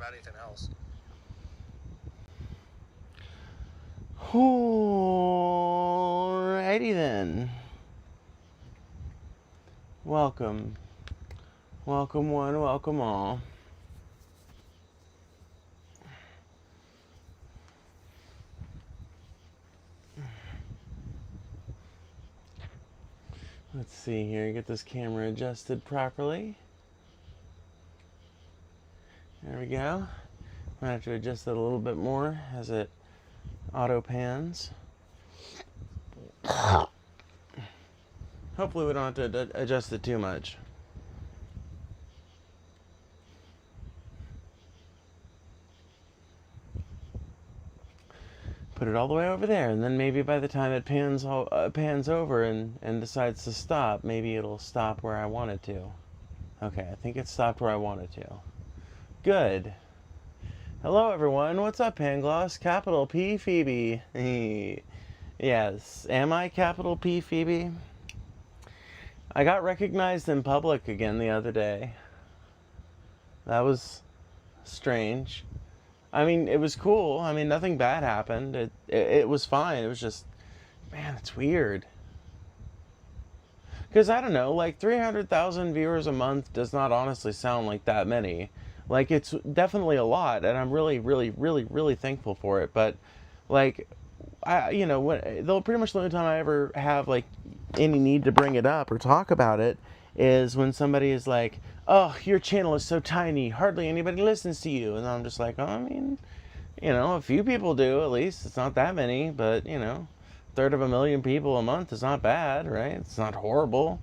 about anything else. Alrighty then. Welcome. Welcome one, welcome all. Let's see here, get this camera adjusted properly. There we go. I have to adjust it a little bit more as it auto pans. Hopefully we don't have to adjust it too much. Put it all the way over there, and then maybe by the time it pans over and decides to stop, maybe it'll stop where I want it to. Okay, I think it stopped where I wanted to. Good. Hello everyone, what's up Pangloss? Capital P Phoebe. Yes, am I Capital P Phoebe? I got recognized in public again the other day. That was strange. I mean, it was cool. I mean, nothing bad happened. It was fine. It was just, man, it's weird. Because, I don't know, like 300,000 viewers a month does not honestly sound like that many. Like, it's definitely a lot, and I'm really, really, really, really thankful for it. But, like, pretty much the only time I ever have, like, any need to bring it up or talk about it is when somebody is like, oh, your channel is so tiny, hardly anybody listens to you. And I'm just like, oh, I mean, a few people do at least. It's not that many, but, 1/3 of a million people a month is not bad, right? It's not horrible.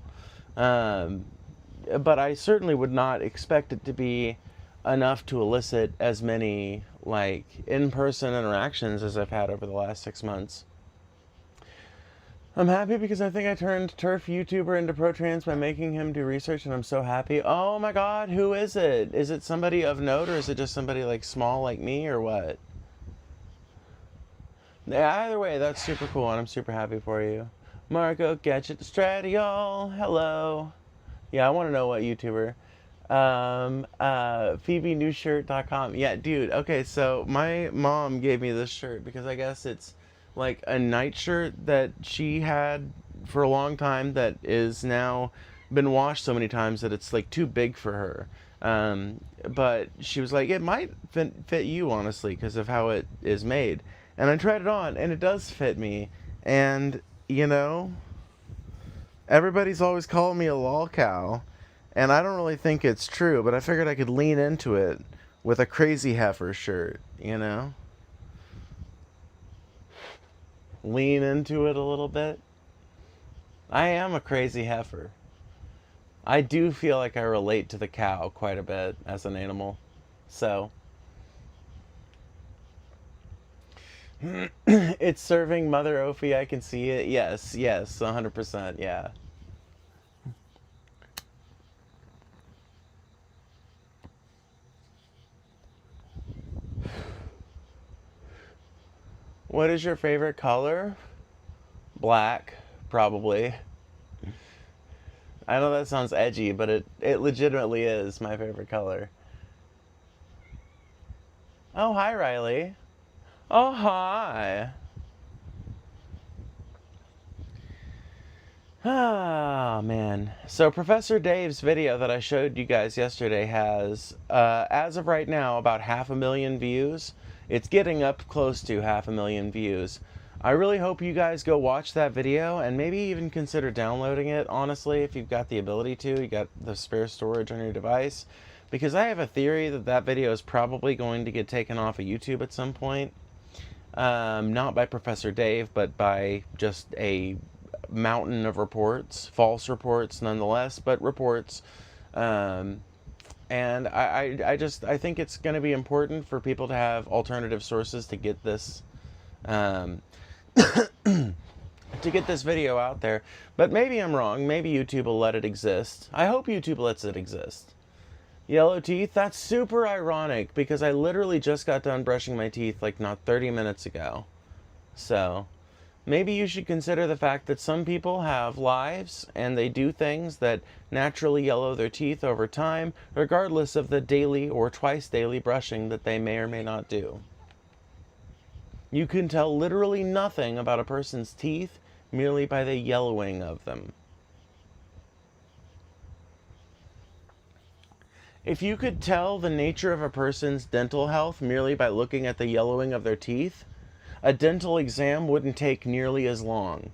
But I certainly would not expect it to be enough to elicit as many, like, in-person interactions as I've had over the last 6 months. I'm happy because I think I turned Turf YouTuber into pro-trans by making him do research, and I'm so happy. Oh my god, who is it? Is it somebody of note, or is it just somebody, like, small like me, or what? Yeah, either way, that's super cool, and I'm super happy for you. Marco Gadget Stradiol, hello. Yeah, I want to know what YouTuber. PhoebeNewshirt.com. Yeah, dude, okay, so my mom gave me this shirt because I guess it's like a nightshirt that she had for a long time that is now been washed so many times that it's like too big for her. But she was like, it might fit you, honestly, because of how it is made. And I tried it on, and it does fit me. And, everybody's always calling me a lol cow. And I don't really think it's true, but I figured I could lean into it with a crazy heifer shirt, Lean into it a little bit. I am a crazy heifer. I do feel like I relate to the cow quite a bit as an animal. So, it's serving Mother Ophi, I can see it. Yes, 100%, yeah. What is your favorite color? Black, probably. I know that sounds edgy, but it legitimately is my favorite color. Oh, hi, Riley. Oh, hi. Ah, man. So Professor Dave's video that I showed you guys yesterday has, as of right now, about 500,000 views. It's getting up close to 500,000 views. I really hope you guys go watch that video and maybe even consider downloading it, honestly, if you've got the ability to. You got the spare storage on your device. Because I have a theory that that video is probably going to get taken off of YouTube at some point. Not by Professor Dave, but by just a mountain of reports, false reports nonetheless, but reports. And I think it's going to be important for people to have alternative sources to get this, to get this video out there. But maybe I'm wrong. Maybe YouTube will let it exist. I hope YouTube lets it exist. Yellow teeth? That's super ironic because I literally just got done brushing my teeth like not 30 minutes ago. So, Maybe you should consider the fact that some people have lives and they do things that naturally yellow their teeth over time, regardless of the daily or twice daily brushing that they may or may not do. You can tell literally nothing about a person's teeth merely by the yellowing of them. If you could tell the nature of a person's dental health merely by looking at the yellowing of their teeth, a dental exam wouldn't take nearly as long.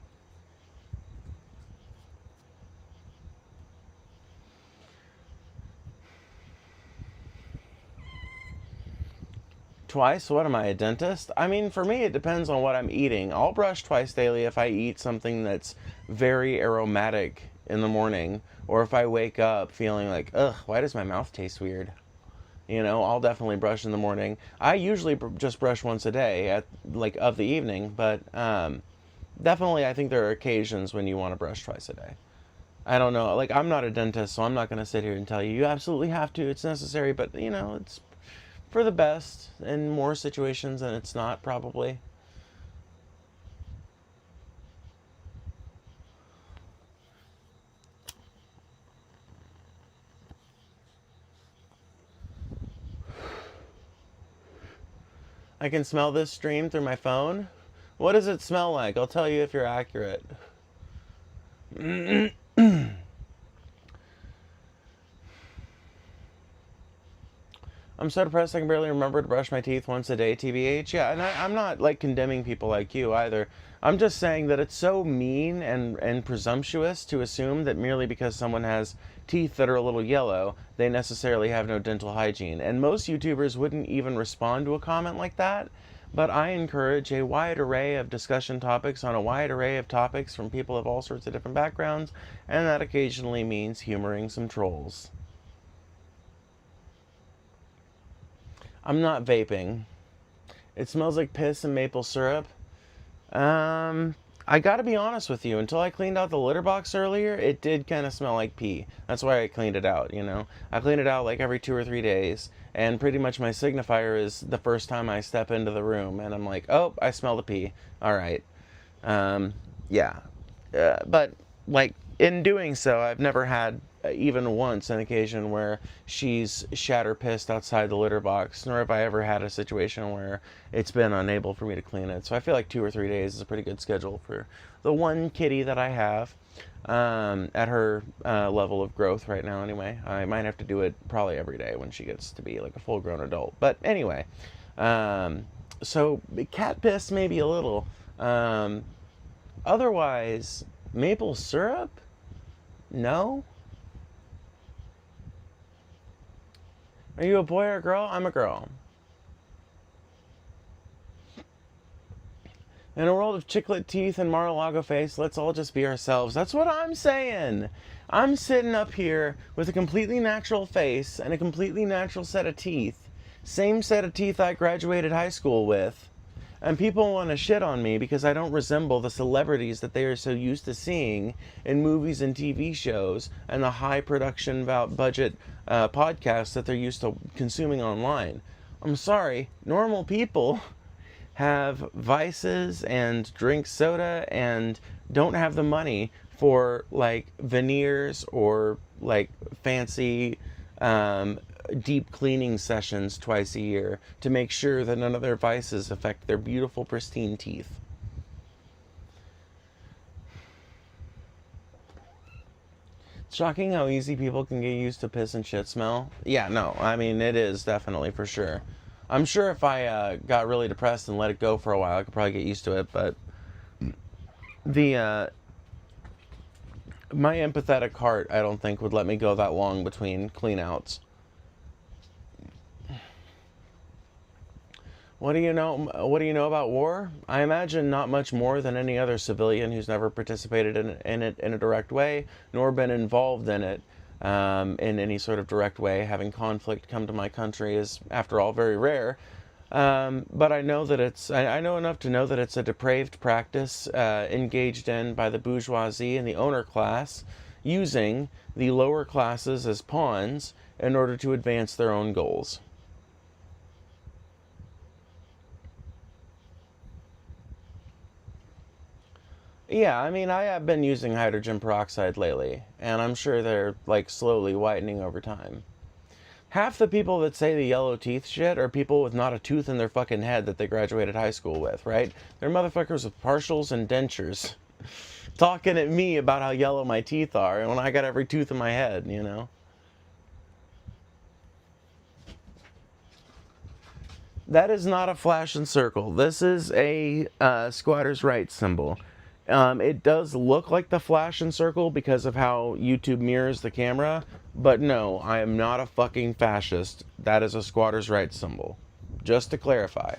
Twice? What am I, a dentist? I mean, for me, it depends on what I'm eating. I'll brush twice daily if I eat something that's very aromatic in the morning, or if I wake up feeling like, ugh, why does my mouth taste weird? You know, I'll definitely brush in the morning. I usually just brush once a day at like of the evening, but definitely I think there are occasions when you want to brush twice a day. I don't know. Like, I'm not a dentist, so I'm not going to sit here and tell you you absolutely have to. It's necessary, but you know, it's for the best in more situations than it's not, probably. I can smell this stream through my phone. What does it smell like? I'll tell you if you're accurate. I'm so depressed I can barely remember to brush my teeth once a day, TBH. Yeah, and I'm not like condemning people like you either. I'm just saying that it's so mean and presumptuous to assume that merely because someone has teeth that are a little yellow, they necessarily have no dental hygiene. And most YouTubers wouldn't even respond to a comment like that. But I encourage a wide array of discussion topics on a wide array of topics from people of all sorts of different backgrounds, and that occasionally means humoring some trolls. I'm not vaping. It smells like piss and maple syrup. I gotta be honest with you, until I cleaned out the litter box earlier, it did kind of smell like pee. That's why I cleaned it out, you know? I clean it out like every 2 or 3 days, and pretty much my signifier is the first time I step into the room, and I'm like, oh, I smell the pee. Alright. Yeah. But, like, in doing so, I've never had even once an occasion where she's shat or pissed outside the litter box, nor have I ever had a situation where it's been unable for me to clean it. So I feel like 2 or 3 days is a pretty good schedule for the one kitty that I have at her level of growth right now anyway. I might have to do it probably every day when she gets to be like a full-grown adult. But anyway, so cat piss maybe a little. Otherwise, maple syrup? No? Are you a boy or a girl? I'm a girl. In a world of chiclet teeth and Mar-a-Lago face, let's all just be ourselves. That's what I'm saying. I'm sitting up here with a completely natural face and a completely natural set of teeth. Same set of teeth I graduated high school with. And people want to shit on me because I don't resemble the celebrities that they are so used to seeing in movies and TV shows and the high production budget podcasts that they're used to consuming online. I'm sorry, normal people have vices and drink soda and don't have the money for like veneers or like fancy deep cleaning sessions twice a year to make sure that none of their vices affect their beautiful, pristine teeth. It's shocking how easy people can get used to piss and shit smell. Yeah, no, I mean, it is definitely for sure. I'm sure if I got really depressed and let it go for a while, I could probably get used to it, but the my empathetic heart, I don't think, would let me go that long between clean outs. What do you know? What do you know about war? I imagine not much more than any other civilian who's never participated in it in a direct way, nor been involved in it in any sort of direct way. Having conflict come to my country is, after all, very rare. But I know that I know enough to know that it's a depraved practice engaged in by the bourgeoisie and the owner class, using the lower classes as pawns in order to advance their own goals. Yeah, I mean, I have been using hydrogen peroxide lately, and I'm sure they're like slowly whitening over time. Half the people that say the yellow teeth shit are people with not a tooth in their fucking head that they graduated high school with, right? They're motherfuckers with partials and dentures talking at me about how yellow my teeth are, and when I got every tooth in my head, you know? That is not a flash and circle. This is a squatter's rights symbol. It does look like the flash and circle because of how YouTube mirrors the camera, but no, I am not a fucking fascist. That is a squatter's rights symbol. Just to clarify.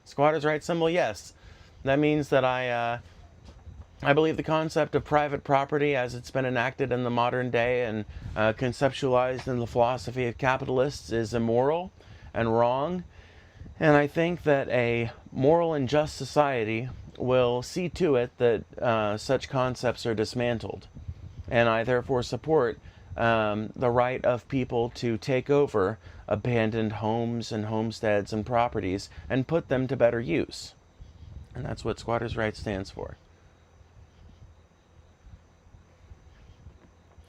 Squatter's rights symbol, yes. That means that I believe the concept of private property as it's been enacted in the modern day and conceptualized in the philosophy of capitalists is immoral and wrong. And I think that a moral and just society will see to it that such concepts are dismantled. And I therefore support the right of people to take over abandoned homes and homesteads and properties and put them to better use. And that's what squatters' rights stands for.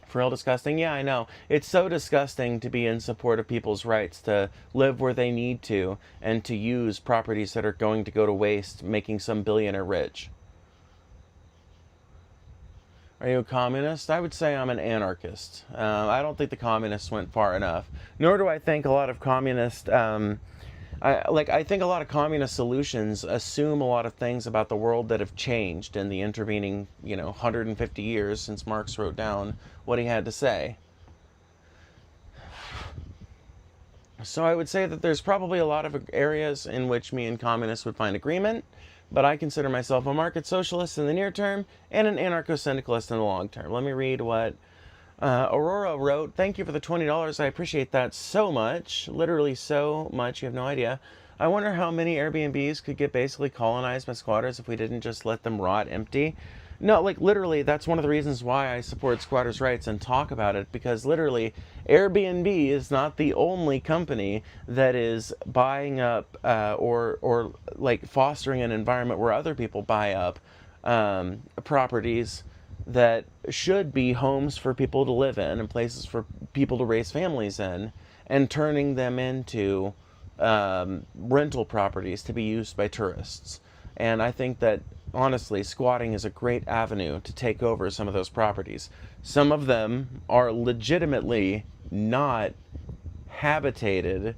For real disgusting? Yeah, I know. It's so disgusting to be in support of people's rights to live where they need to and to use properties that are going to go to waste, making some billionaire rich. Are you a communist? I would say I'm an anarchist. I don't think the communists went far enough. Nor do I think a lot of communist. I think a lot of communist solutions assume a lot of things about the world that have changed in the intervening, 150 years since Marx wrote down what he had to say. So I would say that there's probably a lot of areas in which me and communists would find agreement, but I consider myself a market socialist in the near term and an anarcho-syndicalist in the long term. Let me read what Aurora wrote. Thank you for the $20. I appreciate that so much. Literally so much. You have no idea. I wonder how many Airbnbs could get basically colonized by squatters if we didn't just let them rot empty. No, like literally, that's one of the reasons why I support squatters' rights and talk about it, because literally, Airbnb is not the only company that is buying up or like fostering an environment where other people buy up properties that should be homes for people to live in and places for people to raise families in, and turning them into rental properties to be used by tourists. And I think that, honestly, squatting is a great avenue to take over some of those properties. Some of them are legitimately not habitated.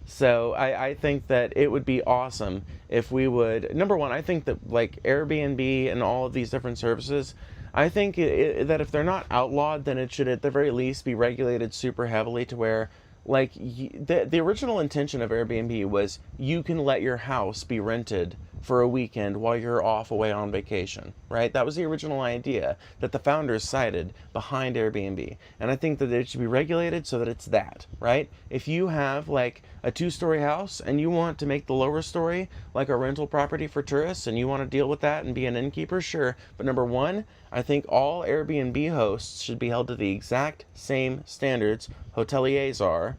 So I think that it would be awesome if we would, number one, I think that like Airbnb and all of these different services, I think that if they're not outlawed, then it should at the very least be regulated super heavily to where, like, the original intention of Airbnb was you can let your house be rented for a weekend while you're off away on vacation, right? That was the original idea that the founders cited behind Airbnb. And I think that it should be regulated so that it's that, right? If you have like a 2-story house and you want to make the lower story like a rental property for tourists and you want to deal with that and be an innkeeper, sure. But number one, I think all Airbnb hosts should be held to the exact same standards hoteliers are,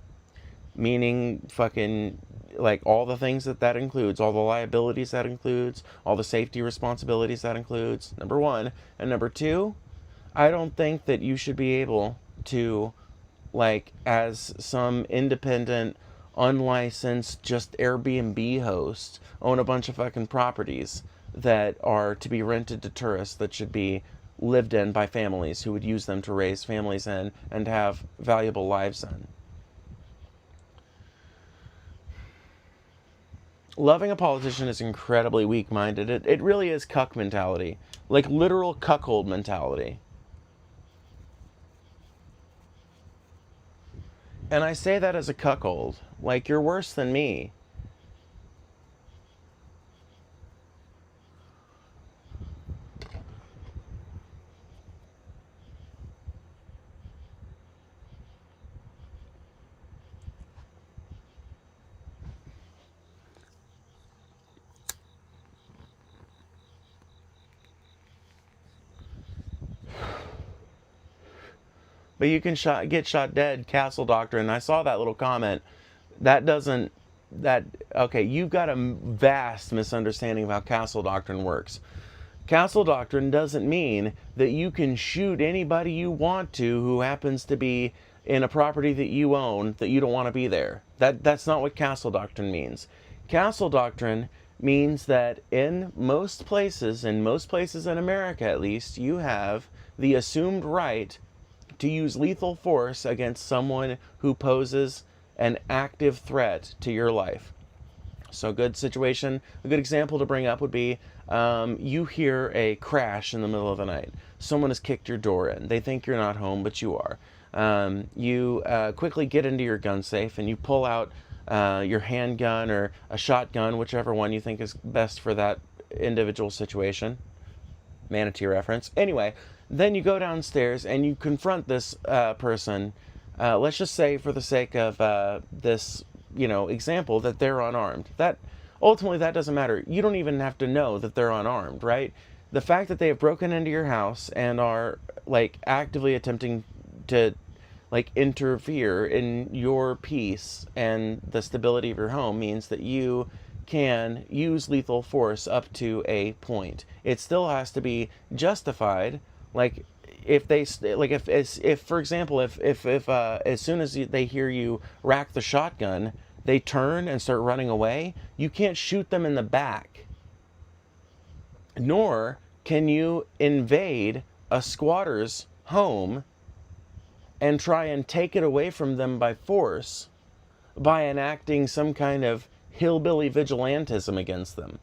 meaning fucking like all the things that includes, all the liabilities that includes, all the safety responsibilities that includes, number one. And number two, I don't think that you should be able to, like, as some independent, unlicensed, just Airbnb host, own a bunch of fucking properties that are to be rented to tourists that should be lived in by families who would use them to raise families in and have valuable lives in. Loving a politician is incredibly weak-minded. It really is cuck mentality. Like literal cuckold mentality. And I say that as a cuckold. Like, you're worse than me. but you can get shot dead. Castle doctrine. I saw that little comment. That doesn't, that, okay, you've got a vast misunderstanding of how castle doctrine works. Castle doctrine doesn't mean that you can shoot anybody you want to who happens to be in a property that you own that you don't want to be there. That's not what castle doctrine means. Castle doctrine means that in most places in America at least, you have the assumed right to use lethal force against someone who poses an active threat to your life. So a good example to bring up would be you hear a crash in the middle of the night. Someone has kicked your door in. They think you're not home, but you are. You quickly get into your gun safe and you pull out your handgun or a shotgun, whichever one you think is best for that individual situation. Manatee reference. Anyway, then you go downstairs and you confront this person. Let's just say, for the sake of this, example, that they're unarmed. Ultimately, that doesn't matter. You don't even have to know that they're unarmed, right? The fact that they have broken into your house and are actively attempting to interfere in your peace and the stability of your home means that you can use lethal force up to a point. It still has to be justified. If for example, if as soon as they hear you rack the shotgun, they turn and start running away, you can't shoot them in the back. Nor can you invade a squatter's home and try and take it away from them by force by enacting some kind of hillbilly vigilantism against them.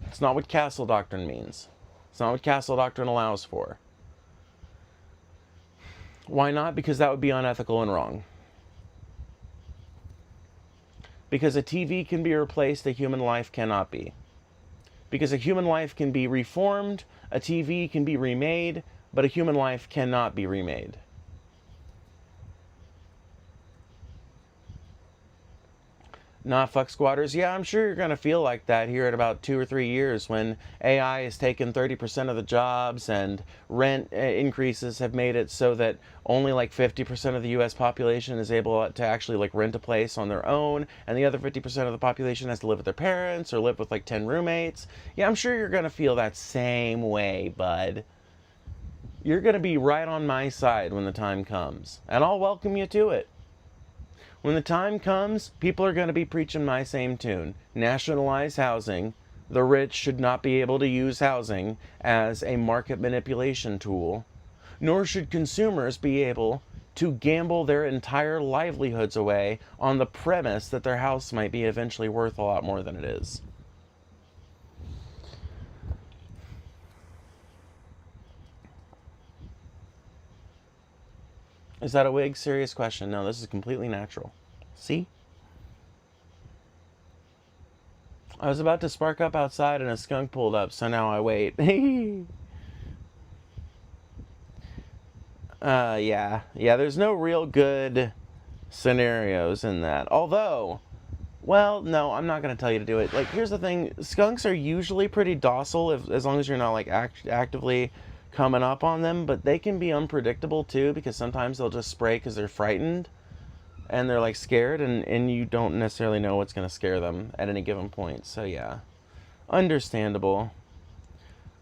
It's not what castle doctrine means. It's not what castle doctrine allows for. Why not? Because that would be unethical and wrong. Because a TV can be replaced, a human life cannot be. Because a human life can be reformed, a TV can be remade, but a human life cannot be remade. Not fuck squatters. Yeah, I'm sure you're going to feel like that here in about 2 or 3 years when AI has taken 30% of the jobs and rent increases have made it so that only 50% of the US population is able to actually rent a place on their own, and the other 50% of the population has to live with their parents or live with 10 roommates. Yeah, I'm sure you're going to feel that same way, bud. You're going to be right on my side when the time comes, and I'll welcome you to it. When the time comes, people are going to be preaching my same tune. Nationalize housing. The rich should not be able to use housing as a market manipulation tool. Nor should consumers be able to gamble their entire livelihoods away on the premise that their house might be eventually worth a lot more than it is. Is that a wig? Serious question. No, this is completely natural. See? I was about to spark up outside and a skunk pulled up, so now I wait. Yeah, there's no real good scenarios in that. Although, well, no, I'm not going to tell you to do it. Here's the thing. Skunks are usually pretty docile as long as you're not, actively coming up on them, but they can be unpredictable, too, because sometimes they'll just spray because they're frightened, and they're, scared, and you don't necessarily know what's going to scare them at any given point. So, yeah. Understandable.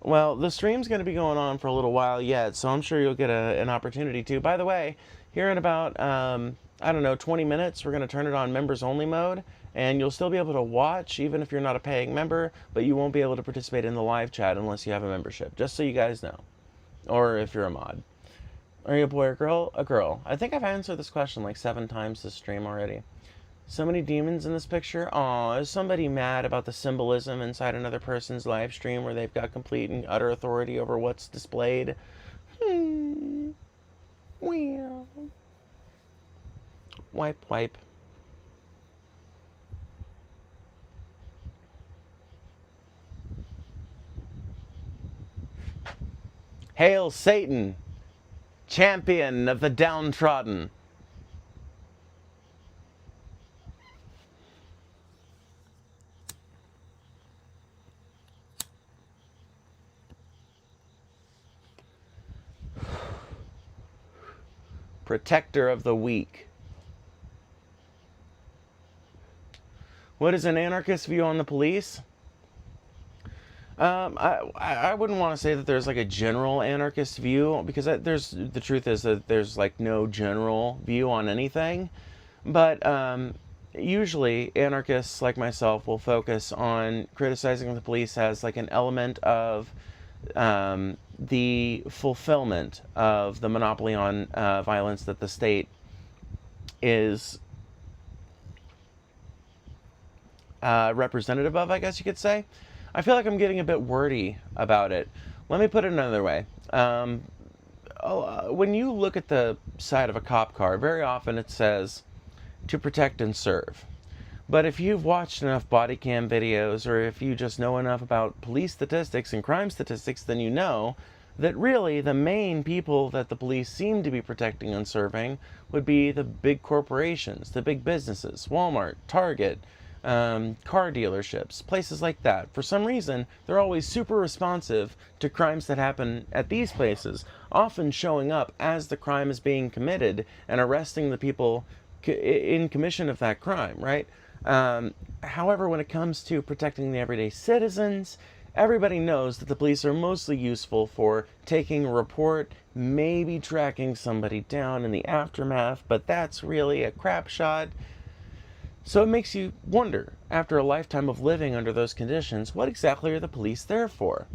Well, the stream's going to be going on for a little while yet, so I'm sure you'll get an opportunity to. By the way, here in about, 20 minutes, we're going to turn it on members-only mode, and you'll still be able to watch, even if you're not a paying member, but you won't be able to participate in the live chat unless you have a membership, just so you guys know. Or if you're a mod. Are you a boy or girl? A girl. I think I've answered this question 7 times this stream already. So many demons in this picture. Aw, is somebody mad about the symbolism inside another person's live stream where they've got complete and utter authority over what's displayed? Well. Wipe. Hail Satan, champion of the downtrodden. protector of the weak. What is an anarchist view on the police? I wouldn't want to say that there's like a general anarchist view, because the truth is that there's like no general view on anything. But usually anarchists like myself will focus on criticizing the police as like an element of the fulfillment of the monopoly on violence that the state is representative of, I guess you could say. I feel like I'm getting a bit wordy about it. Let me put it another way. When you look at the side of a cop car, very often it says, to protect and serve. But if you've watched enough body cam videos, or if you just know enough about police statistics and crime statistics, then you know that really the main people that the police seem to be protecting and serving would be the big corporations, the big businesses, Walmart, Target, car dealerships, places like that. For some reason, they're always super responsive to crimes that happen at these places, often showing up as the crime is being committed and arresting the people in commission of that crime, right? However, when it comes to protecting the everyday citizens, everybody knows that the police are mostly useful for taking a report, maybe tracking somebody down in the aftermath, but that's really a crap shot. So it makes you wonder, after a lifetime of living under those conditions, what exactly are the police there for?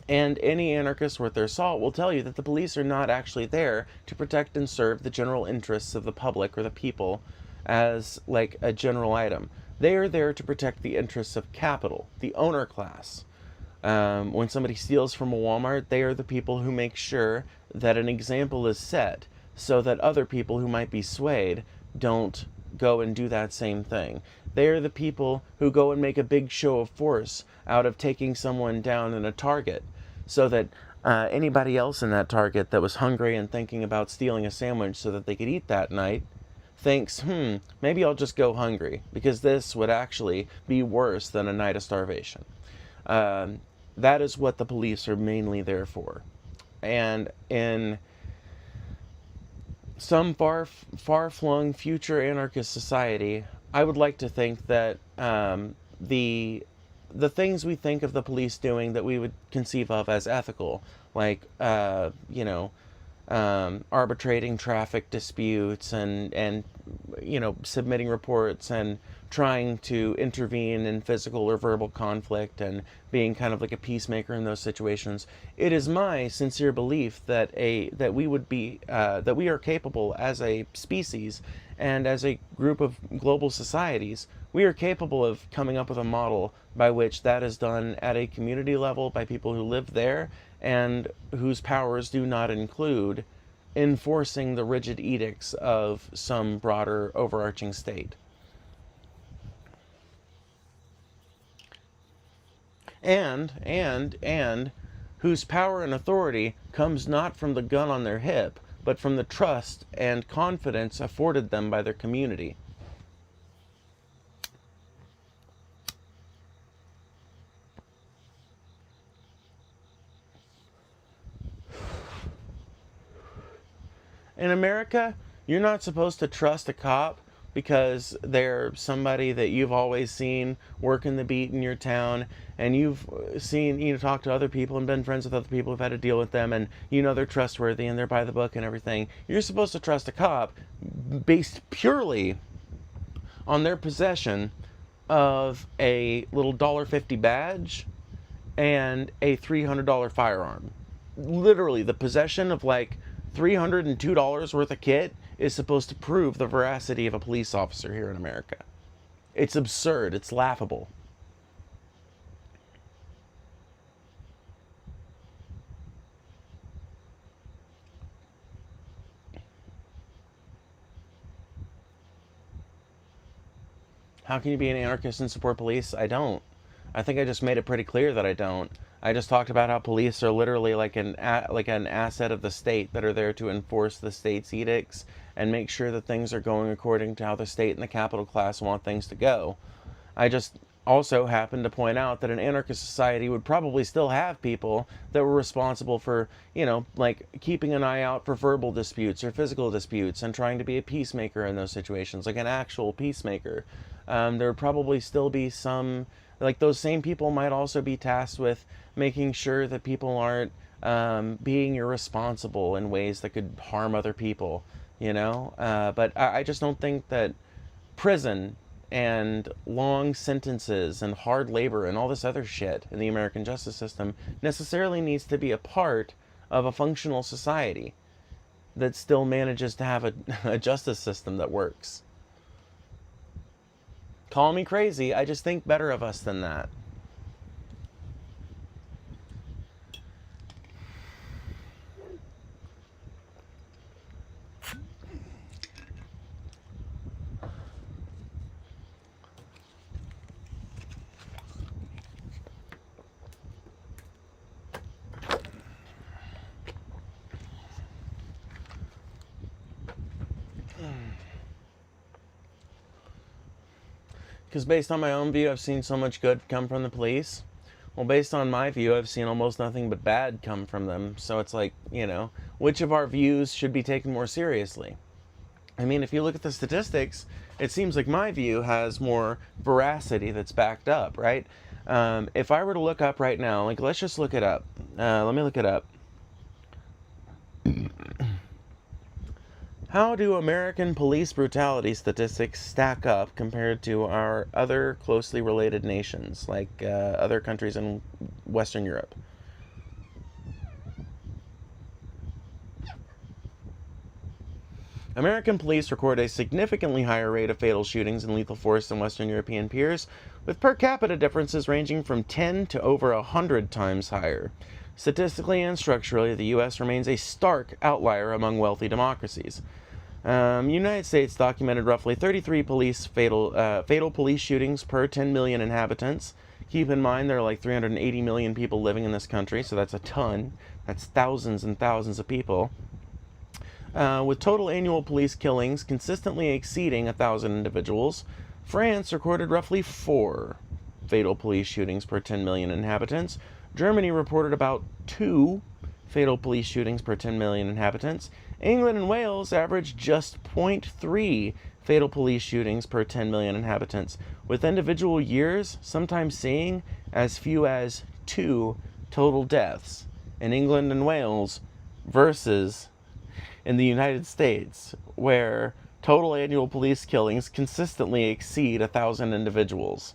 And any anarchist worth their salt will tell you that the police are not actually there to protect and serve the general interests of the public or the people as like a general item. They are there to protect the interests of capital, the owner class. When somebody steals from a Walmart, they are the people who make sure that an example is set so that other people who might be swayed don't go and do that same thing. They are the people who go and make a big show of force out of taking someone down in a Target, so that anybody else in that Target that was hungry and thinking about stealing a sandwich so that they could eat that night thinks, maybe I'll just go hungry, because this would actually be worse than a night of starvation. That is what the police are mainly there for. And in some far-flung future anarchist society, I would like to think that the things we think of the police doing that we would conceive of as ethical, like arbitrating traffic disputes and submitting reports and trying to intervene in physical or verbal conflict and being kind of like a peacemaker in those situations. It is my sincere belief that we are capable as a species and as a group of global societies. We are capable of coming up with a model by which that is done at a community level by people who live there and whose powers do not include enforcing the rigid edicts of some broader overarching state. And whose power and authority comes not from the gun on their hip, but from the trust and confidence afforded them by their community. In America, you're not supposed to trust a cop because they're somebody that you've always seen working the beat in your town, and you've seen, talk to other people and been friends with other people who've had to deal with them, and they're trustworthy and they're by the book and everything. You're supposed to trust a cop based purely on their possession of a little $1.50 badge and a $300 firearm. Literally, the possession of like $302 worth of kit is supposed to prove the veracity of a police officer here in America. It's absurd. It's laughable. How can you be an anarchist and support police? I don't. I think I just made it pretty clear that I don't. I just talked about how police are literally like an asset of the state that are there to enforce the state's edicts and make sure that things are going according to how the state and the capital class want things to go. also happened to point out that an anarchist society would probably still have people that were responsible for, you know, like keeping an eye out for verbal disputes or physical disputes and trying to be a peacemaker in those situations, like an actual peacemaker. There would probably still be some, like those same people might also be tasked with making sure that people aren't being irresponsible in ways that could harm other people, you know? But I just don't think that prison and long sentences and hard labor and all this other shit in the American justice system necessarily needs to be a part of a functional society that still manages to have a justice system that works. Call me crazy, I just think better of us than that. Because based on my own view, I've seen so much good come from the police. Well, based on my view, I've seen almost nothing but bad come from them. So it's like, you know, which of our views should be taken more seriously? I mean, if you look at the statistics, it seems like my view has more veracity that's backed up, right? If I were to look up right now, like, let's just look it up. Let me look it up. How do American police brutality statistics stack up compared to our other closely related nations, like other countries in Western Europe? American police record a significantly higher rate of fatal shootings and lethal force than Western European peers, with per capita differences ranging from 10 to over 100 times higher. Statistically and structurally, the U.S. remains a stark outlier among wealthy democracies. United States documented roughly 33 fatal police shootings per 10 million inhabitants. Keep in mind there are like 380 million people living in this country, so that's a ton. That's thousands and thousands of people. With total annual police killings consistently exceeding 1,000 individuals, France recorded roughly 4 fatal police shootings per 10 million inhabitants. Germany reported about 2 fatal police shootings per 10 million inhabitants. England and Wales averaged just 0.3 fatal police shootings per 10 million inhabitants, with individual years sometimes seeing as few as 2 total deaths in England and Wales versus in the United States, where total annual police killings consistently exceed 1,000 individuals.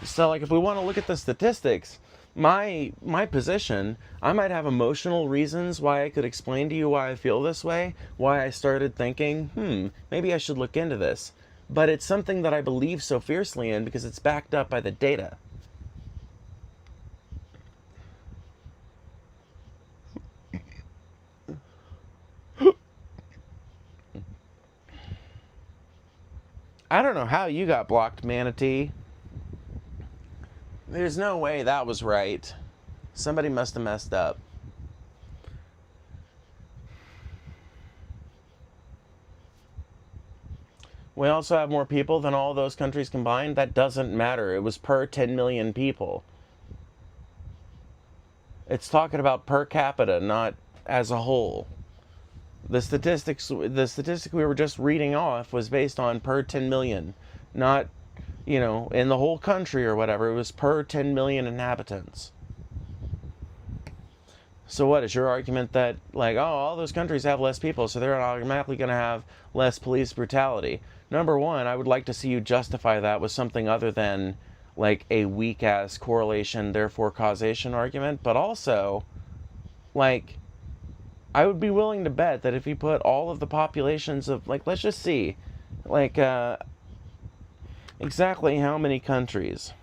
So, like, if we want to look at the statistics, my position, I might have emotional reasons why I could explain to you why I feel this way, why I started thinking, maybe I should look into this. But it's something that I believe so fiercely in because it's backed up by the data. I don't know how you got blocked, Manatee. There's no way that was right. Somebody must have messed up. We also have more people than all those countries combined. That doesn't matter. It was per 10 million people. It's talking about per capita, not as a whole. The statistic we were just reading off was based on per 10 million, not, you know, in the whole country or whatever. It was per 10 million inhabitants. So what is your argument that, like, oh, all those countries have less people, so they're automatically going to have less police brutality? Number one, I would like to see you justify that with something other than, like, a weak-ass correlation, therefore causation argument. But also, like, I would be willing to bet that if you put all of the populations of, like, let's just see, like, exactly how many countries,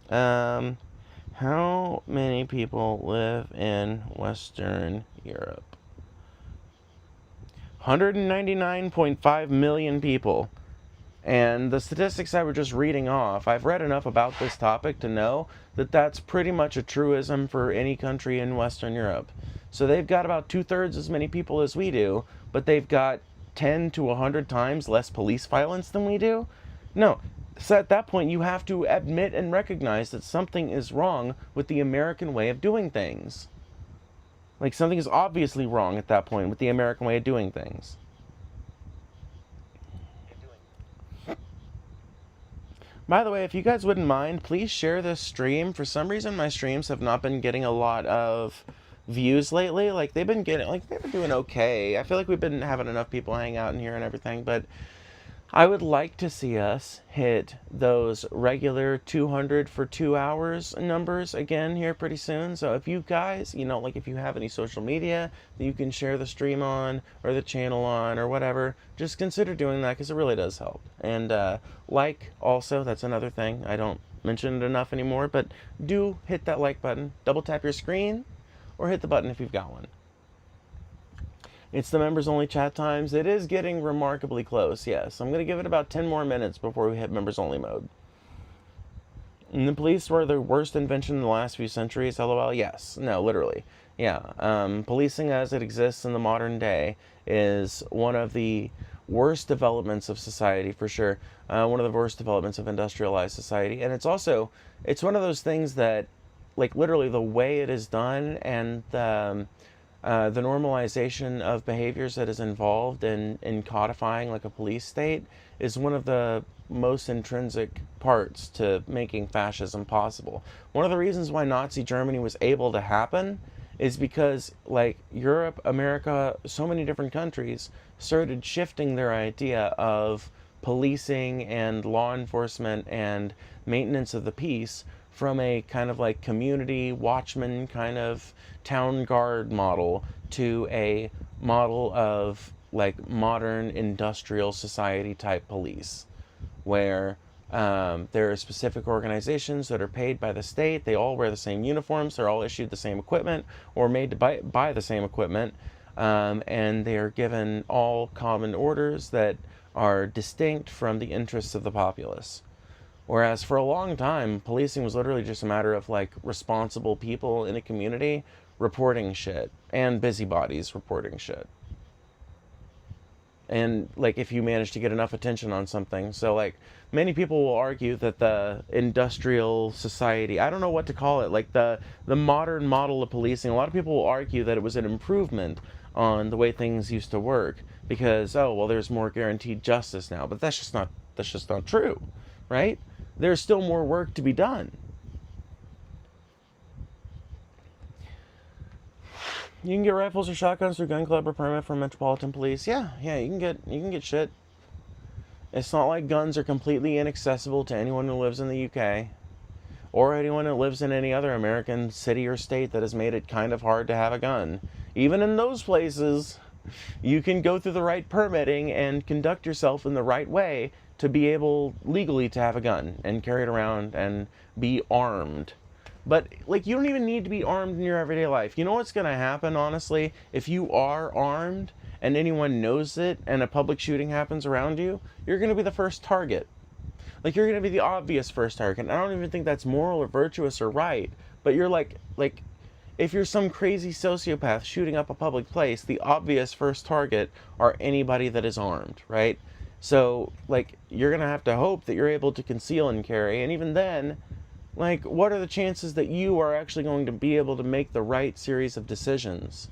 how many people live in Western Europe? 199.5 million people. And the statistics I was just reading off, I've read enough about this topic to know that that's pretty much a truism for any country in Western Europe. So they've got about 2/3 as many people as we do, but they've got 10 to 100 times less police violence than we do? No, So at that point, you have to admit and recognize that something is wrong with the American way of doing things. Like, something is obviously wrong at that point with the American way of doing things. By the way, if you guys wouldn't mind, please share this stream. For some reason, my streams have not been getting a lot of views lately. Like, they've been doing okay. I feel like we've been having enough people hang out in here and everything, but I would like to see us hit those regular 200 for 2 hours numbers again here pretty soon. So if you guys, like if you have any social media that you can share the stream on or the channel on or whatever, just consider doing that because it really does help. And like also, that's another thing. I don't mention it enough anymore, but do hit that like button. Double tap your screen or hit the button if you've got one. It's the members only chat times. It is getting remarkably close, yes. I'm going to give it about 10 more minutes before we hit members only mode. And the police were the worst invention in the last few centuries, lol. Yes. No, literally. Yeah. Policing as it exists in the modern day is one of the worst developments of society, for sure. One of the worst developments of industrialized society. And it's one of those things that, like, literally the way it is done and the normalization of behaviors that is involved in codifying like a police state is one of the most intrinsic parts to making fascism possible. One of the reasons why Nazi Germany was able to happen is because, like, Europe, America, so many different countries started shifting their idea of policing and law enforcement and maintenance of the peace from a kind of like community watchman kind of town guard model to a model of like modern industrial society type police, where there are specific organizations that are paid by the state. They all wear the same uniforms. They're all issued the same equipment or made to buy the same equipment. And they are given all common orders that are distinct from the interests of the populace. Whereas for a long time, policing was literally just a matter of like responsible people in a community reporting shit and busybodies reporting shit. And like if you manage to get enough attention on something. So like many people will argue that the industrial society, I don't know what to call it, like the modern model of policing, a lot of people will argue that it was an improvement on the way things used to work because, oh, well, there's more guaranteed justice now. But that's just not true, right? There's still more work to be done. You can get rifles or shotguns through gun club or permit from Metropolitan Police. Yeah, you can get shit. It's not like guns are completely inaccessible to anyone who lives in the UK or anyone who lives in any other American city or state that has made it kind of hard to have a gun. Even in those places, you can go through the right permitting and conduct yourself in the right way to be able legally to have a gun and carry it around and be armed. But like, you don't even need to be armed in your everyday life. You know what's going to happen, honestly, if you are armed and anyone knows it and a public shooting happens around you? You're going to be the first target. Like, you're going to be the obvious first target. And I don't even think that's moral or virtuous or right. But you're like if you're some crazy sociopath shooting up a public place, the obvious first target are anybody that is armed, right? So, like, you're going to have to hope that you're able to conceal and carry. And even then, like, what are the chances that you are actually going to be able to make the right series of decisions?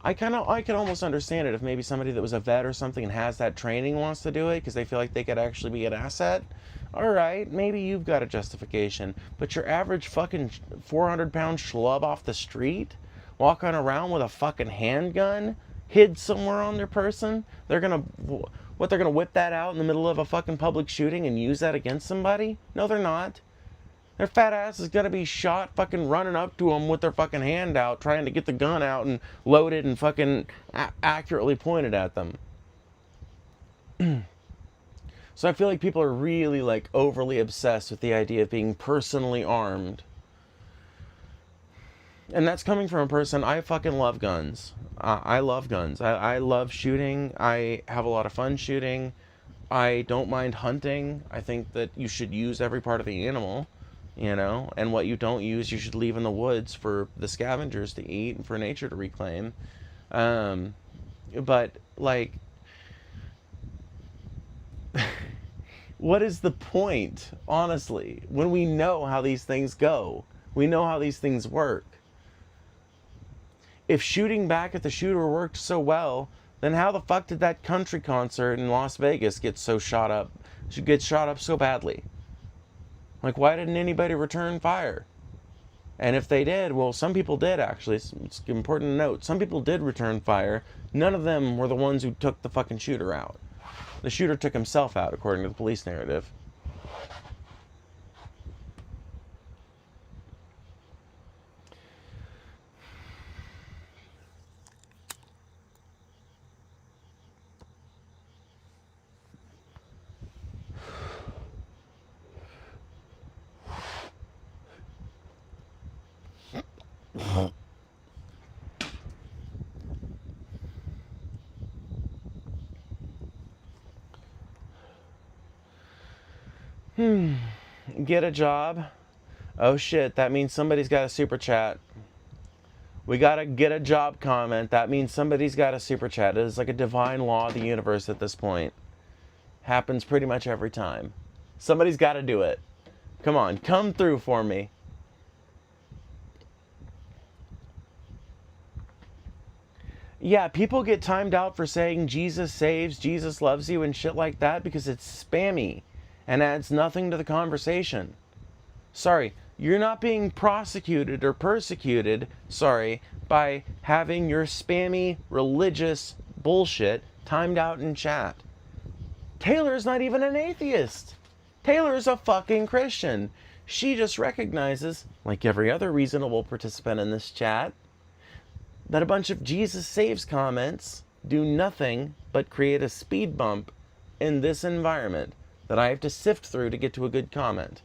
I can almost understand it if maybe somebody that was a vet or something and has that training wants to do it because they feel like they could actually be an asset. All right, maybe you've got a justification. But your average fucking 400-pound schlub off the street walking around with a fucking handgun hid somewhere on their person, they're gonna whip that out in the middle of a fucking public shooting and use that against somebody? No, they're not. Their fat ass is gonna be shot fucking running up to them with their fucking hand out, trying to get the gun out and load it and fucking accurately point it at them. So I feel like people are really like overly obsessed with the idea of being personally armed. And that's coming from a person, I fucking love guns. I love guns. I love shooting. I have a lot of fun shooting. I don't mind hunting. I think that you should use every part of the animal, you know, and what you don't use, you should leave in the woods for the scavengers to eat and for nature to reclaim. But, like, what is the point, honestly, when we know how these things go? We know how these things work. If shooting back at the shooter worked so well, then how the fuck did that country concert in Las Vegas get shot up so badly? Like, why didn't anybody return fire? And if they did, well, some people did actually. It's important to note. Some people did return fire. None of them were the ones who took the fucking shooter out. The shooter took himself out, according to the police narrative. Get a job. Oh shit, that means somebody's got a super chat. We gotta get a job comment. That means somebody's got a super chat. It is like a divine law of the universe at this point. Happens pretty much every time. Somebody's gotta do it. Come on, come through for me. Yeah, people get timed out for saying Jesus saves, Jesus loves you, and shit like that because it's spammy and adds nothing to the conversation. Sorry, you're not being prosecuted or persecuted, by having your spammy religious bullshit timed out in chat. Taylor's not even an atheist. Taylor's a fucking Christian. She just recognizes, like every other reasonable participant in this chat, that a bunch of Jesus saves comments do nothing but create a speed bump in this environment that I have to sift through to get to a good comment.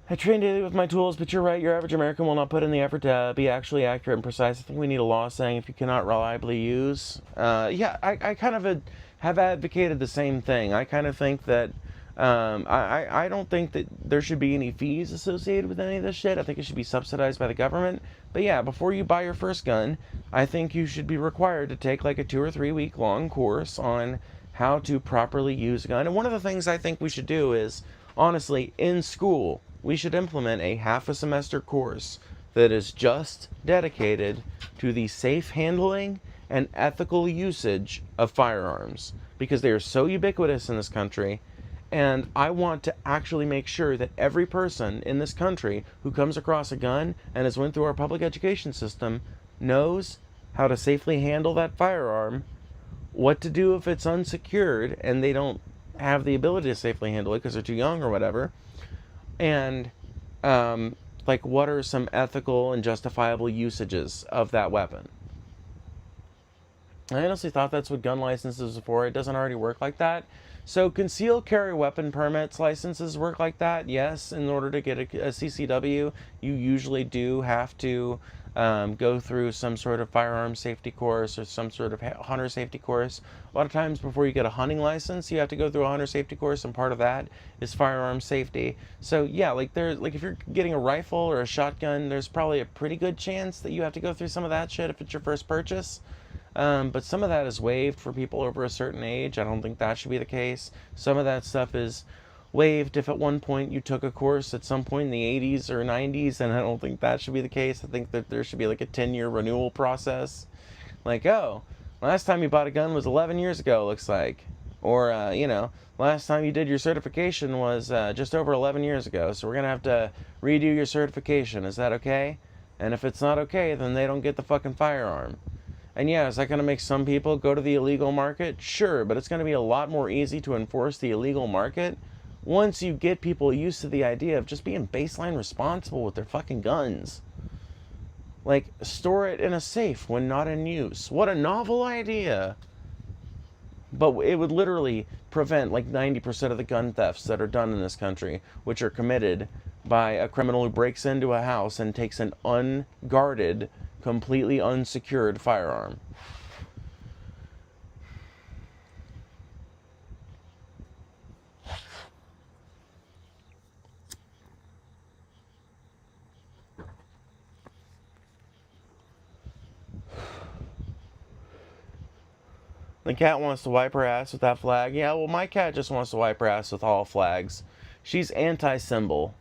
I train daily with my tools, but you're right, your average American will not put in the effort to be actually accurate and precise. I think we need a law saying if you cannot reliably use... I kind of have advocated the same thing. I kind of think that... I don't think that there should be any fees associated with any of this shit. I think it should be subsidized by the government. But yeah, before you buy your first gun, I think you should be required to take like a 2 or 3 week long course on how to properly use a gun. And one of the things I think we should do is, honestly, in school, we should implement a half a semester course that is just dedicated to the safe handling and ethical usage of firearms, because they are so ubiquitous in this country. And I want to actually make sure that every person in this country who comes across a gun and has went through our public education system knows how to safely handle that firearm, what to do if it's unsecured and they don't have the ability to safely handle it because they're too young or whatever, and like what are some ethical and justifiable usages of that weapon. I honestly thought that's what gun licenses are for. It doesn't already work like that. So concealed carry weapon permits licenses work like that. Yes, in order to get a CCW, you usually do have to go through some sort of firearm safety course or some sort of hunter safety course. A lot of times before you get a hunting license, you have to go through a hunter safety course, and part of that is firearm safety. So yeah, like if you're getting a rifle or a shotgun, there's probably a pretty good chance that you have to go through some of that shit if it's your first purchase. But some of that is waived for people over a certain age. I don't think that should be the case. Some of that stuff is waived if at one point you took a course at some point in the 80s or 90s, and I don't think that should be the case. I think that there should be like a 10-year renewal process. Like, oh, last time you bought a gun was 11 years ago, looks like. Or, last time you did your certification was just over 11 years ago, so we're going to have to redo your certification. Is that okay? And if it's not okay, then they don't get the fucking firearm. And yeah, is that going to make some people go to the illegal market? Sure, but it's going to be a lot more easy to enforce the illegal market once you get people used to the idea of just being baseline responsible with their fucking guns. Like, store it in a safe when not in use. What a novel idea! But it would literally prevent like 90% of the gun thefts that are done in this country, which are committed by a criminal who breaks into a house and takes an unguarded, completely unsecured firearm. The cat wants to wipe her ass with that flag. Yeah, well, my cat just wants to wipe her ass with all flags. She's anti-symbol.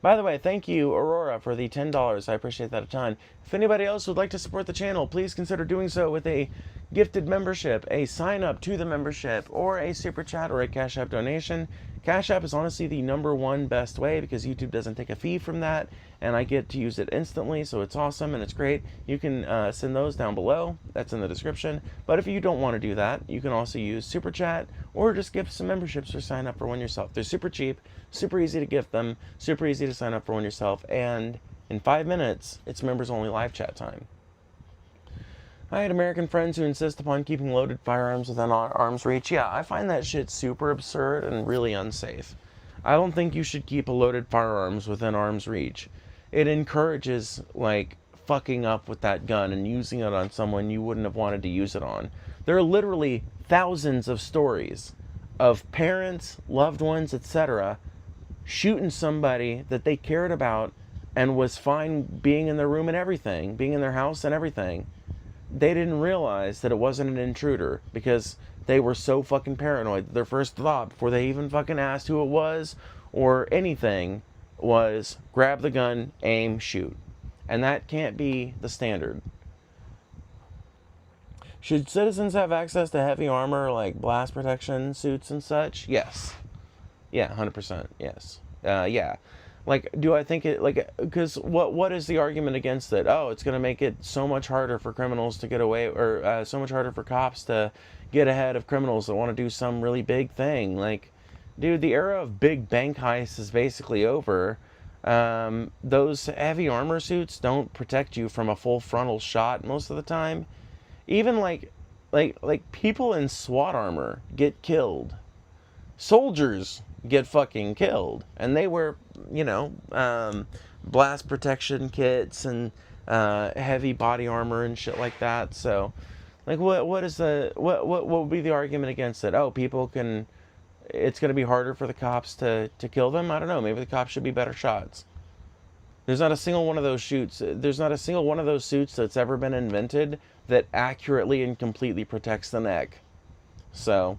By the way, thank you, Aurora, for the $10. I appreciate that a ton. If anybody else would like to support the channel, please consider doing so with a gifted membership, a sign-up to the membership, or a Super Chat or a Cash App donation. Cash App is honestly the #1 best way because YouTube doesn't take a fee from that, and I get to use it instantly, so it's awesome and it's great. You can send those down below. That's in the description. But if you don't want to do that, you can also use Super Chat or just gift some memberships or sign up for one yourself. They're super cheap, super easy to gift them, super easy to sign up for one yourself, and in 5 minutes, it's members-only live chat time. I had American friends who insist upon keeping loaded firearms within arm's reach. Yeah, I find that shit super absurd and really unsafe. I don't think you should keep a loaded firearms within arm's reach. It encourages, like, fucking up with that gun and using it on someone you wouldn't have wanted to use it on. There are literally thousands of stories of parents, loved ones, etc., shooting somebody that they cared about and was fine being in their room and everything, being in their house and everything. They didn't realize that it wasn't an intruder because they were so fucking paranoid. Their first thought before they even fucking asked who it was or anything was grab the gun, aim, shoot. And that can't be the standard. Should citizens have access to heavy armor like blast protection suits and such? Yes. Yeah, 100%. Yes. Yeah. Like, do I think it, like, because what is the argument against it? Oh, it's going to make it so much harder for criminals to get away, or so much harder for cops to get ahead of criminals that want to do some really big thing. Like, dude, the era of big bank heists is basically over. Those heavy armor suits don't protect you from a full frontal shot most of the time. Even like people in SWAT armor get killed. Soldiers get fucking killed, and they wear, you know, blast protection kits and heavy body armor and shit like that. So, like, what would be the argument against it? Oh, people can. It's going to be harder for the cops to kill them. I don't know. Maybe the cops should be better shots. There's not a single one of those shoots. There's not a single one of those suits that's ever been invented that accurately and completely protects the neck. So.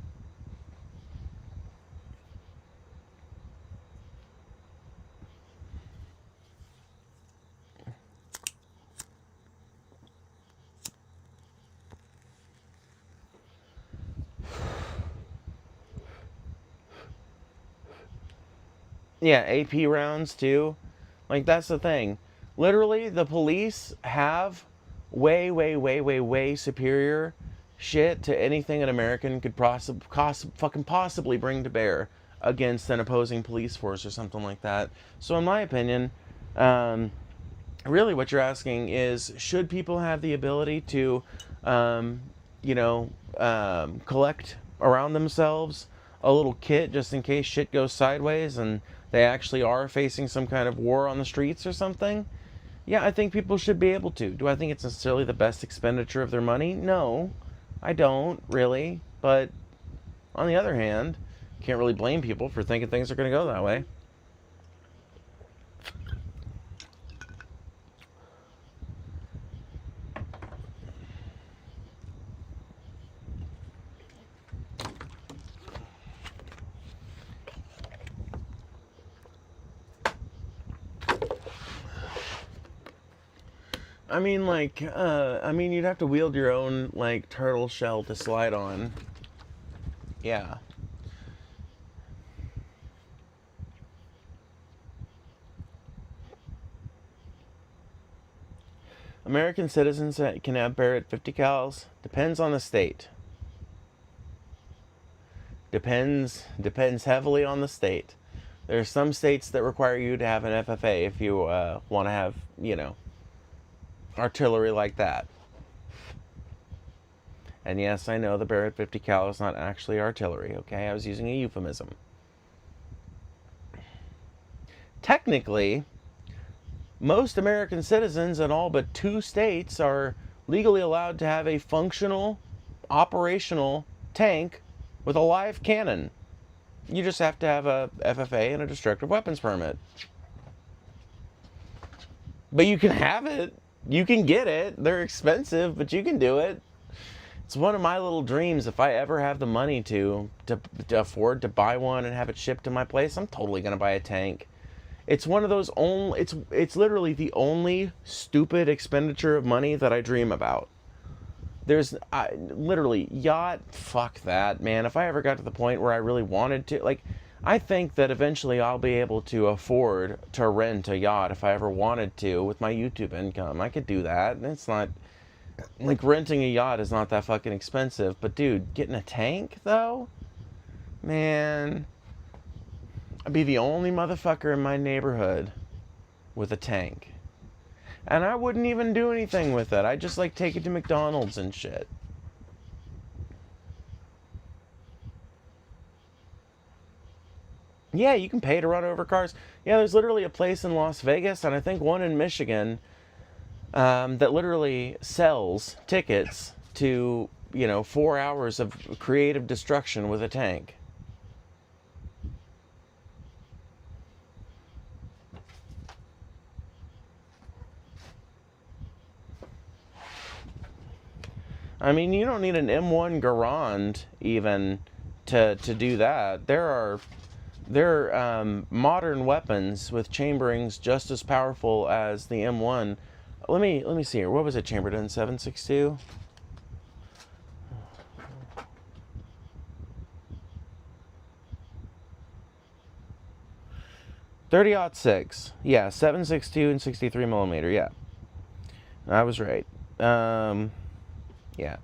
Yeah, AP rounds too. Like, that's the thing. Literally, the police have way superior shit to anything an American could possibly bring to bear against an opposing police force or something like that. So in my opinion, really what you're asking is, should people have the ability to, collect around themselves a little kit just in case shit goes sideways and they actually are facing some kind of war on the streets or something? Yeah, I think people should be able to. Do I think it's necessarily the best expenditure of their money? No, I don't really. But on the other hand, can't really blame people for thinking things are going to go that way. I mean, like, you'd have to wield your own, like, turtle shell to slide on. Yeah. American citizens can have Barrett 50 cals. Depends on the state. Depends heavily on the state. There are some states that require you to have an FFA if you want to have, artillery like that. And yes, I know the Barrett 50 cal is not actually artillery, okay? I was using a euphemism. Technically, most American citizens in all but 2 states are legally allowed to have a functional, operational tank with a live cannon. You just have to have a FFA and a destructive weapons permit. But you can have it. You can get it. They're expensive, but you can do it. It's one of my little dreams. If I ever have the money to afford to buy one and have it shipped to my place, I'm totally gonna buy a tank. It's one of those only. It's literally the only stupid expenditure of money that I dream about. There's literally yacht. Fuck that, man. If I ever got to the point where I really wanted to, like, I think that eventually I'll be able to afford to rent a yacht if I ever wanted to with my YouTube income. I could do that. And it's not like renting a yacht is not that fucking expensive. But dude, getting a tank though, man. I'd be the only motherfucker in my neighborhood with a tank. And I wouldn't even do anything with it. I'd just like take it to McDonald's and shit. Yeah, you can pay to run over cars. Yeah, there's literally a place in Las Vegas and I think one in Michigan that literally sells tickets to, 4 hours of creative destruction with a tank. I mean, you don't need an M1 Garand even to do that. There are modern weapons with chamberings just as powerful as the M1. Let me see here. What was it chambered in? 7.62? .30-06. Yeah, 7.62 and 63 millimeter. Yeah, I was right. Yeah.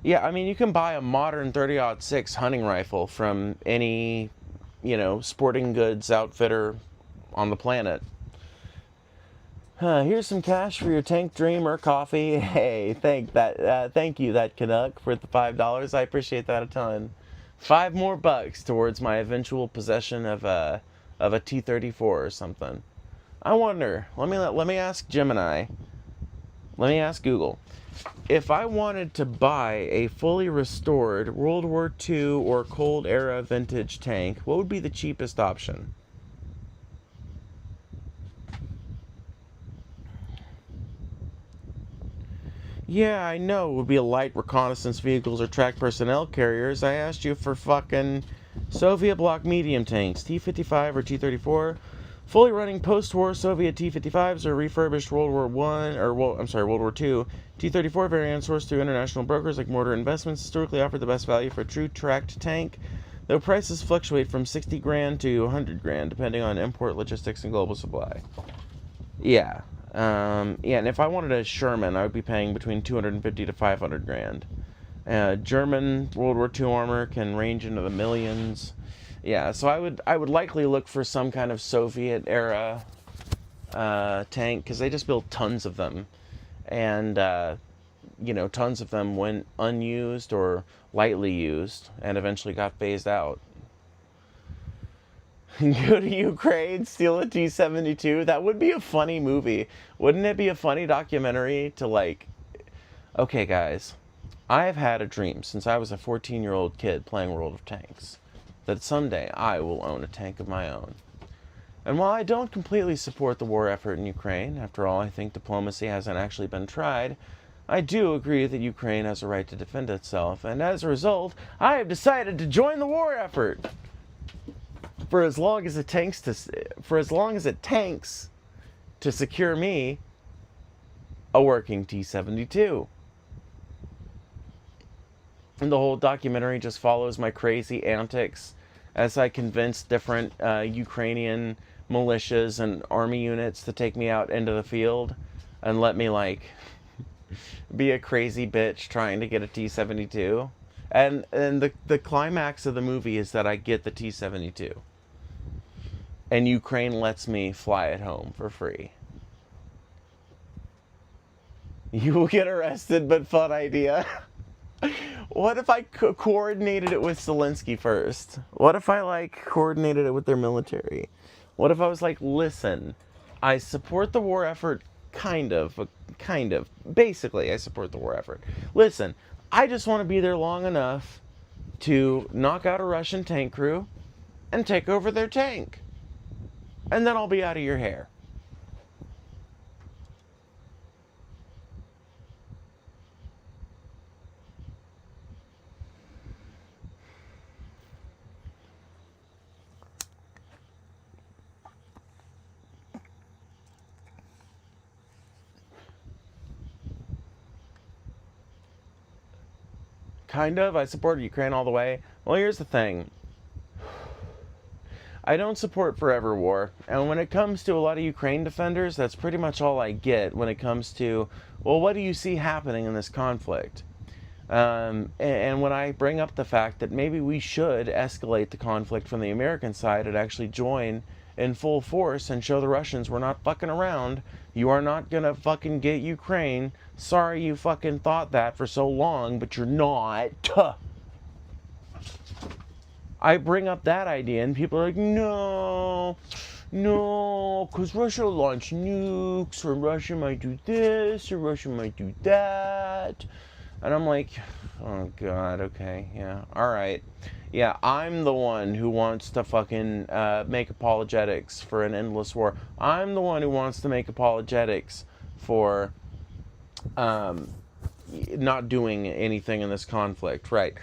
Yeah, I mean, you can buy a modern 30-06 hunting rifle from any, sporting goods outfitter on the planet. Here's some cash for your tank dream or coffee. Hey, thank you, that Canuck, for the $5. I appreciate that a ton. $5 more towards my eventual possession of a T-34 or something. I wonder. Let me ask Gemini. Let me ask Google. If I wanted to buy a fully restored World War II or Cold Era vintage tank, what would be the cheapest option? Yeah, I know it would be light reconnaissance vehicles or tracked personnel carriers. I asked you for fucking Soviet bloc medium tanks, T-55 or T-34, fully running post-war Soviet T-55s or refurbished World War World War II T-34 variants sourced through international brokers like Mortar Investments historically offered the best value for a true tracked tank, though prices fluctuate from 60 grand to 100 grand depending on import logistics and global supply. Yeah. And if I wanted a Sherman, I would be paying between 250 to 500 grand. German World War II armor can range into the millions. Yeah, so I would likely look for some kind of Soviet era tank because they just built tons of them, and tons of them went unused or lightly used and eventually got phased out. Go to Ukraine, steal a T-72. That would be a funny movie. Wouldn't it be a funny documentary to like... Okay, guys. I have had a dream since I was a 14-year-old kid playing World of Tanks that someday I will own a tank of my own. And while I don't completely support the war effort in Ukraine, after all, I think diplomacy hasn't actually been tried, I do agree that Ukraine has a right to defend itself, and as a result, I have decided to join the war effort. For as long as it tanks to secure me a working T-72. And the whole documentary just follows my crazy antics as I convince different Ukrainian militias and army units to take me out into the field and let me like be a crazy bitch trying to get a T-72. And the climax of the movie is that I get the T-72. And Ukraine lets me fly it home for free. You will get arrested, but fun idea. What if I coordinated it with Zelensky first? What if I coordinated it with their military? What if I was like, listen, I support the war effort, kind of, basically I support the war effort. Listen, I just want to be there long enough to knock out a Russian tank crew and take over their tank. And then I'll be out of your hair. kind of. I support Ukraine all the way. Well, here's the thing. I don't support forever war, and when it comes to a lot of Ukraine defenders, that's pretty much all I get when it comes to, well, what do you see happening in this conflict? And when I bring up the fact that maybe we should escalate the conflict from the American side and actually join in full force and show the Russians we're not fucking around, you are not gonna fucking get Ukraine, sorry you fucking thought that for so long, but you're not. I bring up that idea and people are like, no, because Russia launched nukes, or Russia might do this, or Russia might do that. And I'm like, oh God, okay, yeah, all right. Yeah, I'm the one who wants to fucking make apologetics for an endless war. I'm the one who wants to make apologetics for not doing anything in this conflict, right?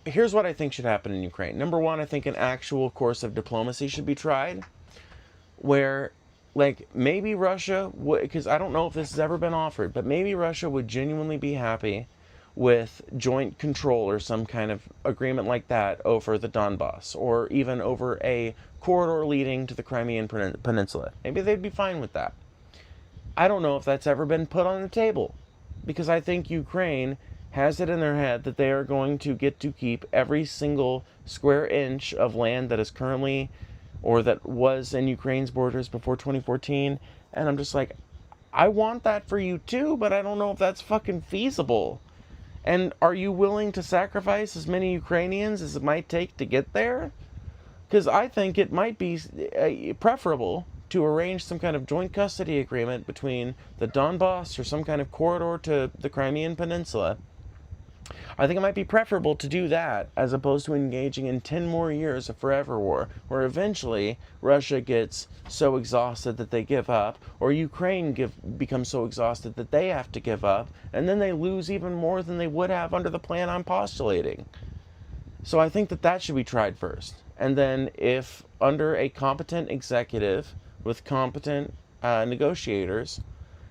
Here's what I think should happen in Ukraine. Number one, I think an actual course of diplomacy should be tried, where, like, maybe Russia would, because I don't know if this has ever been offered, but maybe Russia would genuinely be happy with joint control or some kind of agreement like that over the Donbass, or even over a corridor leading to the Crimean Peninsula. Maybe they'd be fine with that. I don't know if that's ever been put on the table, because I think Ukraine has it in their head that they are going to get to keep every single square inch of land that is currently, or that was in Ukraine's borders before 2014. And I'm just like, I want that for you too, but I don't know if that's fucking feasible. And are you willing to sacrifice as many Ukrainians as it might take to get there? Because I think it might be preferable to arrange some kind of joint custody agreement between the Donbass or some kind of corridor to the Crimean Peninsula. I think it might be preferable to do that as opposed to engaging in 10 more years of forever war, where eventually Russia gets so exhausted that they give up, or Ukraine becomes so exhausted that they have to give up, and then they lose even more than they would have under the plan I'm postulating. So I think that should be tried first. And then if under a competent executive with competent negotiators,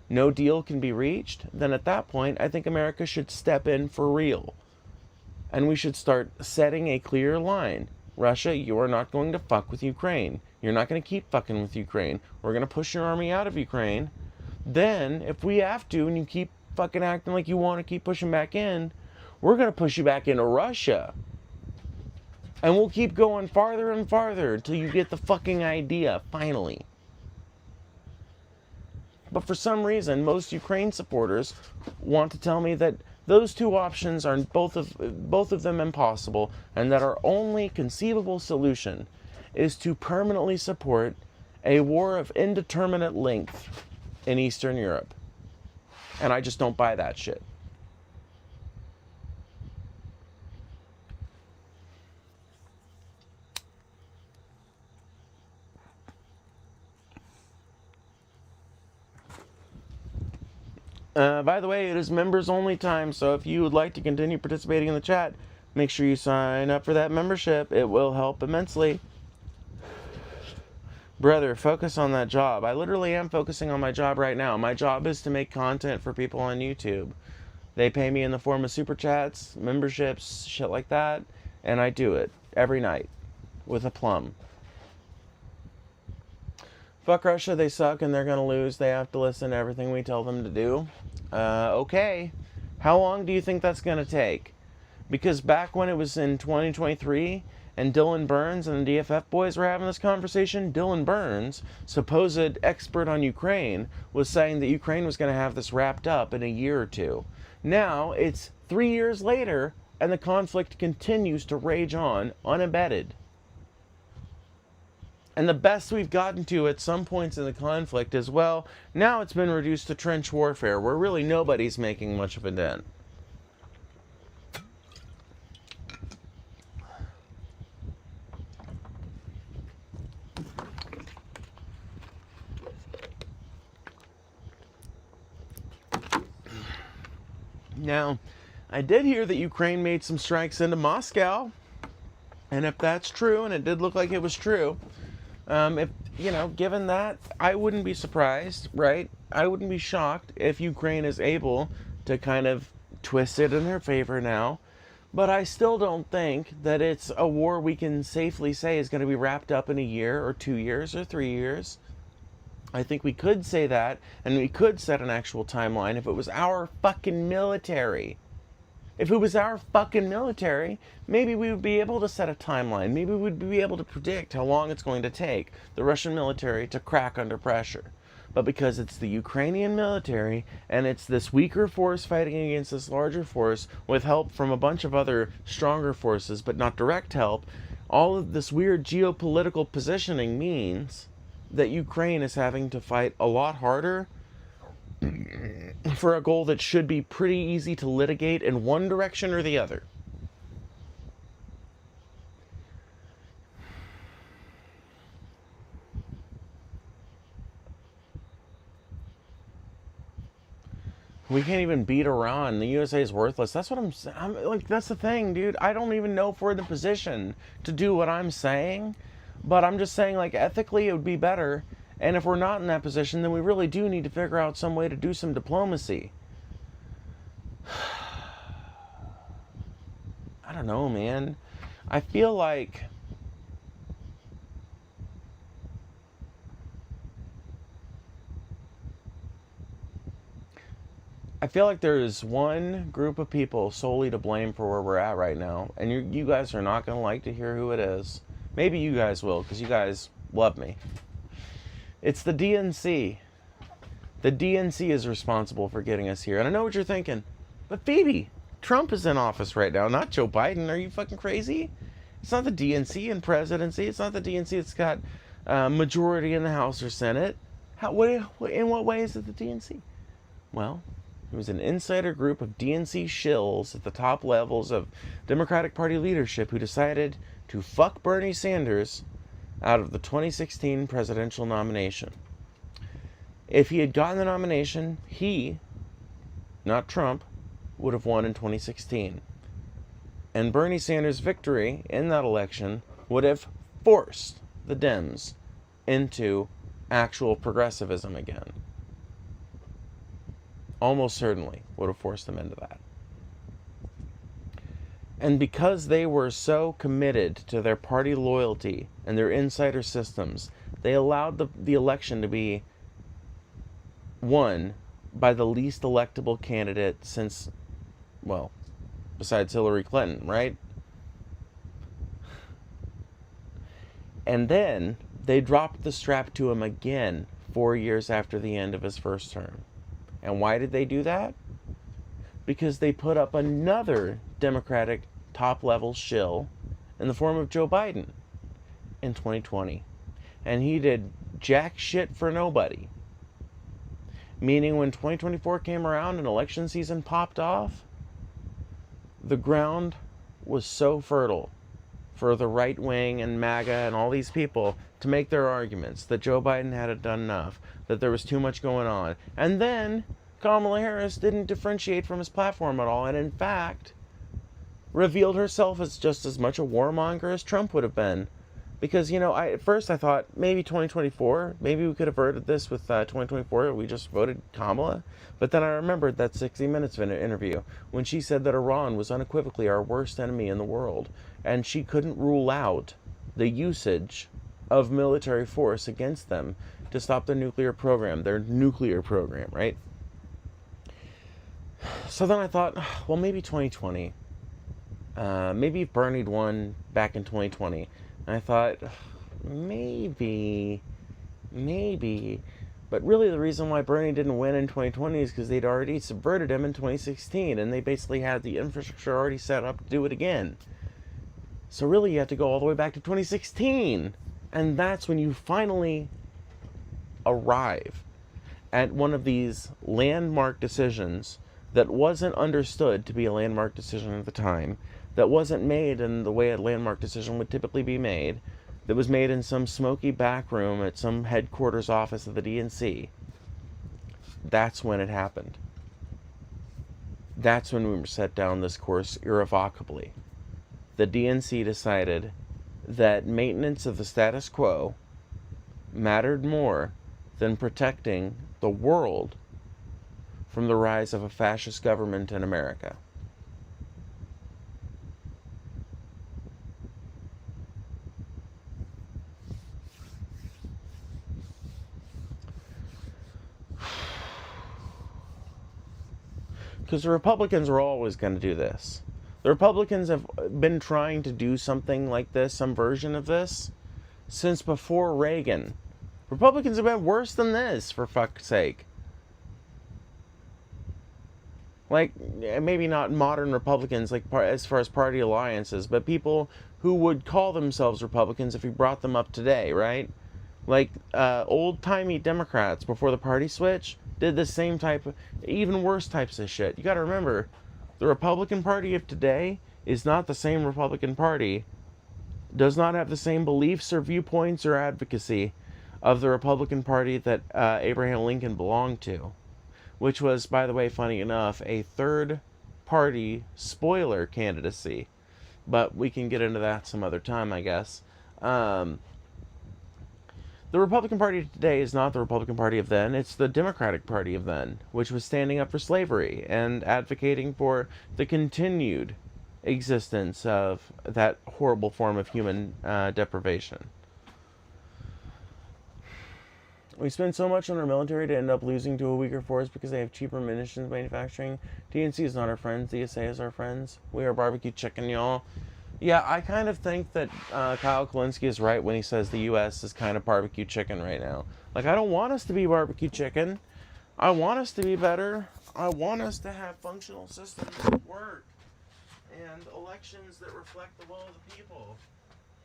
no deal can be reached, then at that point, I think America should step in for real. And we should start setting a clear line. Russia, you are not going to fuck with Ukraine. You're not going to keep fucking with Ukraine. We're going to push your army out of Ukraine. Then, if we have to, and you keep fucking acting like you want to keep pushing back in, we're going to push you back into Russia. And we'll keep going farther and farther until you get the fucking idea, finally. But for some reason, most Ukraine supporters want to tell me that those two options are both of them impossible, and that our only conceivable solution is to permanently support a war of indeterminate length in Eastern Europe. And I just don't buy that shit. By the way, it is members only time, so if you would like to continue participating in the chat, make sure you sign up for that membership. It will help immensely. Brother, focus on that job. I literally am focusing on my job right now. My job is to make content for people on YouTube. They pay me in the form of SuperChats, memberships, shit like that, and I do it every night with a plum. Fuck Russia, they suck and they're gonna lose. They have to listen to everything we tell them to do. Okay. How long do you think that's gonna take? Because back when it was in 2023 and Dylan Burns and the DFF boys were having this conversation, Dylan Burns, supposed expert on Ukraine, was saying that Ukraine was gonna have this wrapped up in a year or two. Now, it's 3 years later and the conflict continues to rage on, unabated. And the best we've gotten to at some points in the conflict is, well, now it's been reduced to trench warfare, where really nobody's making much of a dent. Now, I did hear that Ukraine made some strikes into Moscow. And if that's true, and it did look like it was true, if, given that, I wouldn't be surprised, right? I wouldn't be shocked if Ukraine is able to kind of twisted in their favor now. But I still don't think that it's a war we can safely say is going to be wrapped up in a year or 2 years or 3 years. I think we could say that, and we could set an actual timeline if it was our fucking military. If it was our fucking military, maybe we would be able to set a timeline. Maybe we'd be able to predict how long it's going to take the Russian military to crack under pressure. But because it's the Ukrainian military, and it's this weaker force fighting against this larger force with help from a bunch of other stronger forces, but not direct help, all of this weird geopolitical positioning means that Ukraine is having to fight a lot harder for a goal that should be pretty easy to litigate in one direction or the other. We can't even beat Iran. The USA is worthless. That's what I'm saying. Like, that's the thing, dude. I don't even know if we're in the position to do what I'm saying, but I'm just saying, like, ethically it would be better. And if we're not in that position, then we really do need to figure out some way to do some diplomacy. I don't know, man. I feel like there's one group of people solely to blame for where we're at right now. And you guys are not going to like to hear who it is. Maybe you guys will, because you guys love me. It's the DNC. The DNC is responsible for getting us here. And I know what you're thinking. But Phoebe, Trump is in office right now, not Joe Biden. Are you fucking crazy? It's not the DNC in presidency. It's not the DNC that's got majority in the House or Senate. In what way is it the DNC? Well, it was an insider group of DNC shills at the top levels of Democratic Party leadership who decided to fuck Bernie Sanders out of the 2016 presidential nomination. If he had gotten the nomination, he, not Trump, would have won in 2016. And Bernie Sanders' victory in that election would have forced the Dems into actual progressivism again. Almost certainly would have forced them into that. And because they were so committed to their party loyalty and their insider systems, they allowed the election to be won by the least electable candidate since, well, besides Hillary Clinton, right? And then they dropped the strap to him again 4 years after the end of his first term. And why did they do that? Because they put up another Democratic top-level shill in the form of Joe Biden in 2020. And he did jack shit for nobody. Meaning when 2024 came around and election season popped off, the ground was so fertile for the right wing and Maga and all these people to make their arguments that Joe Biden hadn't done enough, that there was too much going on. And then Kamala Harris didn't differentiate from his platform at all, and in fact revealed herself as just as much a warmonger as Trump would have been. Because, you know, at first I thought maybe 2024, maybe we could have averted this with 2024, we just voted Kamala. But then I remembered that 60 Minutes interview when she said that Iran was unequivocally our worst enemy in the world. And she couldn't rule out the usage of military force against them to stop their nuclear program, right? So then I thought, well, maybe 2020. Maybe if Bernie'd won back in 2020. And I thought, maybe. But really the reason why Bernie didn't win in 2020 is because they'd already subverted him in 2016. And they basically had the infrastructure already set up to do it again. So really you have to go all the way back to 2016. And that's when you finally arrive at one of these landmark decisions that wasn't understood to be a landmark decision at the time, that wasn't made in the way a landmark decision would typically be made, that was made in some smoky back room at some headquarters office of the DNC. That's when it happened. That's when we were set down this course irrevocably. The DNC decided that maintenance of the status quo mattered more than protecting the world from the rise of a fascist government in America. Because the Republicans are always going to do this. The Republicans have been trying to do something like this, some version of this, since before Reagan. Republicans have been worse than this, for fuck's sake. Like, maybe not modern Republicans, like as far as party alliances, but people who would call themselves Republicans if you brought them up today, right? Like, old-timey Democrats before the party switch did the same type of, even worse types of shit. You gotta remember, the Republican Party of today is not the same Republican Party, does not have the same beliefs or viewpoints or advocacy of the Republican Party that Abraham Lincoln belonged to, which was, by the way, funny enough, a third-party spoiler candidacy. But we can get into that some other time, I guess. The Republican Party today is not the Republican Party of then, it's the Democratic Party of then, which was standing up for slavery and advocating for the continued existence of that horrible form of human deprivation. We spend so much on our military to end up losing to a weaker force because they have cheaper munitions manufacturing. DNC is not our friends, DSA is our friends. We are barbecue chicken, y'all. Yeah, I kind of think that Kyle Kulinski is right when he says the U.S. is kind of barbecue chicken right now. Like, I don't want us to be barbecue chicken. I want us to be better. I want us to have functional systems that work. And elections that reflect the will of the people.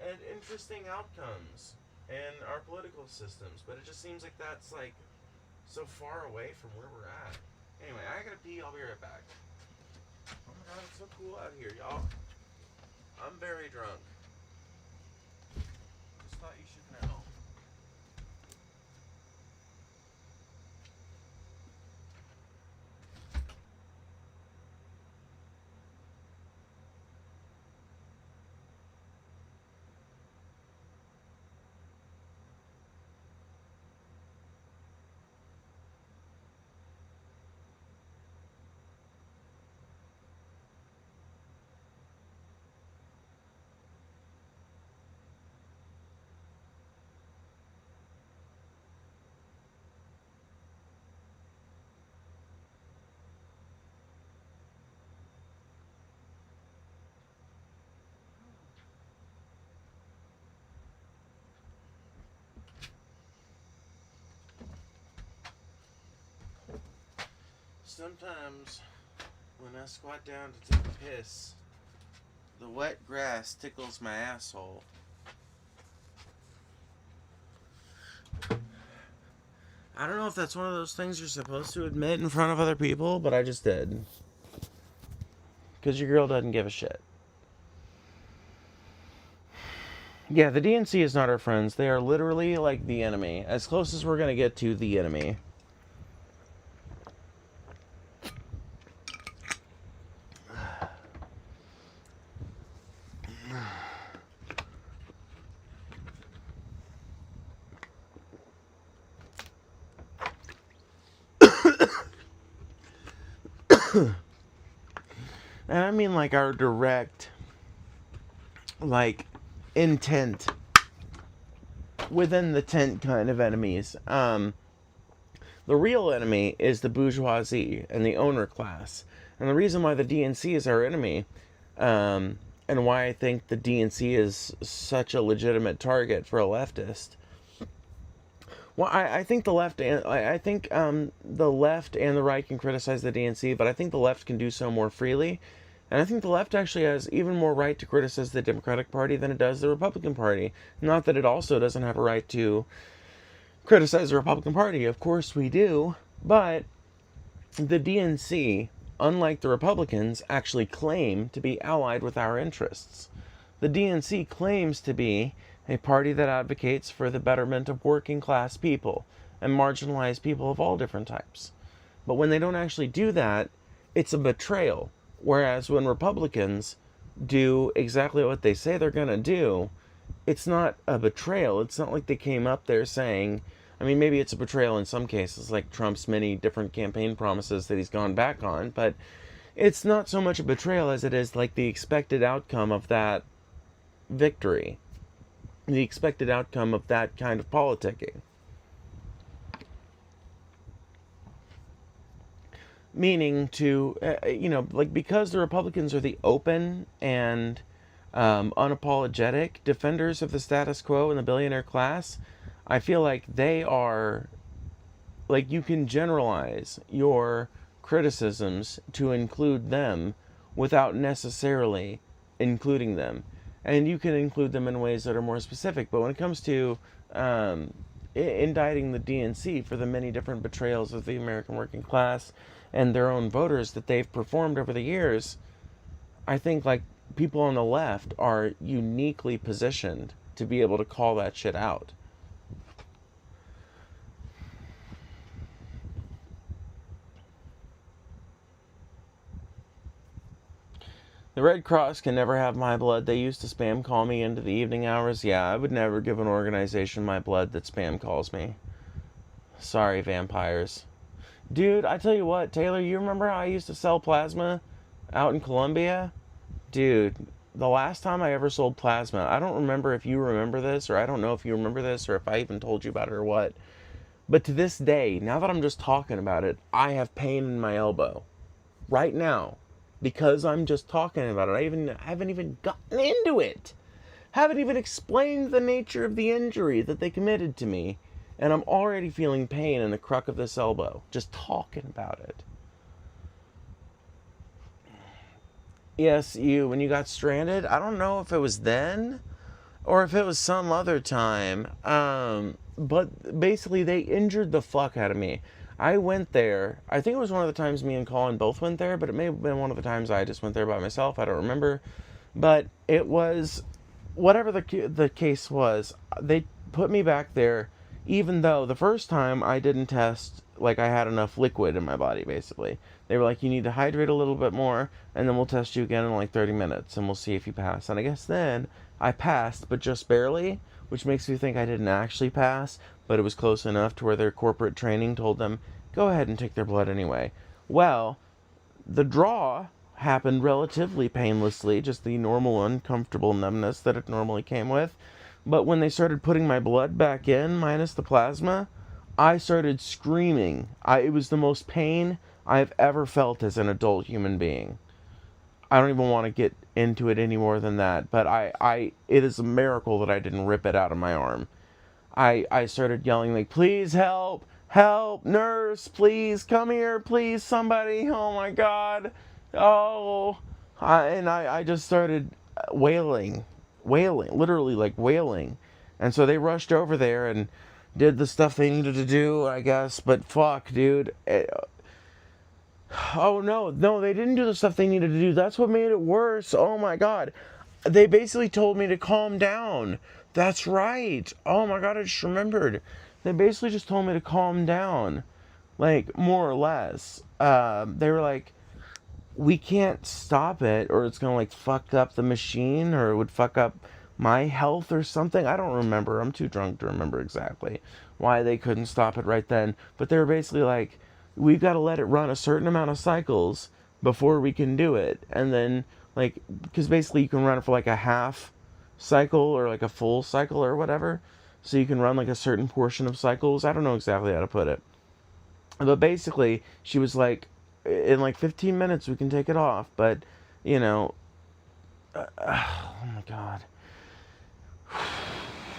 And interesting outcomes in our political systems. But it just seems like that's, like, so far away from where we're at. Anyway, I gotta pee. I'll be right back. Oh my god, it's so cool out here, y'all. I'm very drunk. Just thought you should know. Sometimes, when I squat down to take a piss, the wet grass tickles my asshole. I don't know if that's one of those things you're supposed to admit in front of other people, but I just did. Because your girl doesn't give a shit. Yeah, the DNC is not our friends. They are literally like the enemy. As close as we're going to get to the enemy. And I mean like our direct, like, intent within the tent kind of enemies. The real enemy is the bourgeoisie and the owner class. And the reason why the DNC is our enemy, and why I think the DNC is such a legitimate target for a leftist. Well, I think the left and the left and the right can criticize the DNC, but I think the left can do so more freely, and I think the left actually has even more right to criticize the Democratic Party than it does the Republican Party. Not that it also doesn't have a right to criticize the Republican Party. Of course we do, but the DNC, unlike the Republicans, actually claim to be allied with our interests. The DNC claims to be a party that advocates for the betterment of working class people and marginalized people of all different types. But when they don't actually do that, it's a betrayal. Whereas when Republicans do exactly what they say they're going to do, it's not a betrayal. It's not like they came up there saying, I mean, maybe it's a betrayal in some cases, like Trump's many different campaign promises that he's gone back on, but it's not so much a betrayal as it is like the expected outcome of that victory, the expected outcome of that kind of politicking. Meaning to, like, because the Republicans are the open and unapologetic defenders of the status quo and the billionaire class, I feel like they are, like, you can generalize your criticisms to include them without necessarily including them. And you can include them in ways that are more specific. But when it comes to indicting the DNC for the many different betrayals of the American working class and their own voters that they've performed over the years, I think, like, people on the left are uniquely positioned to be able to call that shit out. The Red Cross can never have my blood. They used to spam call me into the evening hours. Yeah, I would never give an organization my blood that spam calls me. Sorry, vampires. Dude, I tell you what, Taylor, you remember how I used to sell plasma out in Colombia? Dude, the last time I ever sold plasma, I don't remember if you remember this, or I don't know if you remember this, or if I even told you about it or what. But to this day, now that I'm just talking about it, I have pain in my elbow. Right now. Because I'm just talking about it. I haven't even gotten into it. Haven't even explained the nature of the injury that they committed to me. And I'm already feeling pain in the crook of this elbow. Just talking about it. Yes, you, when you got stranded, I don't know if it was then or if it was some other time. But basically, they injured the fuck out of me. I went there. I think it was one of the times me and Colin both went there, but it may have been one of the times I just went there by myself. I don't remember. But it was, whatever the case was, they put me back there, even though the first time I didn't test like I had enough liquid in my body, basically. They were like, you need to hydrate a little bit more, and then we'll test you again in like 30 minutes, and we'll see if you pass. And I guess then I passed, but just barely, which makes me think I didn't actually pass, but it was close enough to where their corporate training told them, go ahead and take their blood anyway. Well, the draw happened relatively painlessly, just the normal uncomfortable numbness that it normally came with. But when they started putting my blood back in, minus the plasma, I started screaming. It was the most pain I've ever felt as an adult human being. I don't even want to get into it any more than that, but it is a miracle that I didn't rip it out of my arm. I started yelling, like, please help, help, nurse, please, come here, please, somebody, oh my God, oh, I just started wailing, literally like wailing, and so they rushed over there and did the stuff they needed to do, I guess, but fuck, dude. Oh, no, they didn't do the stuff they needed to do. That's what made it worse. Oh, my God. They basically told me to calm down. That's right. Oh, my God, I just remembered. They basically just told me to calm down. Like, more or less. They were like, we can't stop it, or it's going to, like, fuck up the machine, or it would fuck up my health or something. I don't remember. I'm too drunk to remember exactly why they couldn't stop it right then. But they were basically like, we've got to let it run a certain amount of cycles before we can do it. And then, like, because basically you can run it for like a half cycle or like a full cycle or whatever. So you can run like a certain portion of cycles. I don't know exactly how to put it. But basically, she was like, in like 15 minutes we can take it off. But, you know, oh my God.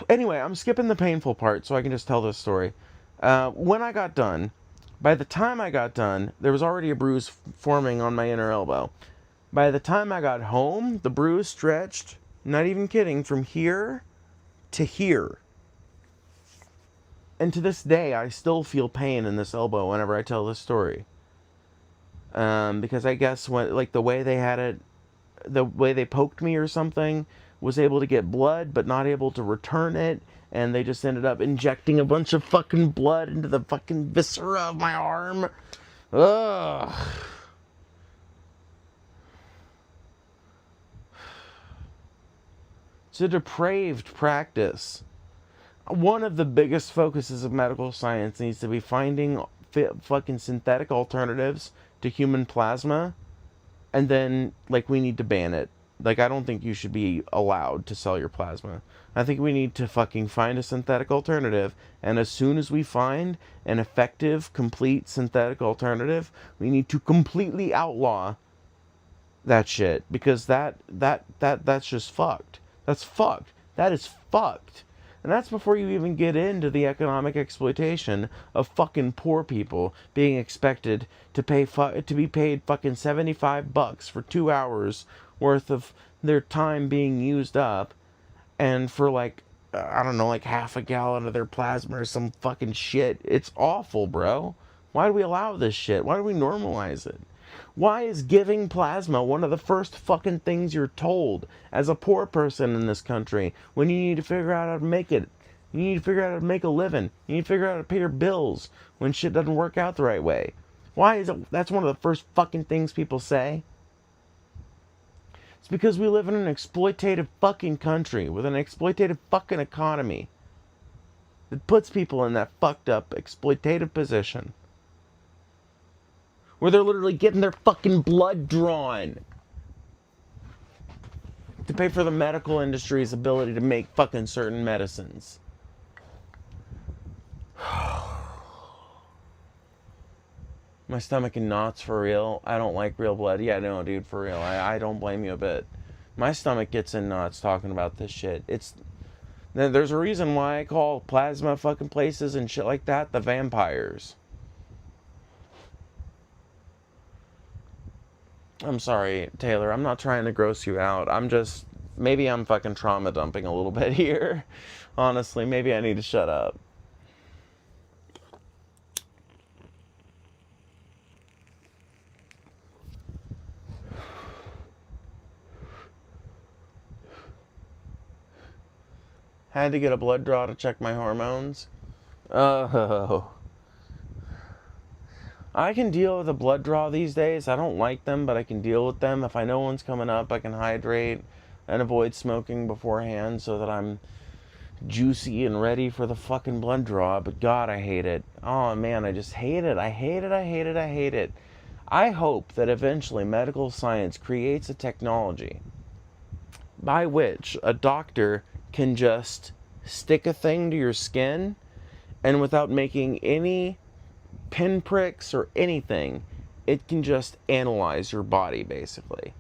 Anyway, I'm skipping the painful part so I can just tell this story. When I got done, by the time I got done, there was already a bruise forming on my inner elbow. By the time I got home, the bruise stretched, not even kidding, from here to here. And to this day, I still feel pain in this elbow whenever I tell this story. Because I guess when, like, the way they had it, the way they poked me or something, was able to get blood, but not able to return it, and they just ended up injecting a bunch of fucking blood into the fucking viscera of my arm. Ugh. It's a depraved practice. One of the biggest focuses of medical science needs to be finding fucking synthetic alternatives to human plasma, and then, like, we need to ban it. Like, I don't think you should be allowed to sell your plasma. I think we need to fucking find a synthetic alternative, and as soon as we find an effective, complete synthetic alternative, we need to completely outlaw that shit, because that's just fucked. That's fucked. That is fucked. And that's before you even get into the economic exploitation of fucking poor people being expected to be paid fucking $75 for 2 hours worth of their time being used up, and for like, I don't know, like half a gallon of their plasma or some fucking shit. It's awful, bro. Why do we allow this shit? Why do we normalize it? Why is giving plasma one of the first fucking things you're told as a poor person in this country when you need to figure out how to make it? You need to figure out how to make a living. You need to figure out how to pay your bills when shit doesn't work out the right way. Why is it that's one of the first fucking things people say? It's because we live in an exploitative fucking country with an exploitative fucking economy that puts people in that fucked up exploitative position where they're literally getting their fucking blood drawn to pay for the medical industry's ability to make fucking certain medicines. My stomach in knots for real. I don't like real blood. Yeah, no, dude, for real. I don't blame you a bit. My stomach gets in knots talking about this shit. There's a reason why I call plasma fucking places and shit like that the vampires. I'm sorry, Taylor. I'm not trying to gross you out. Maybe I'm fucking trauma dumping a little bit here. Honestly, maybe I need to shut up. Had to get a blood draw to check my hormones. Oh. I can deal with a blood draw these days. I don't like them, but I can deal with them. If I know one's coming up, I can hydrate and avoid smoking beforehand so that I'm juicy and ready for the fucking blood draw. But God, I hate it. Oh man, I just hate it. I hate it. I hate it. I hate it. I hope that eventually medical science creates a technology by which a doctor can just stick a thing to your skin, and without making any pinpricks or anything, it can just analyze your body, basically.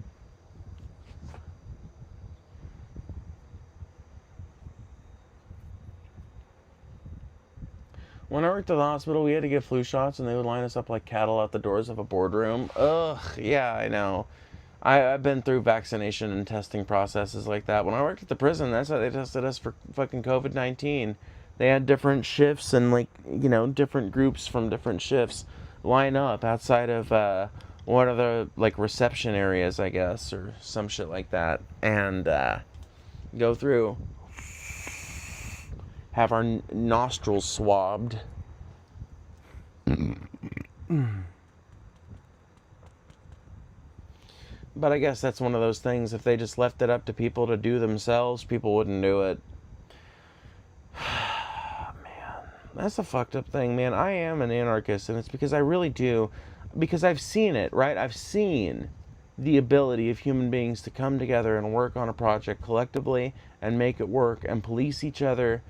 When I worked at the hospital, we had to get flu shots, and they would line us up like cattle at the doors of a boardroom. Ugh, yeah, I know. I've been through vaccination and testing processes like that. When I worked at the prison, that's how they tested us for fucking COVID-19. They had different shifts and, like, you know, different groups from different shifts line up outside of one of the, like, reception areas, I guess, or some shit like that, and go through, have our nostrils swabbed. But I guess that's one of those things, if they just left it up to people to do themselves, people wouldn't do it. Man, that's a fucked up thing, man. I am an anarchist, and it's because I really do, because I've seen it, right? I've seen the ability of human beings to come together and work on a project collectively and make it work and police each other,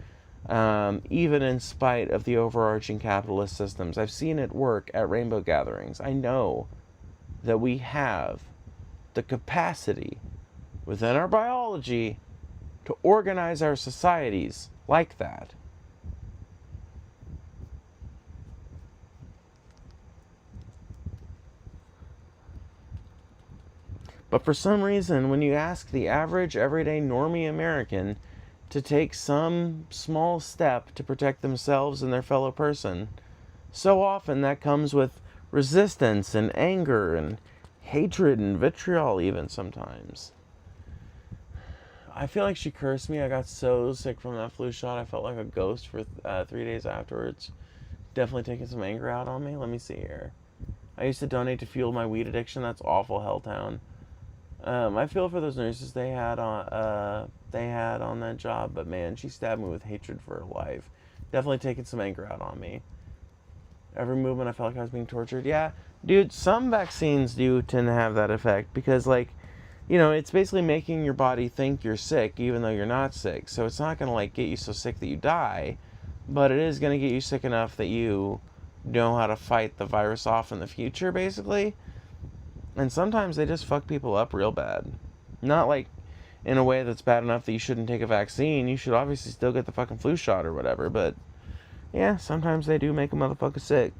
even in spite of the overarching capitalist systems. I've seen it work at rainbow gatherings. I know that we have the capacity within our biology to organize our societies like that. But for some reason, when you ask the average, everyday, normie American to take some small step to protect themselves and their fellow person, so often that comes with resistance and anger and hatred and vitriol even sometimes. I feel like she cursed me. I got so sick from that flu shot. I felt like a ghost for 3 days afterwards. Definitely taking some anger out on me. Let me see here. I used to donate to fuel my weed addiction. That's awful, Helltown. I feel for those nurses they had on that job, but man, she stabbed me with hatred for her life. Definitely taking some anger out on me. Every movement I felt like I was being tortured. Yeah, dude, some vaccines do tend to have that effect because, like, it's basically making your body think you're sick even though you're not sick. So it's not going to, like, get you so sick that you die, but it is going to get you sick enough that you know how to fight the virus off in the future, basically. And sometimes they just fuck people up real bad. Not, like, in a way that's bad enough that you shouldn't take a vaccine. You should obviously still get the fucking flu shot or whatever, but yeah, sometimes they do make a motherfucker sick.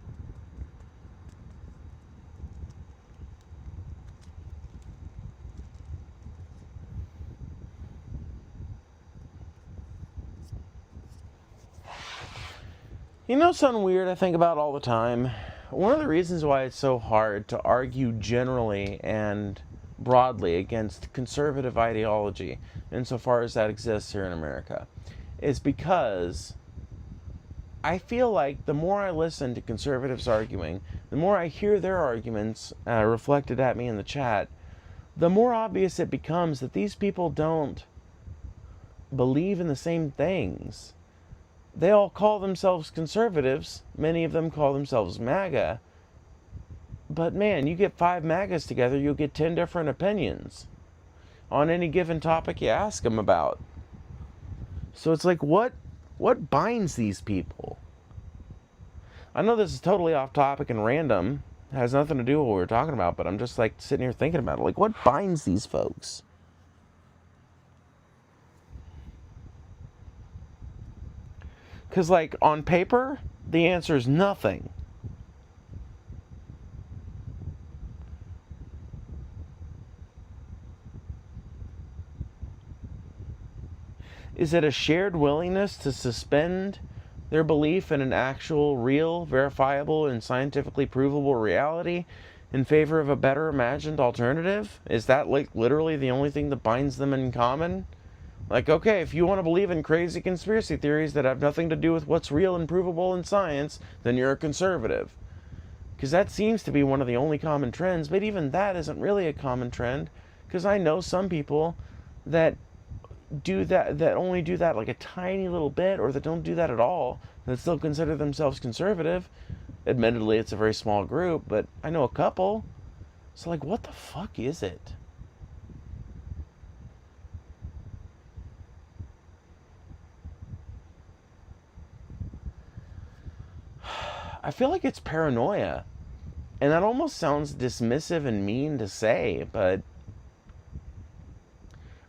Something weird I think about all the time? One of the reasons why it's so hard to argue generally and broadly against conservative ideology, insofar as that exists here in America, is because I feel like the more I listen to conservatives arguing, the more I hear their arguments reflected at me in the chat, the more obvious it becomes that these people don't believe in the same things. They all call themselves conservatives. Many of them call themselves Maga. But man, you get 5 Magas together, you'll get 10 different opinions on any given topic you ask them about. So it's like, what binds these people? I know this is totally off topic and random. It has nothing to do with what we're talking about, but I'm just like sitting here thinking about it. Like, what binds these folks? Because, like, on paper, the answer is nothing. Is it a shared willingness to suspend their belief in an actual, real, verifiable, and scientifically provable reality in favor of a better imagined alternative? Is that, like, literally the only thing that binds them in common? Like, okay, if you want to believe in crazy conspiracy theories that have nothing to do with what's real and provable in science, then you're a conservative. Because that seems to be one of the only common trends, but even that isn't really a common trend, because I know some people that only do that like a tiny little bit, or that don't do that at all, that still consider themselves conservative. Admittedly, it's a very small group, but I know a couple. So, like, what the fuck is it? I feel like it's paranoia. And that almost sounds dismissive and mean to say, but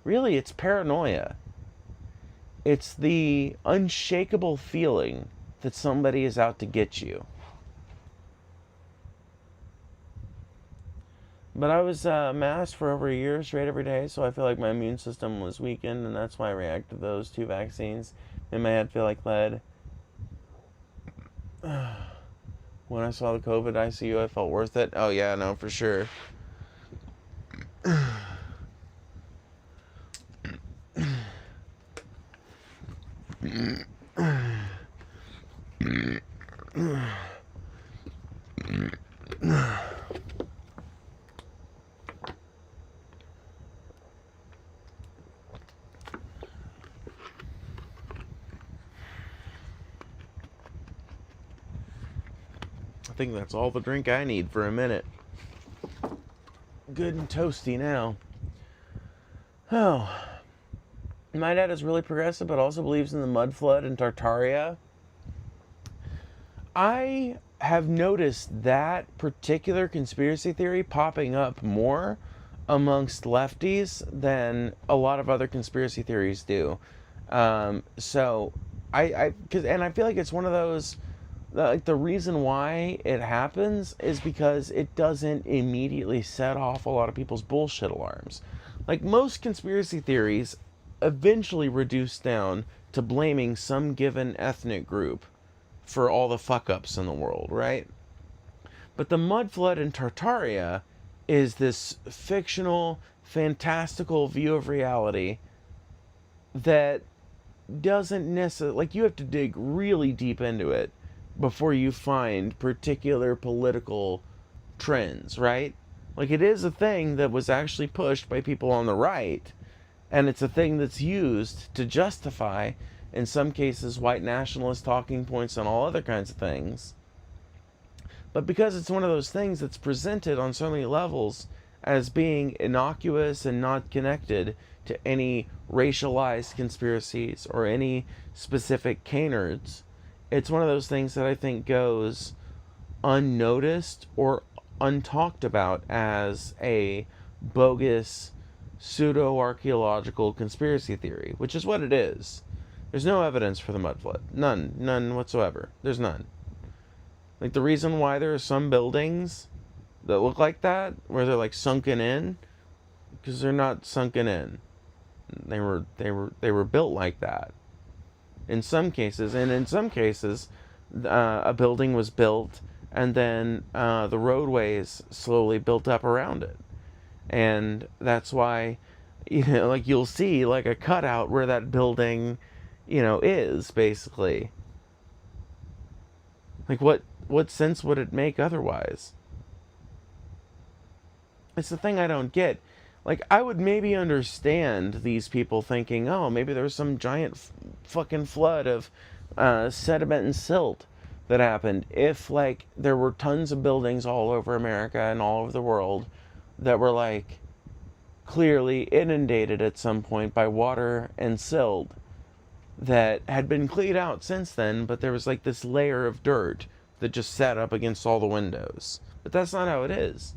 really it's paranoia. It's the unshakable feeling that somebody is out to get you. But I was masked for over a year straight every day, so I feel like my immune system was weakened, and that's why I reacted to those 2 vaccines. Made my head feel like lead. When I saw the COVID ICU, I felt worth it. Oh yeah, no, for sure. I think that's all the drink I need for a minute. Good and toasty now. Oh. My dad is really progressive, but also believes in the mud flood and Tartaria. I have noticed that particular conspiracy theory popping up more amongst lefties than a lot of other conspiracy theories do. So I feel like it's one of those, like, the reason why it happens is because it doesn't immediately set off a lot of people's bullshit alarms. Like, most conspiracy theories eventually reduce down to blaming some given ethnic group for all the fuck-ups in the world, right? But the mud flood in Tartaria is this fictional, fantastical view of reality that doesn't necessarily, like, you have to dig really deep into it before you find particular political trends, right? Like, it is a thing that was actually pushed by people on the right, and it's a thing that's used to justify, in some cases, white nationalist talking points and all other kinds of things. But because it's one of those things that's presented on so many levels as being innocuous and not connected to any racialized conspiracies or any specific K-nerds, it's one of those things that I think goes unnoticed or untalked about as a bogus pseudo-archaeological conspiracy theory, which is what it is. There's no evidence for the mud flood. None whatsoever. There's none. Like, the reason why there are some buildings that look like that, where they're like sunken in, because they're not sunken in. They were built like that. In some cases, a building was built, and then the roadways slowly built up around it. And that's why, like, you'll see like a cutout where that building, is, basically. Like, what sense would it make otherwise? It's the thing I don't get. Like, I would maybe understand these people thinking, oh, maybe there was some giant fucking flood of sediment and silt that happened, if, like, there were tons of buildings all over America and all over the world that were, like, clearly inundated at some point by water and silt that had been cleaned out since then, but there was, like, this layer of dirt that just sat up against all the windows. But that's not how it is.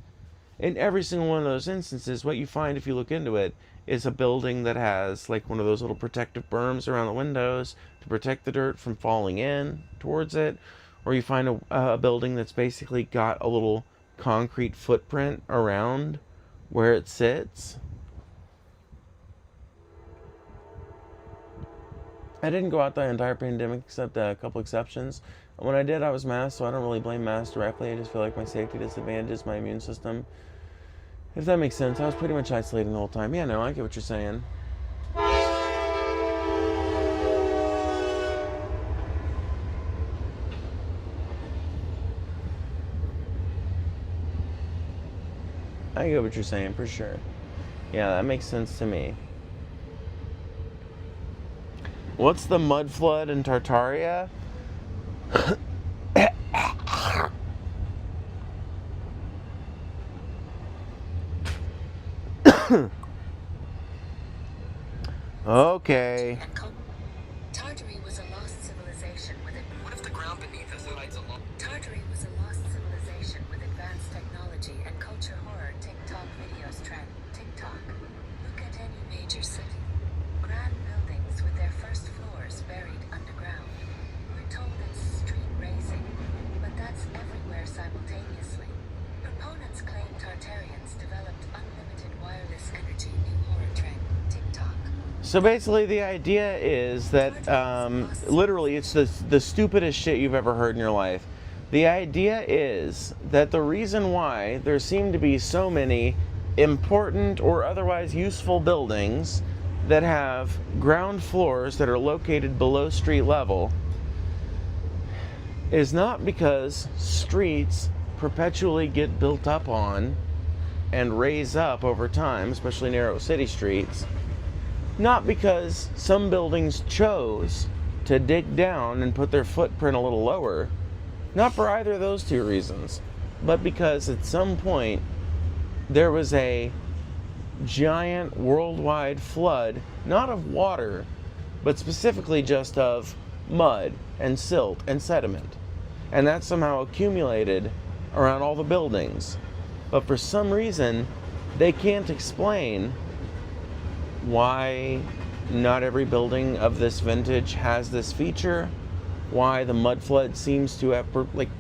In every single one of those instances, what you find, if you look into it, is a building that has, like, one of those little protective berms around the windows to protect the dirt from falling in towards it. Or you find a building that's basically got a little concrete footprint around where it sits. I didn't go out the entire pandemic except a couple exceptions. When I did, I was masked, so I don't really blame masks directly. I just feel like my safety disadvantages my immune system. If that makes sense. I was pretty much isolating the whole time. Yeah, no, I get what you're saying. I get what you're saying, for sure. Yeah, that makes sense to me. What's the mud flood in Tartaria? Okay. Tartary was a lost civilization with it. What if the ground beneath us hides a lot? Tartary was a lost civilization with advanced technology and culture horror. TikTok videos trend. TikTok. Look at any major city. Grand buildings with their first floors buried underground. We're told it's street racing, but that's everywhere simultaneously. Proponents claim Tartarians developed unlimited wireless energy. New horror trend. TikTok. So basically the idea is that, literally, it's the stupidest shit you've ever heard in your life. The idea is that the reason why there seem to be so many important or otherwise useful buildings that have ground floors that are located below street level is not because streets perpetually get built up on and raise up over time, especially narrow city streets. Not because some buildings chose to dig down and put their footprint a little lower. Not for either of those two reasons. But because at some point there was a giant worldwide flood, not of water, but specifically just of mud and silt and sediment. And that somehow accumulated around all the buildings. But for some reason, they can't explain why not every building of this vintage has this feature, why the mud flood seems to have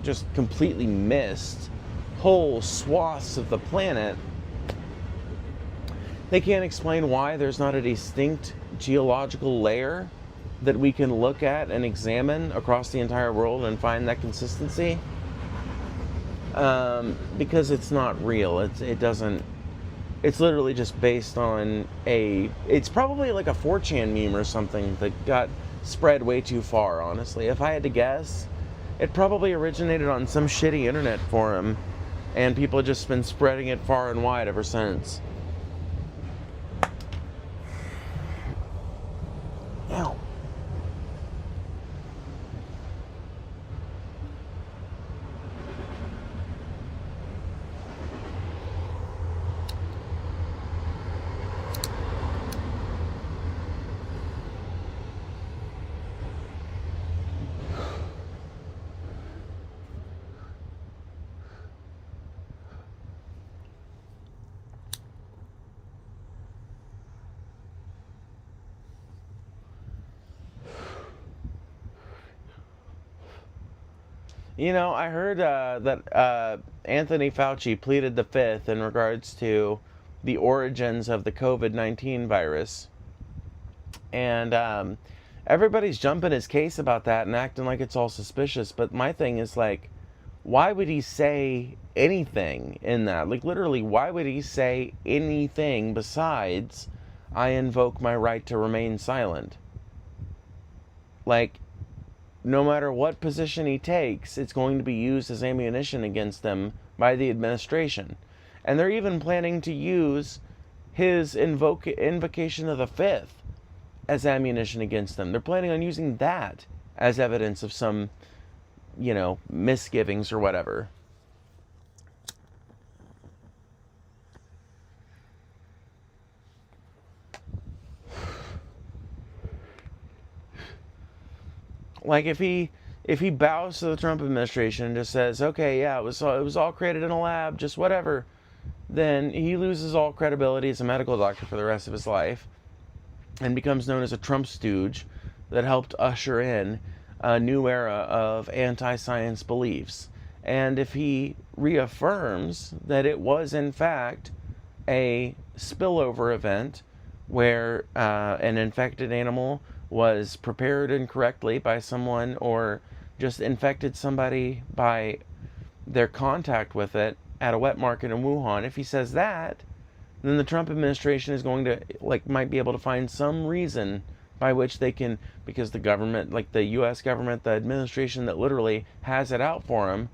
just completely missed whole swaths of the planet. They can't explain why there's not a distinct geological layer that we can look at and examine across the entire world and find that consistency. Because it's not real. It doesn't. It's literally just based on it's probably like a 4chan meme or something that got spread way too far, honestly. If I had to guess, it probably originated on some shitty internet forum And people have just been spreading it far and wide ever since. Ow. You know, I heard that Anthony Fauci pleaded the fifth in regards to the origins of the COVID-19 virus. And everybody's jumping his case about that and acting like it's all suspicious. But my thing is, like, why would he say anything in that? Like, literally, why would he say anything besides, I invoke my right to remain silent? Like, no matter what position he takes, it's going to be used as ammunition against them by the administration. And they're even planning to use his invocation of the fifth as ammunition against them. They're planning on using that as evidence of some, you know, misgivings or whatever. Like, if he bows to the Trump administration and just says, okay, yeah, it was all created in a lab, just whatever, then he loses all credibility as a medical doctor for the rest of his life and becomes known as a Trump stooge that helped usher in a new era of anti-science beliefs. And if he reaffirms that it was in fact a spillover event where an infected animal was prepared incorrectly by someone or just infected somebody by their contact with it at a wet market in Wuhan, if he says that, then the Trump administration is going to, like, might be able to find some reason by which they can, because the government, like the U.S. government, the administration that literally has it out for them,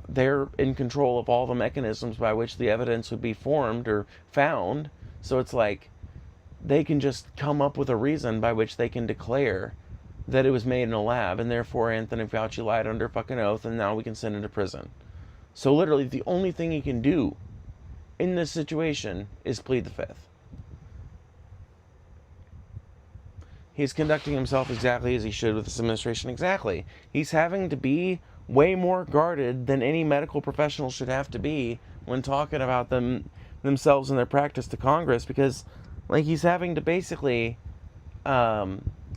they're in control of all the mechanisms by which the evidence would be formed or found. So it's like, they can just come up with a reason by which they can declare that it was made in a lab, and therefore Anthony Fauci lied under fucking oath, and now we can send him to prison. So literally, the only thing he can do in this situation is plead the fifth. He's conducting himself exactly as he should with this administration. Exactly. He's having to be way more guarded than any medical professional should have to be when talking about themselves and their practice to Congress, because, like, he's having to basically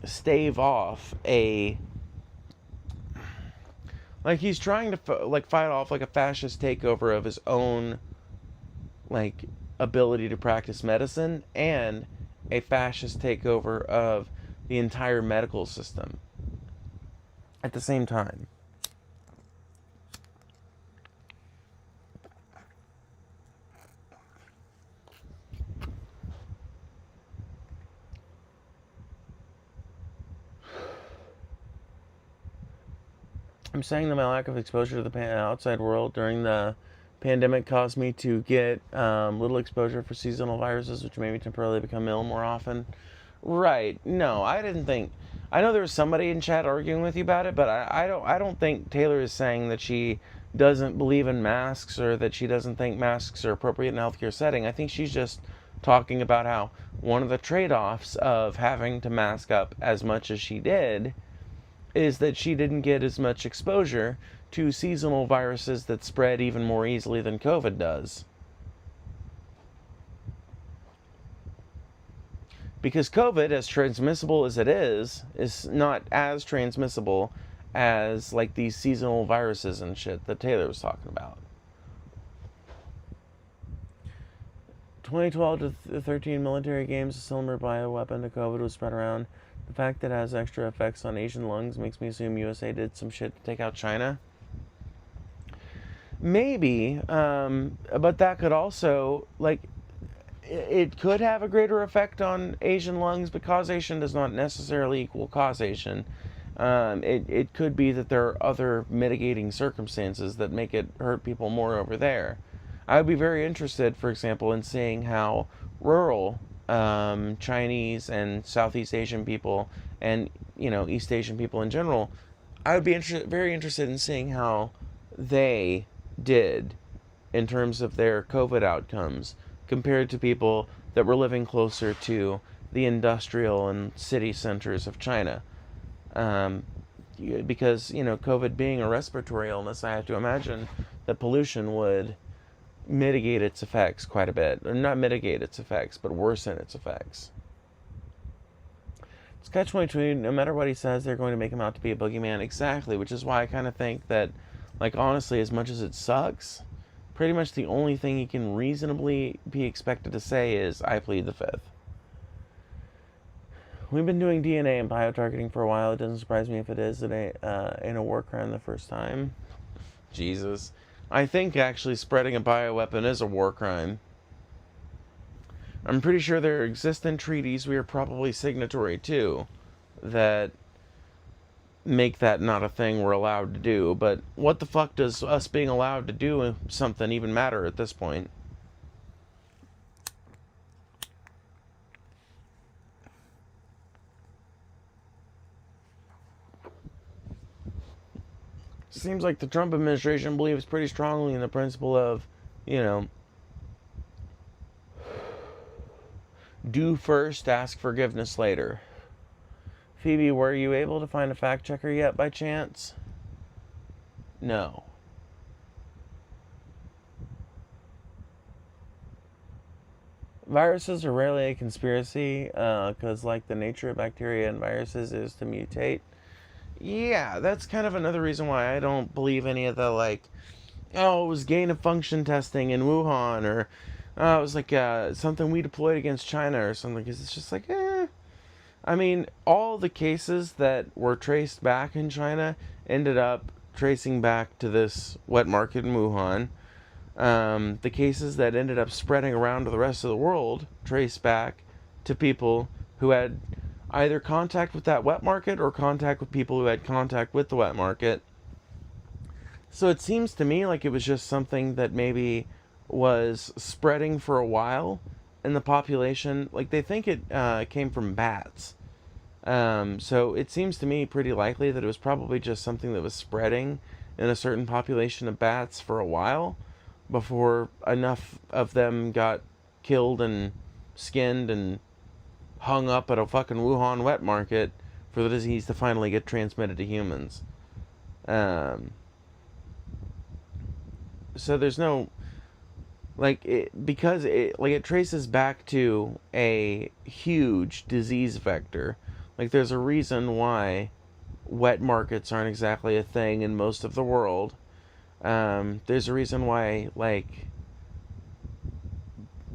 stave off he's trying to fight off like a fascist takeover of his own, like, ability to practice medicine and a fascist takeover of the entire medical system at the same time. I'm saying that my lack of exposure to the outside world during the pandemic caused me to get little exposure for seasonal viruses, which made me temporarily become ill more often. Right. No, I didn't think. I know there was somebody in chat arguing with you about it, but I don't think Taylor is saying that she doesn't believe in masks or that she doesn't think masks are appropriate in a healthcare setting. I think she's just talking about how one of the trade-offs of having to mask up as much as she did is that she didn't get as much exposure to seasonal viruses that spread even more easily than COVID does. Because COVID, as transmissible as it is not as transmissible as, like, these seasonal viruses and shit that Taylor was talking about. 2012 to 13 military games, a similar bioweapon to COVID was spread around. The fact that it has extra effects on Asian lungs makes me assume USA did some shit to take out China. Maybe, but that could also, like, it could have a greater effect on Asian lungs, but causation does not necessarily equal causation. It could be that there are other mitigating circumstances that make it hurt people more over there. I would be very interested, for example, in seeing how rural Chinese and Southeast Asian people and, East Asian people in general, I would be very interested in seeing how they did in terms of their COVID outcomes compared to people that were living closer to the industrial and city centers of China. Because, COVID being a respiratory illness, I have to imagine that pollution would mitigate its effects quite a bit. Or not mitigate its effects, but worsen its effects. It's catch-22. No matter what he says, they're going to make him out to be a boogeyman. Exactly, which is why I kind of think that, honestly, as much as it sucks, pretty much the only thing he can reasonably be expected to say is, I plead the fifth. We've been doing DNA and bio-targeting for a while. It doesn't surprise me if it is in a war crime the first time. Jesus. I think actually spreading a bioweapon is a war crime. I'm pretty sure there exist in treaties we are probably signatory to that make that not a thing we're allowed to do. But what the fuck does us being allowed to do something even matter at this point? Seems like the Trump administration believes pretty strongly in the principle of, do first, ask forgiveness later. Phoebe, were you able to find a fact checker yet by chance? No. Viruses are rarely a conspiracy, because the nature of bacteria and viruses is to mutate. Yeah, that's kind of another reason why I don't believe any of the, it was gain-of-function testing in Wuhan, or, it was, something we deployed against China or something, because it's just I mean, all the cases that were traced back in China ended up tracing back to this wet market in Wuhan. The cases that ended up spreading around to the rest of the world traced back to people who had either contact with that wet market or contact with people who had contact with the wet market. So it seems to me like it was just something that maybe was spreading for a while in the population. They think it came from bats. So it seems to me pretty likely that it was probably just something that was spreading in a certain population of bats for a while before enough of them got killed and skinned and hung up at a fucking Wuhan wet market for the disease to finally get transmitted to humans. So there's no, because it traces back to a huge disease vector. There's a reason why wet markets aren't exactly a thing in most of the world. There's a reason why,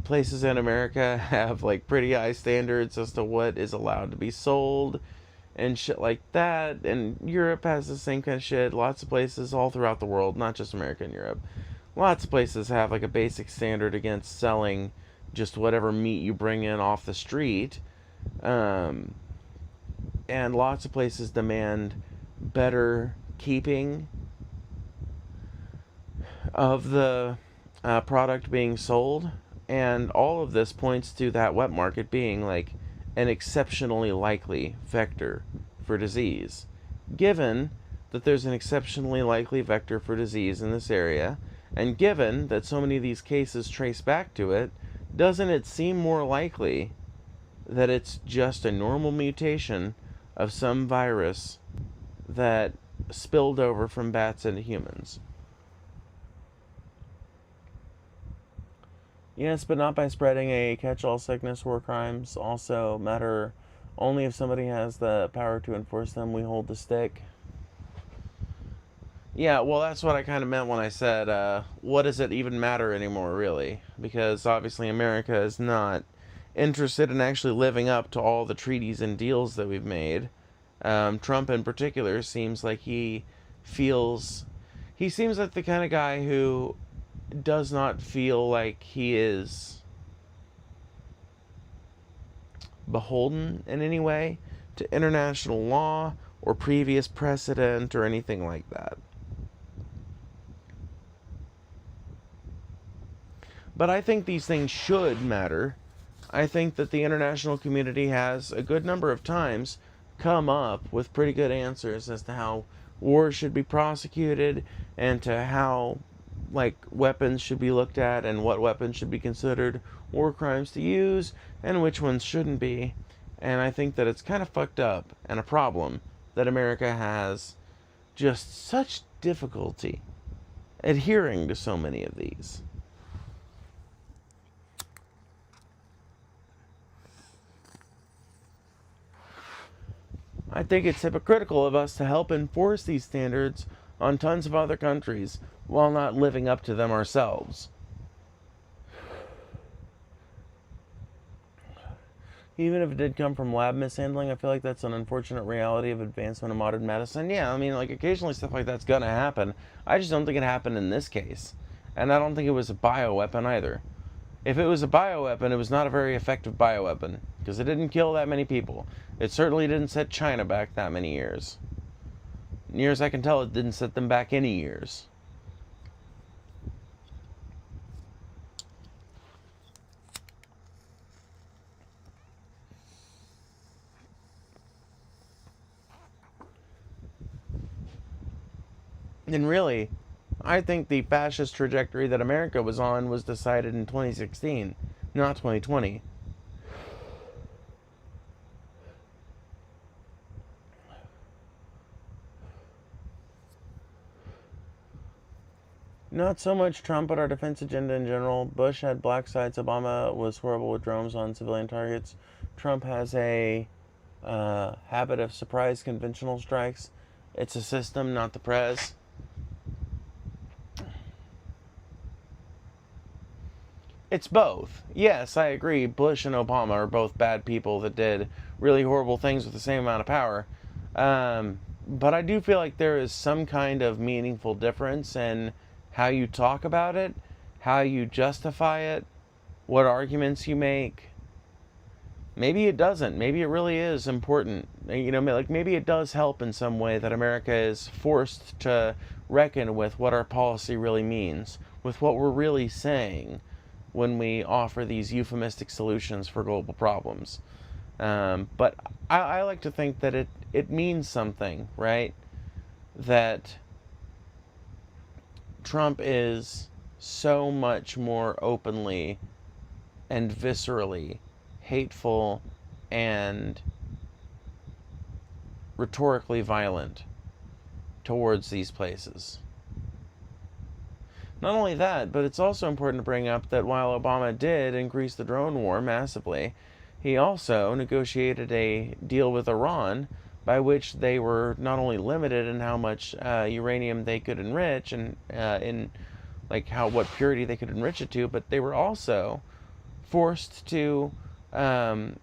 places in America have pretty high standards as to what is allowed to be sold and shit like that, and Europe has the same kind of shit. Lots of places all throughout the world, not just America and Europe, lots of places have a basic standard against selling just whatever meat you bring in off the street, and lots of places demand better keeping of the product being sold. And all of this points to that wet market being an exceptionally likely vector for disease. Given that there's an exceptionally likely vector for disease in this area, and given that so many of these cases trace back to it, doesn't it seem more likely that it's just a normal mutation of some virus that spilled over from bats into humans? Yes, but not by spreading a catch-all sickness. War crimes also matter only if somebody has the power to enforce them. We hold the stick. Yeah, well, that's what I kind of meant when I said, what does it even matter anymore, really? Because obviously America is not interested in actually living up to all the treaties and deals that we've made. Trump in particular seems like he seems like the kind of guy who does not feel like he is beholden in any way to international law or previous precedent or anything like that. But I think these things should matter. I think that the international community has a good number of times come up with pretty good answers as to how wars should be prosecuted and to how weapons should be looked at and what weapons should be considered war crimes to use and which ones shouldn't be. And I think that it's kind of fucked up and a problem that America has just such difficulty adhering to so many of these. I think it's hypocritical of us to help enforce these standards on tons of other countries while not living up to them ourselves. Even if it did come from lab mishandling, I feel like that's an unfortunate reality of advancement of modern medicine. Yeah, I mean, occasionally stuff like that's gonna happen. I just don't think it happened in this case. And I don't think it was a bioweapon either. If it was a bioweapon, it was not a very effective bioweapon, because it didn't kill that many people. It certainly didn't set China back that many years. Near as I can tell, it didn't set them back any years. And really, I think the fascist trajectory that America was on was decided in 2016, not 2020. Not so much Trump, but our defense agenda in general. Bush had black sites. Obama was horrible with drones on civilian targets. Trump has a habit of surprise conventional strikes. It's a system, not the prez. It's both. Yes, I agree. Bush and Obama are both bad people that did really horrible things with the same amount of power. But I do feel like there is some kind of meaningful difference in how you talk about it, how you justify it, what arguments you make. Maybe it doesn't. Maybe it really is important. Maybe it does help in some way that America is forced to reckon with what our policy really means, with what we're really saying when we offer these euphemistic solutions for global problems. But I like to think that it means something, right? That Trump is so much more openly and viscerally hateful and rhetorically violent towards these places. Not only that, but it's also important to bring up that while Obama did increase the drone war massively, he also negotiated a deal with Iran by which they were not only limited in how much uranium they could enrich and what purity they could enrich it to, but they were also forced to have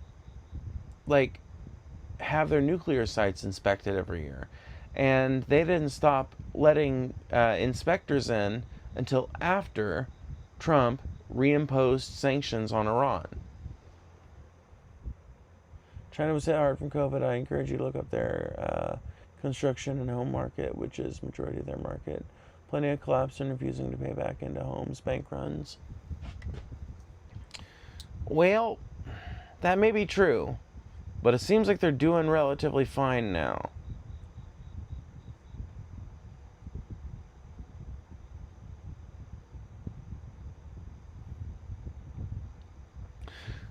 their nuclear sites inspected every year. And they didn't stop letting inspectors in until after Trump reimposed sanctions on Iran. China was hit hard from COVID. I encourage you to look up their construction and home market, which is majority of their market. Plenty of collapse and refusing to pay back into homes, bank runs. Well, that may be true, but it seems like they're doing relatively fine now.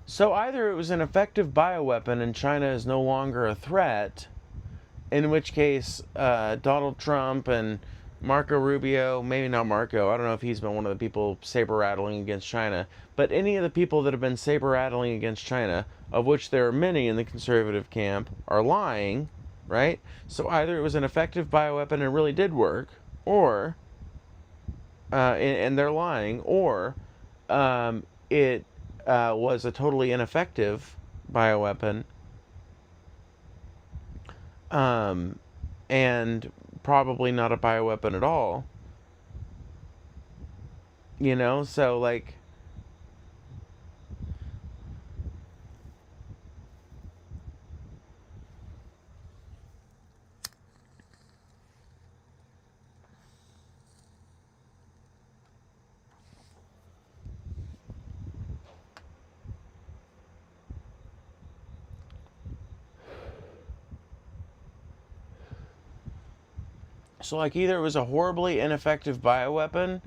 So either it was an effective bioweapon and China is no longer a threat, in which case Donald Trump and Marco Rubio, maybe not Marco, I don't know if he's been one of the people saber-rattling against China, but any of the people that have been saber-rattling against China, of which there are many in the conservative camp, are lying, right? So either it was an effective bioweapon and it really did work, or, and they're lying, or it was a totally ineffective bioweapon, and probably not a bioweapon at all. So So, like, either it was a horribly ineffective bioweapon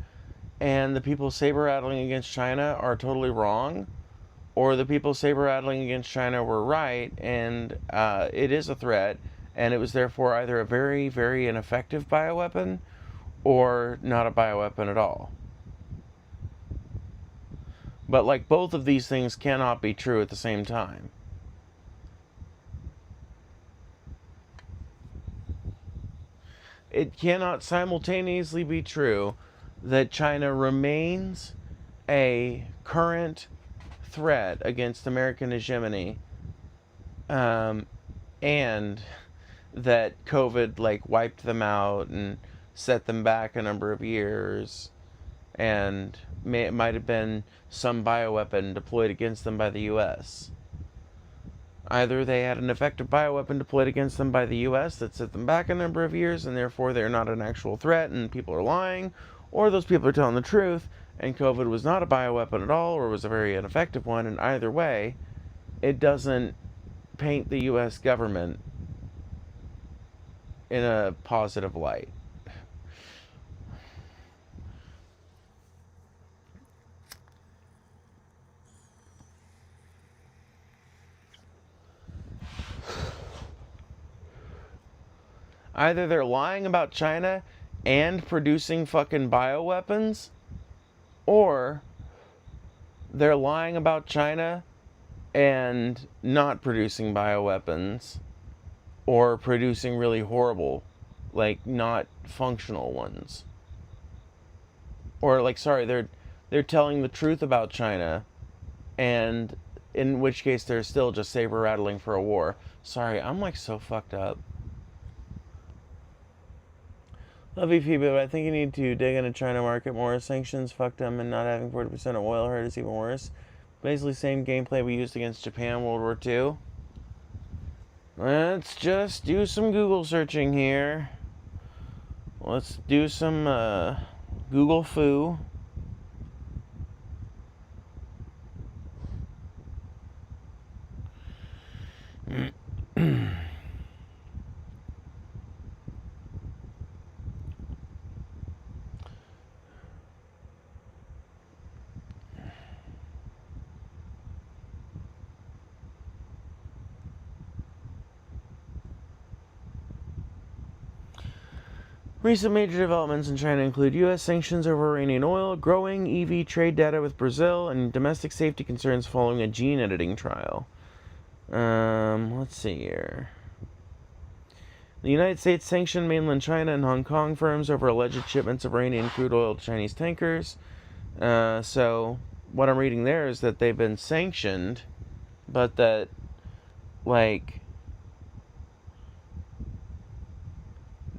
and the people saber-rattling against China are totally wrong, or the people saber-rattling against China were right and it is a threat, and it was therefore either a very, very ineffective bioweapon or not a bioweapon at all. But, like, both of these things cannot be true at the same time. It cannot simultaneously be true that China remains a current threat against American hegemony, and that COVID, like, wiped them out and set them back a number of years, and it might have been some bioweapon deployed against them by the U.S. Either they had an effective bioweapon deployed against them by the U.S. that set them back a number of years, and therefore they're not an actual threat and people are lying, or those people are telling the truth, and COVID was not a bioweapon at all, or was a very ineffective one, and either way, it doesn't paint the U.S. government in a positive light. Either they're lying about China and producing fucking bioweapons, or they're lying about China and not producing bioweapons, or producing really horrible, like, not functional ones. Or, like, sorry, they're telling the truth about China, and in which case they're still just saber-rattling for a war. Sorry, I'm, like, so fucked up. Love you, Phoebe, but I think you need to dig into China market more. Sanctions fucked them, and not having 40% of oil hurt is even worse. Basically, same gameplay we used against Japan World War II. Let's just do some Google searching here. Let's do some Google foo. Recent major developments in China include U.S. sanctions over Iranian oil, growing EV trade data with Brazil, and domestic safety concerns following a gene editing trial. Let's see here. The United States sanctioned mainland China and Hong Kong firms over alleged shipments of Iranian crude oil to Chinese tankers. So what I'm reading there is that they've been sanctioned, but that, like,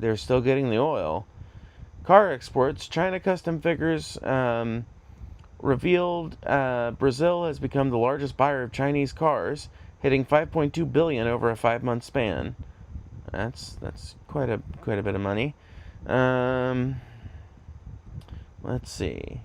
they're still getting the oil. Car exports. China custom figures revealed Brazil has become the largest buyer of Chinese cars, hitting $5.2 billion over a 5-month span. That's quite a bit of money. Let's see.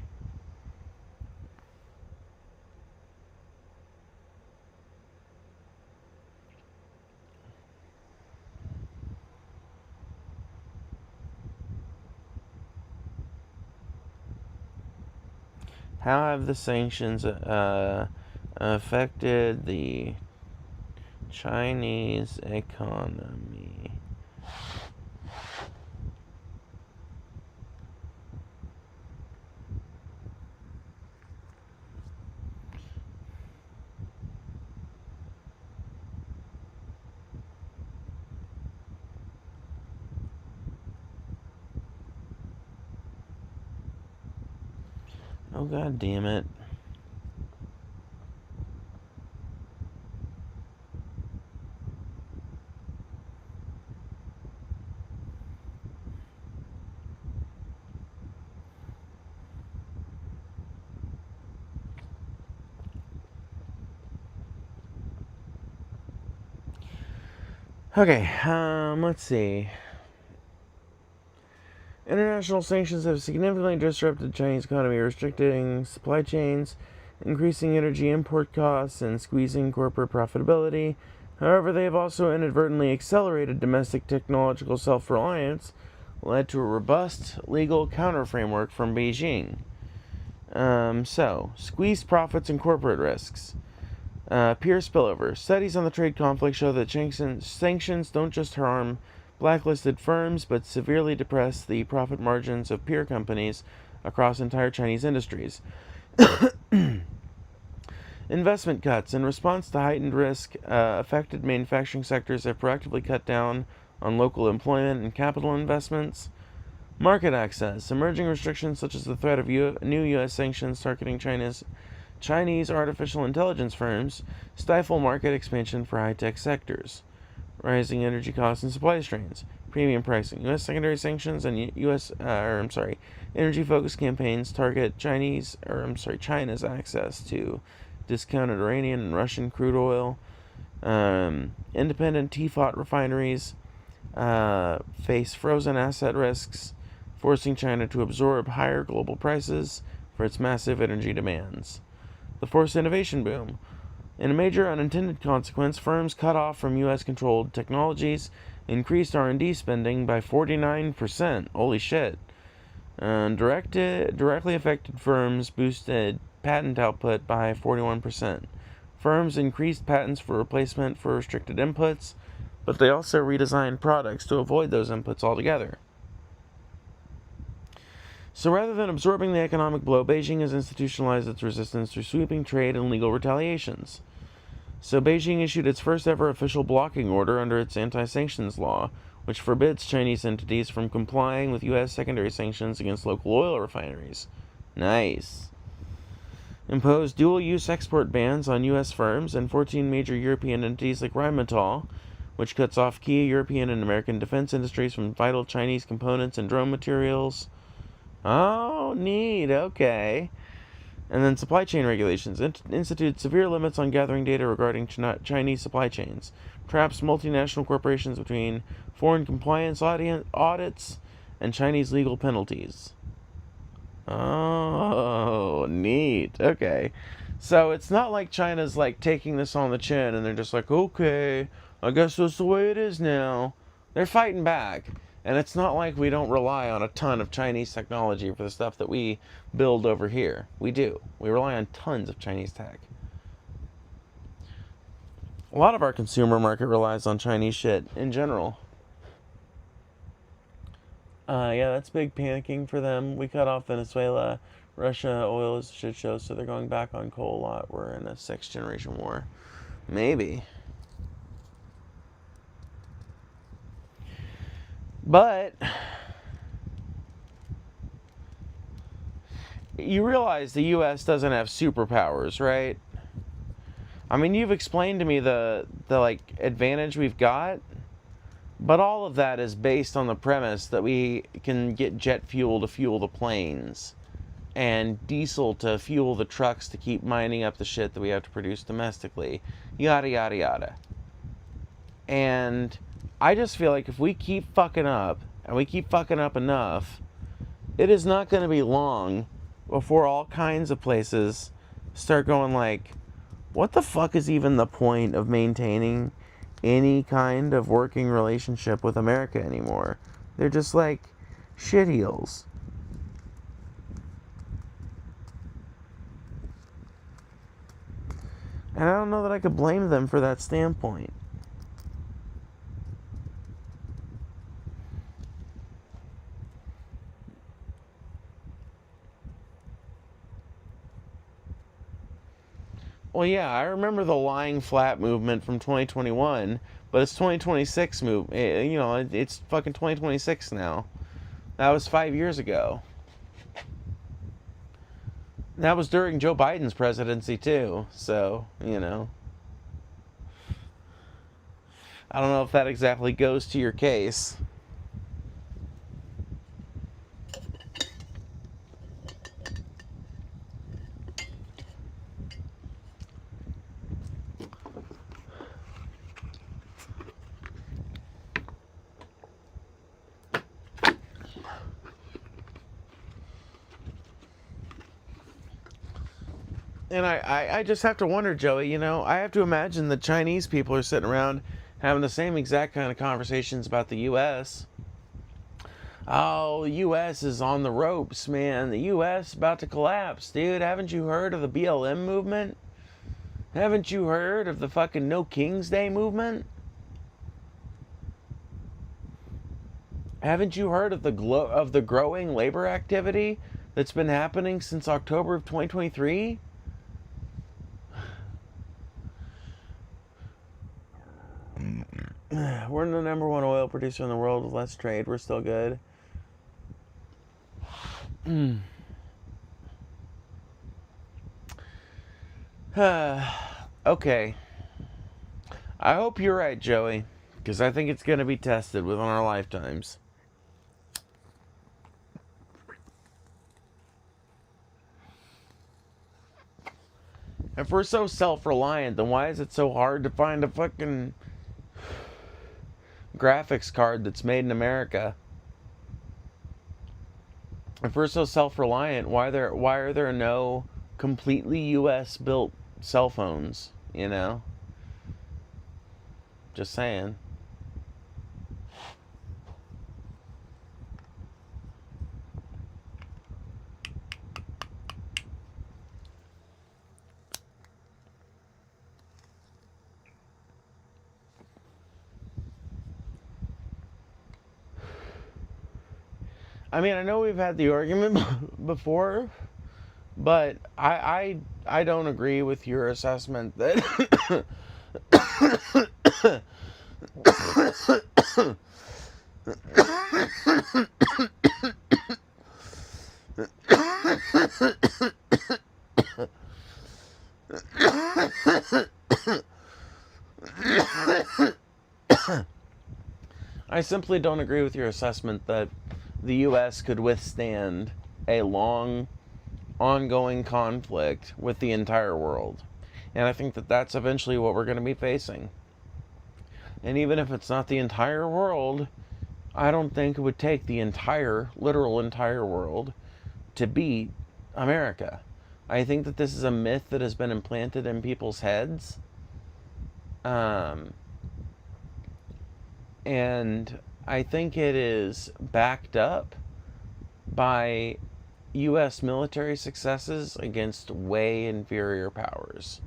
How have the sanctions affected the Chinese economy? Oh, god damn it. Okay, let's see. International sanctions have significantly disrupted the Chinese economy, restricting supply chains, increasing energy import costs, and squeezing corporate profitability. However, they have also inadvertently accelerated domestic technological self-reliance, led to a robust legal counter-framework from Beijing. Squeezed profits and corporate risks. Peer spillover. Studies on the trade conflict show that sanctions don't just harm blacklisted firms, but severely depress the profit margins of peer companies across entire Chinese industries. Investment cuts. In response to heightened risk, affected manufacturing sectors have proactively cut down on local employment and capital investments. Market access. Emerging restrictions such as the threat of new U.S. sanctions targeting Chinese artificial intelligence firms stifle market expansion for high-tech sectors. Rising energy costs and supply strains. Premium pricing. U.S. secondary sanctions and energy-focused campaigns target China's access to discounted Iranian and Russian crude oil. Independent TFOT refineries face frozen asset risks, forcing China to absorb higher global prices for its massive energy demands. The forced innovation boom. In a major unintended consequence, firms cut off from U.S.-controlled technologies increased R&D spending by 49%. Holy shit. Directly affected firms boosted patent output by 41%. Firms increased patents for replacement for restricted inputs, but they also redesigned products to avoid those inputs altogether. So rather than absorbing the economic blow, Beijing has institutionalized its resistance through sweeping trade and legal retaliations. So Beijing issued its first ever official blocking order under its anti-sanctions law, which forbids Chinese entities from complying with U.S. secondary sanctions against local oil refineries. Nice. Imposed dual-use export bans on U.S. firms and 14 major European entities like Rheinmetall, which cuts off key European and American defense industries from vital Chinese components and drone materials. Oh, neat. Okay. And then supply chain regulations. Institute severe limits on gathering data regarding Chinese supply chains. Traps multinational corporations between foreign compliance audits and Chinese legal penalties. Oh, neat. Okay. So it's not like China's like taking this on the chin and they're just like, okay, I guess that's the way it is now. They're fighting back. And it's not like we don't rely on a ton of Chinese technology for the stuff that we build over here. We do. We rely on tons of Chinese tech. A lot of our consumer market relies on Chinese shit in general. Yeah, that's big panicking for them. We cut off Venezuela. Russia, oil is a shit show, so they're going back on coal a lot. We're in a 6th generation war. Maybe. But you realize the U.S. doesn't have superpowers, right? I mean, you've explained to me the advantage we've got, but all of that is based on the premise that we can get jet fuel to fuel the planes and diesel to fuel the trucks to keep mining up the shit that we have to produce domestically, yada yada yada. And I just feel like if we keep fucking up, and we keep fucking up enough, it is not going to be long before all kinds of places start going like, what the fuck is even the point of maintaining any kind of working relationship with America anymore? They're just like shitheels. And I don't know that I could blame them for that standpoint. Well, yeah, I remember the lying flat movement from 2021, but it's 2026 it's fucking 2026 now. That was 5 years ago. That was during Joe Biden's presidency, too, so, I don't know if that exactly goes to your case. And I just have to wonder, Joey, I have to imagine the Chinese people are sitting around having the same exact kind of conversations about the U.S. Oh, the U.S. is on the ropes, man. The U.S. about to collapse, dude. Haven't you heard of the BLM movement? Haven't you heard of the fucking No King's Day movement? Haven't you heard of the growing labor activity that's been happening since October of 2023? We're the number one oil producer in the world with less trade. We're still good. Okay. I hope you're right, Joey, because I think it's going to be tested within our lifetimes. If we're so self-reliant, then why is it so hard to find a fucking graphics card that's made in America? If we're so self-reliant, why are there no completely U.S. built cell phones? You know, just saying. I mean, I know we've had the argument before, but I don't agree with your assessment that I simply don't agree with your assessment that the U.S. could withstand a long, ongoing conflict with the entire world. And I think that that's eventually what we're going to be facing. And even if it's not the entire world, I don't think it would take the literal entire world to beat America. I think that this is a myth that has been implanted in people's heads. And I think it is backed up by U.S. military successes against way inferior powers.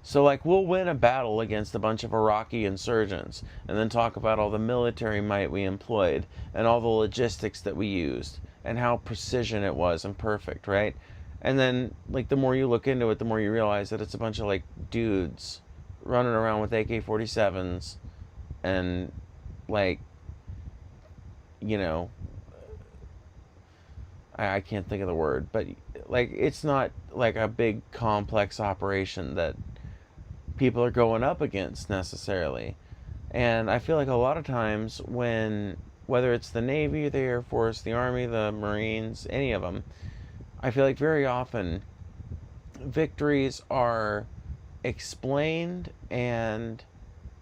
So, like, we'll win a battle against a bunch of Iraqi insurgents and then talk about all the military might we employed and all the logistics that we used and how precision it was and perfect, right? And then, like, the more you look into it, the more you realize that it's a bunch of, like, dudes running around with AK-47s and, like, you know, I can't think of the word, but, like, it's not, like, a big, complex operation that people are going up against necessarily. And I feel like a lot of times whether it's the Navy, the Air Force, the Army, the Marines, any of them, I feel like very often victories are explained and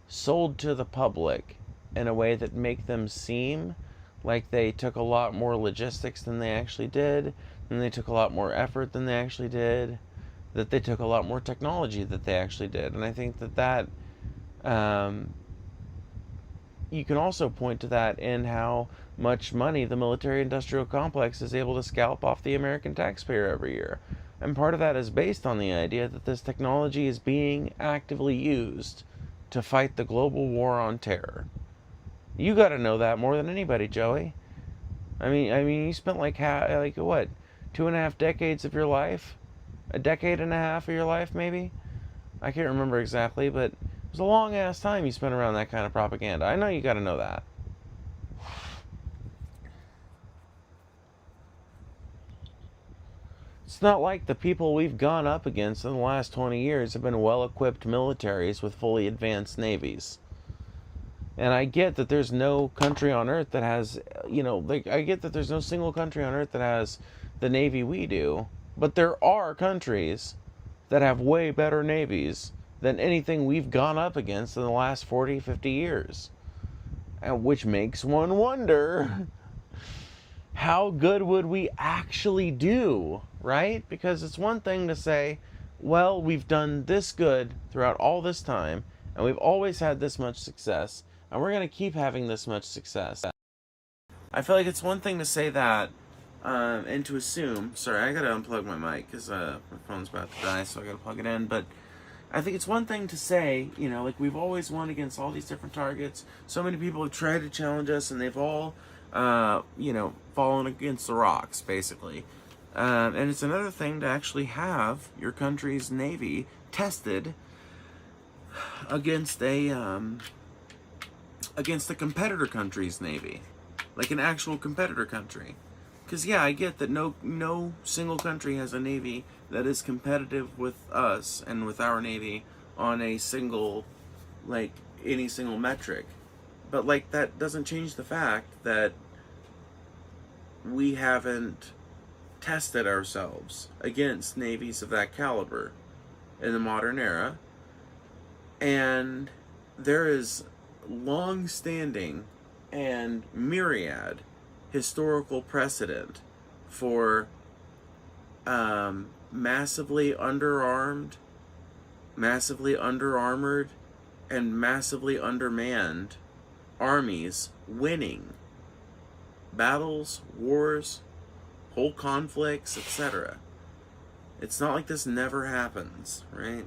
sold to the public in a way that make them seem like they took a lot more logistics than they actually did, and they took a lot more effort than they actually did, that they took a lot more technology that they actually did. And I think that you can also point to that in how much money the military-industrial complex is able to scalp off the American taxpayer every year. And part of that is based on the idea that this technology is being actively used to fight the global war on terror. You got to know that more than anybody, Joey. I mean, you spent like 2.5 decades of your life, a decade and a half of your life, maybe. I can't remember exactly, but it was a long ass time you spent around that kind of propaganda. I know you got to know that. It's not like the people we've gone up against in the last 20 years have been well-equipped militaries with fully advanced navies. And I get that there's no country on earth that has, I get that there's no single country on earth that has the navy we do, but there are countries that have way better navies than anything we've gone up against in the last 40, 50 years. And which makes one wonder, how good would we actually do, right? Because it's one thing to say, well, we've done this good throughout all this time, and we've always had this much success, and we're going to keep having this much success. I feel like it's one thing to say that, and to assume. Sorry, I gotta unplug my mic because my phone's about to die, so I gotta plug it in. But I think it's one thing to say, you know, like we've always won against all these different targets. So many people have tried to challenge us, and they've all, you know, fallen against the rocks, basically. And it's another thing to actually have your country's navy tested against a competitor country's navy, like an actual competitor country. Because yeah, I get that no single country has a navy that is competitive with us and with our navy on a single, like, any single metric. But like, that doesn't change the fact that we haven't tested ourselves against navies of that caliber in the modern era. And there is long-standing and myriad historical precedent for massively underarmed, massively underarmored, and massively undermanned armies winning battles, wars, whole conflicts, etc. It's not like this never happens, right?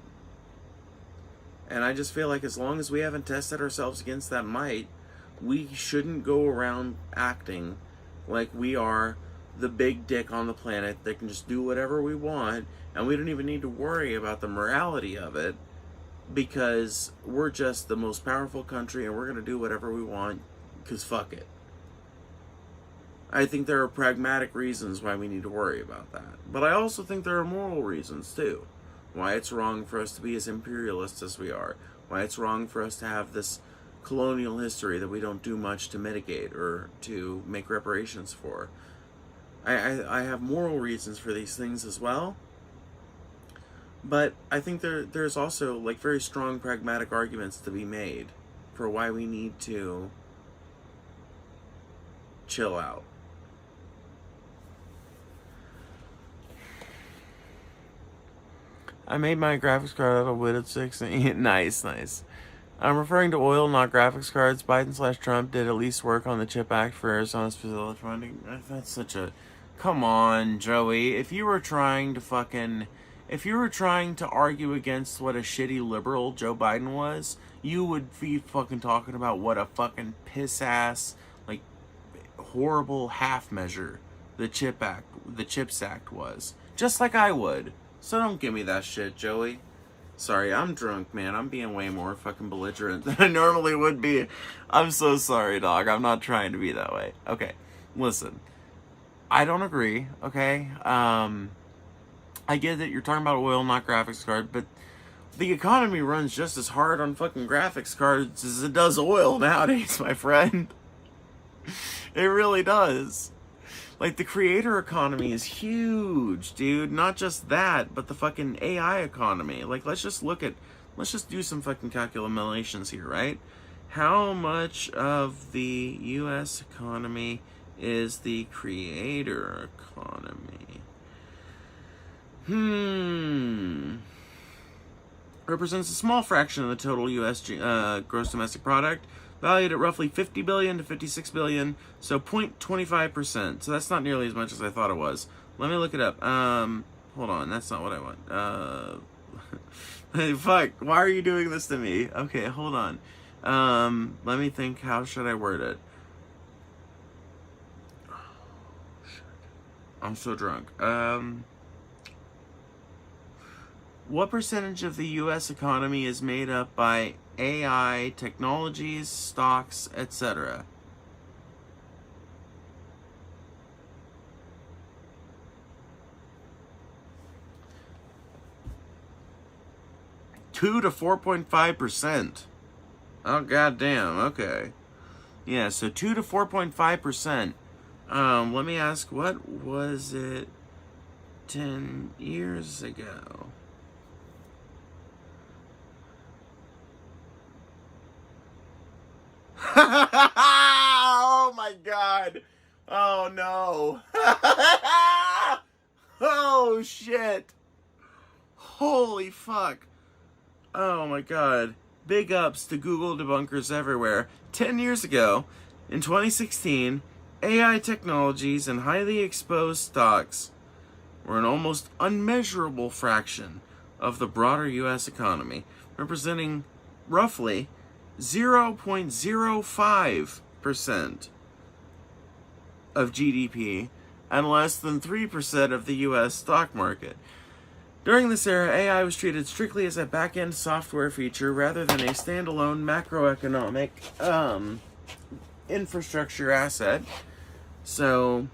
And I just feel like as long as we haven't tested ourselves against that might, we shouldn't go around acting like we are the big dick on the planet that can just do whatever we want, and we don't even need to worry about the morality of it, because we're just the most powerful country and we're going to do whatever we want, because fuck it. I think there are pragmatic reasons why we need to worry about that. But I also think there are moral reasons too. Why it's wrong for us to be as imperialist as we are. Why it's wrong for us to have this colonial history that we don't do much to mitigate or to make reparations for. I have moral reasons for these things as well. But I think there's also like very strong pragmatic arguments to be made for why we need to chill out. I made my graphics card out of Widget 16. Nice. I'm referring to oil, not graphics cards. Biden/Trump did at least work on the CHIP Act for Arizona's facility funding. That's such a... Come on, Joey. If you were trying to argue against what a shitty liberal Joe Biden was, you would be fucking talking about what a fucking piss-ass, like, horrible half measure the CHIPS Act was. Just like I would. So don't give me that shit, Joey. Sorry, I'm drunk, man. I'm being way more fucking belligerent than I normally would be. I'm so sorry, dog. I'm not trying to be that way. Okay, listen. I don't agree, okay? I get that you're talking about oil, not graphics card, but the economy runs just as hard on fucking graphics cards as it does oil nowadays, my friend. It really does. Like, the creator economy is huge, dude. Not just that, but the fucking AI economy. Like, let's just do some fucking calculations here, right? How much of the U.S. economy is the creator economy? Represents a small fraction of the total U.S. gross domestic product, valued at roughly $50 billion to $56 billion, so 0.25%. So that's not nearly as much as I thought it was. Let me look it up. Hold on, that's not what I want. Fuck, why are you doing this to me? Okay, hold on. Let me think, how should I word it? Oh, shit. I'm so drunk. What percentage of the U.S. economy is made up by AI, technologies, stocks, etc.? $2 to 4.5%. Oh, goddamn. Okay. Yeah, so 2 to 4.5%. Let me ask, what was it 10 years ago? Oh my god. Oh no. Oh shit. Holy fuck. Oh my god. Big ups to Google debunkers everywhere. 10 years ago, in 2016, AI technologies and highly exposed stocks were an almost unmeasurable fraction of the broader U.S. economy, representing roughly 0.05% of GDP and less than 3% of the U.S. stock market. During this era, AI was treated strictly as a back-end software feature rather than a standalone macroeconomic infrastructure asset. So,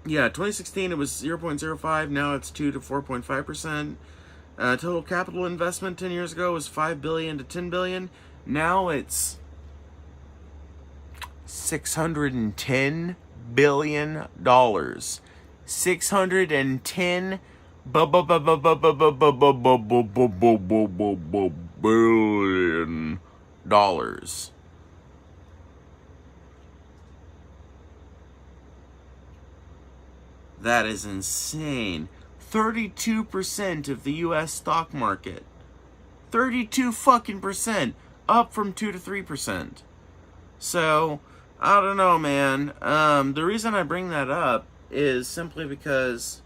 yeah, 2016 it was 0.05, now it's 2 to 4.5%. Total capital investment 10 years ago was $5 billion to $10 billion. Now it's $610 billion. $610 billion. That is insane. 32% of the U.S. stock market. 32 fucking percent. Up from 2 to 3%. So, I don't know, man. The reason I bring that up is simply because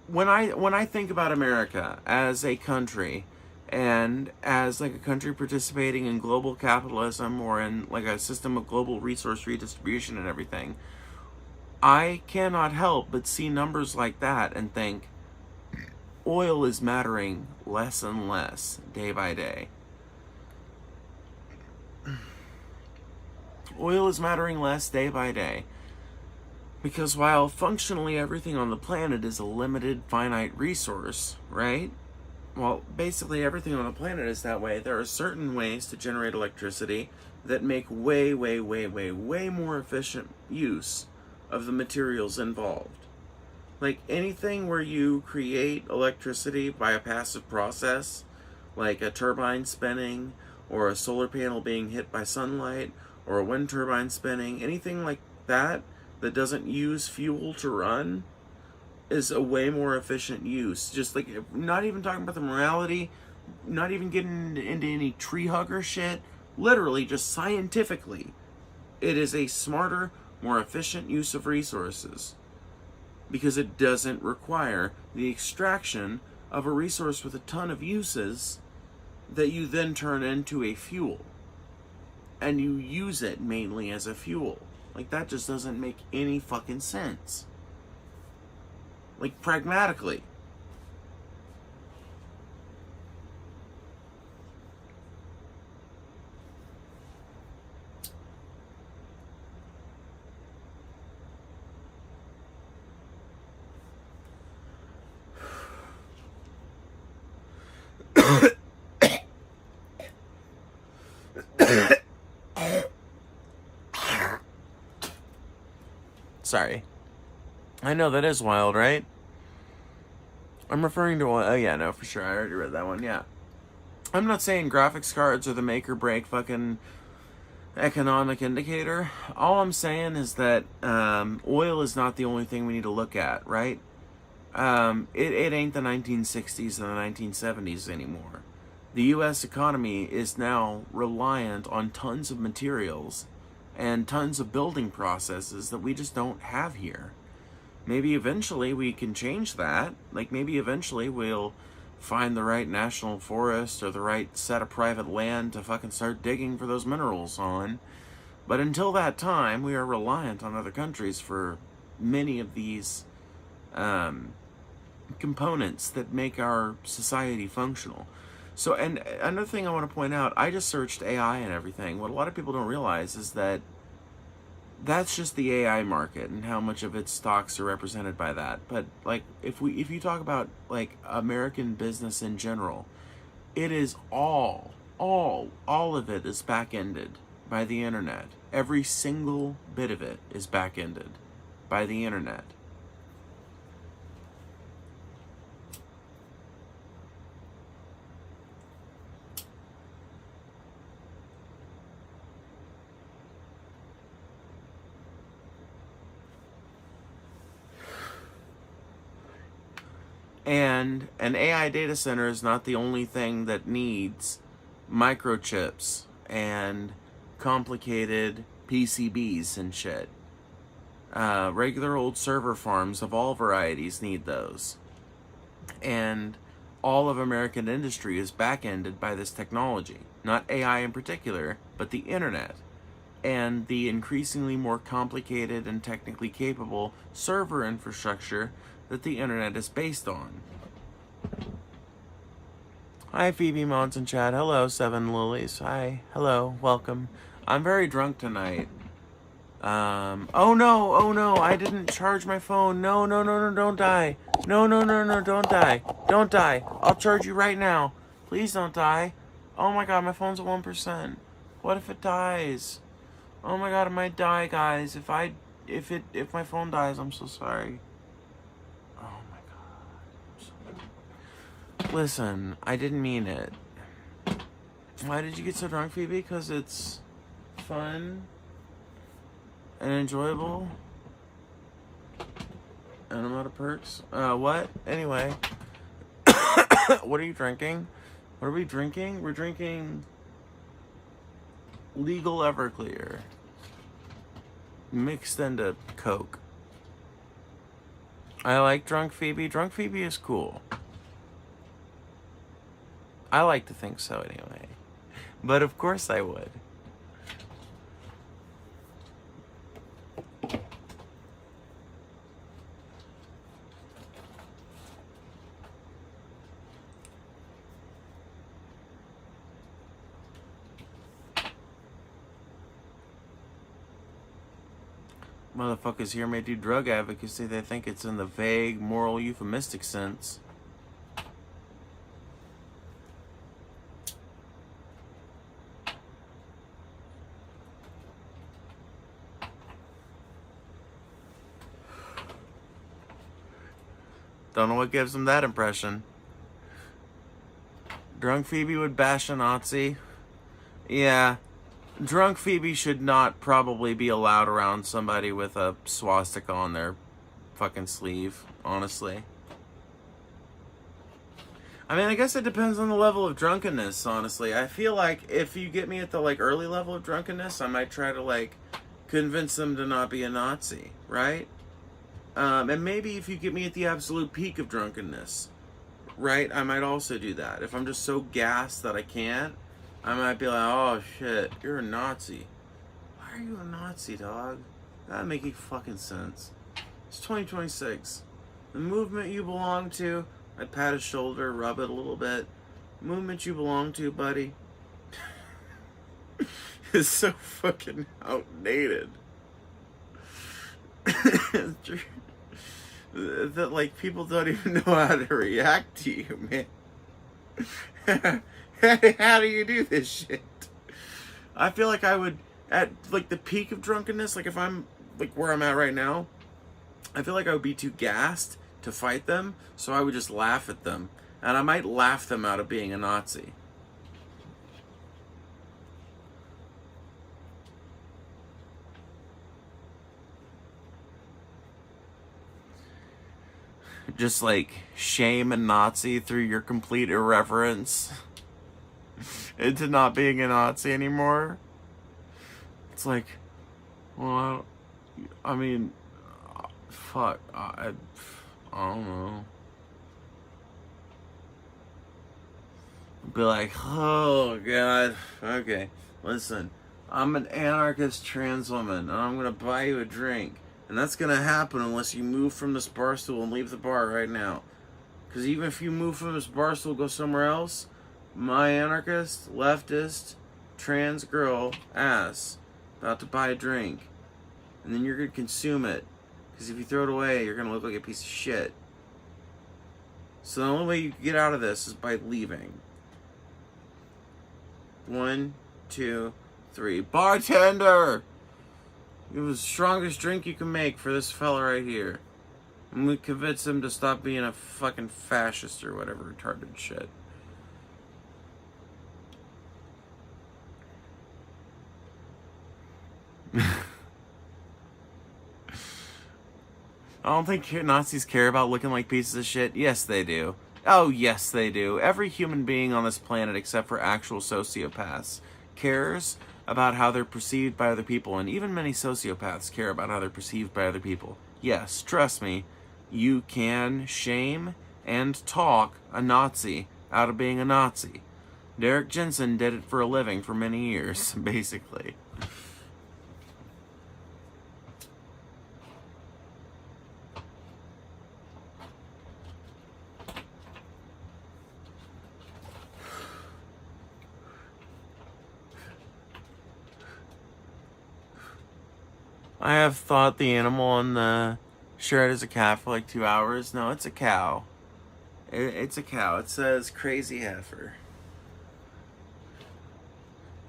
when I think about America as a country and as like a country participating in global capitalism or in like a system of global resource redistribution and everything, I cannot help but see numbers like that and think oil is mattering less and less day by day. Oil is mattering less day by day. Because while functionally everything on the planet is a limited, finite resource, right? Well, basically everything on the planet is that way. There are certain ways to generate electricity that make way more efficient use of the materials involved. Like anything where you create electricity by a passive process, like a turbine spinning, or a solar panel being hit by sunlight, or a wind turbine spinning, anything like that that doesn't use fuel to run is a way more efficient use. Just like, not even talking about the morality, not even getting into any tree hugger shit, literally just scientifically, it is a smarter, more efficient use of resources because it doesn't require the extraction of a resource with a ton of uses that you then turn into a fuel and you use it mainly as a fuel. Like, that just doesn't make any fucking sense. Like, pragmatically. Sorry. I know, that is wild, right? I'm referring to one. Oh, yeah, no, for sure. I already read that one, yeah. I'm not saying graphics cards are the make or break fucking economic indicator. All I'm saying is that oil is not the only thing we need to look at, right? It ain't the 1960s and the 1970s anymore. The U.S. economy is now reliant on tons of materials and tons of building processes that we just don't have here. Maybe eventually we can change that. Like, maybe eventually we'll find the right national forest or the right set of private land to fucking start digging for those minerals on. But until that time, we are reliant on other countries for many of these components that make our society functional. So, and another thing I want to point out, I just searched AI and everything. What a lot of people don't realize is that that's just the AI market and how much of its stocks are represented by that. But like, if you talk about like American business in general, it is all of it is back-ended by the internet. Every single bit of it is back-ended by the internet. And an AI data center is not the only thing that needs microchips and complicated PCBs and shit. Regular old server farms of all varieties need those. And all of American industry is back-ended by this technology. Not AI in particular, but the internet. And the increasingly more complicated and technically capable server infrastructure that the internet is based on. Hi, Phoebe Mons and Chad. Hello, Seven Lilies. Hi. Hello. Welcome. I'm very drunk tonight. Oh no, I didn't charge my phone. No, don't die. No, don't die. Don't die. I'll charge you right now. Please don't die. Oh my god, my phone's at 1%. What if it dies? Oh my god, it might die, guys. If my phone dies, I'm so sorry. Oh my god. Listen, I didn't mean it. Why did you get so drunk, Phoebe? Because it's fun and enjoyable. And I'm out of perks. What? Anyway. What are you drinking? What are we drinking? We're drinking legal Everclear mixed into Coke. I like Drunk Phoebe. Drunk Phoebe is cool. I like to think so anyway. But of course I would. Motherfuckers here may do drug advocacy. They think it's in the vague, moral, euphemistic sense. Don't know what gives them that impression. Drunk Phoebe would bash a Nazi. Yeah. Drunk Phoebe should not probably be allowed around somebody with a swastika on their fucking sleeve, honestly. I mean, I guess it depends on the level of drunkenness, honestly. I feel like if you get me at the, early level of drunkenness, I might try to, convince them to not be a Nazi, right? And maybe if you get me at the absolute peak of drunkenness, right, I might also do that. If I'm just so gassed that I can't, I might be like, oh shit, you're a Nazi. Why are you a Nazi, dog? That make any fucking sense. It's 2026. The movement you belong to, I pat his shoulder, rub it a little bit. Movement you belong to, buddy, is so fucking outdated. That people don't even know how to react to you, man. How do you do this shit? I feel like I would, at the peak of drunkenness, if I'm where I'm at right now, I feel like I would be too gassed to fight them, so I would just laugh at them. And I might laugh them out of being a Nazi. Just shame a Nazi through your complete irreverence into not being a Nazi anymore. It's well, I mean, fuck, I don't know. Be oh god, okay, listen, I'm an anarchist trans woman, and I'm gonna buy you a drink. And that's gonna happen unless you move from this bar stool and leave the bar right now. Because even if you move from this bar stool, go somewhere else, my anarchist, leftist, trans girl ass about to buy a drink. And then you're gonna consume it. Because if you throw it away, you're gonna look like a piece of shit. So the only way you can get out of this is by leaving. 1, 2, 3. Bartender! It was the strongest drink you can make for this fella right here. And we convince him to stop being a fucking fascist or whatever retarded shit. I don't think Nazis care about looking like pieces of shit. Yes, they do. Oh, yes, they do. Every human being on this planet, except for actual sociopaths, cares about how they're perceived by other people, and even many sociopaths care about how they're perceived by other people. Yes, trust me, you can shame and talk a Nazi out of being a Nazi. Derek Jensen did it for a living for many years, basically. I have thought the animal on the shirt is a cat for like 2 hours. No, it's a cow. It's a cow. It says crazy heifer.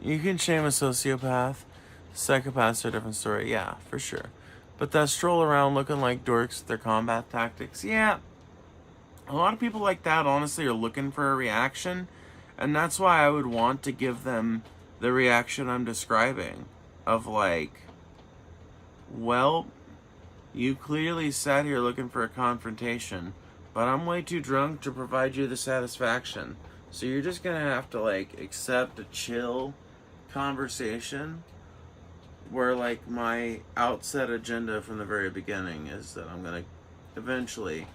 You can shame a sociopath. Psychopaths are a different story. Yeah, for sure. But that stroll around looking like dorks with their combat tactics. Yeah. A lot of people like that, honestly, are looking for a reaction. And that's why I would want to give them the reaction I'm describing. Of like, well, you clearly sat here looking for a confrontation, but I'm way too drunk to provide you the satisfaction. So you're just gonna have to like accept a chill conversation where like my outset agenda from the very beginning is that I'm gonna eventually,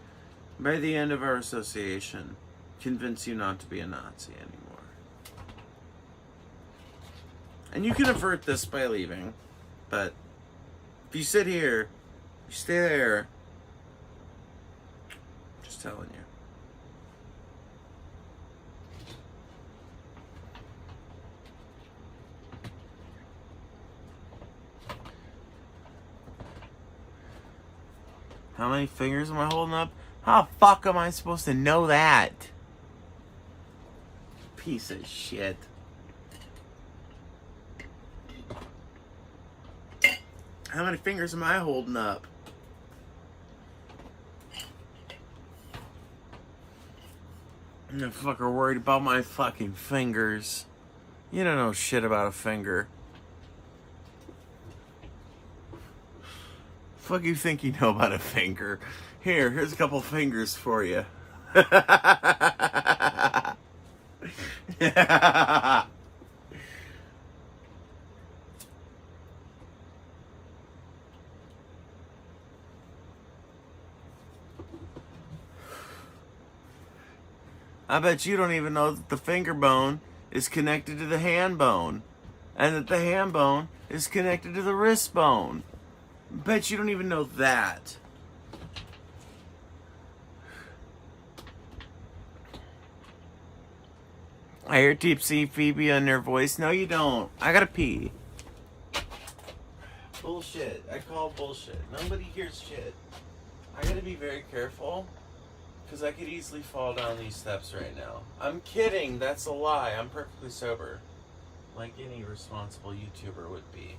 by the end of our association, convince you not to be a Nazi anymore. And you can avert this by leaving, but if you sit here, you stay there, just telling you. How many fingers am I holding up? How the fuck am I supposed to know that? Piece of shit. How many fingers am I holding up? You fucker worried about my fucking fingers. You don't know shit about a finger. Fuck you think you know about a finger? Here's a couple fingers for you. I bet you don't even know that the finger bone is connected to the hand bone, and that the hand bone is connected to the wrist bone. Bet you don't even know that. I hear Deep Sea Phoebe on their voice. No, you don't. I gotta pee. Bullshit. I call bullshit. Nobody hears shit. I gotta be very careful, because I could easily fall down these steps right now. I'm kidding. That's a lie. I'm perfectly sober. Like any responsible YouTuber would be.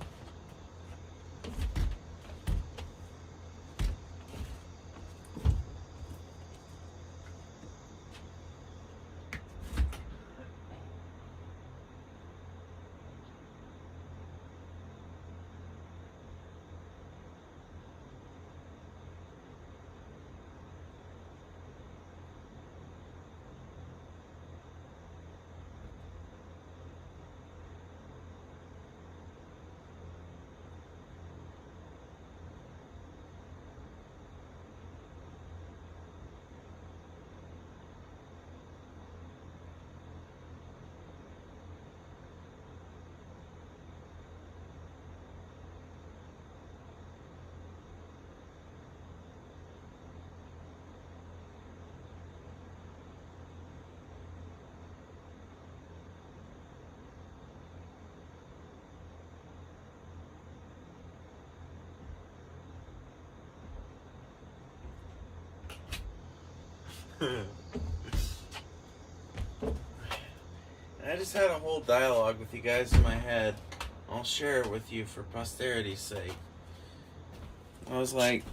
I just had a whole dialogue with you guys in my head. I'll share it with you for posterity's sake. I was like,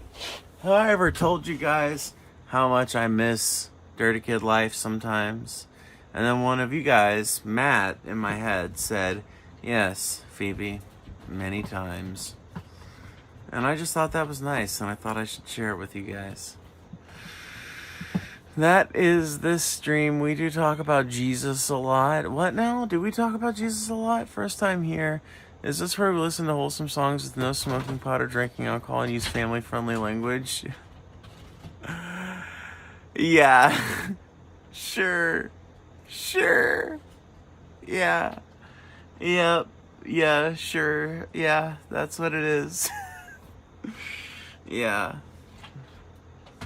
have I ever told you guys how much I miss Dirty Kid life sometimes? And then one of you guys, Matt, in my head said, yes, Phoebe, many times. And I just thought that was nice, and I thought I should share it with you guys. That is this stream. We do talk about Jesus a lot. What now? Do we talk about Jesus a lot? First time here. Is this where we listen to wholesome songs with no smoking pot or drinking alcohol and use family-friendly language? Yeah. Sure. Sure. Yeah. Yep. Yeah, sure. Yeah, that's what it is. Yeah.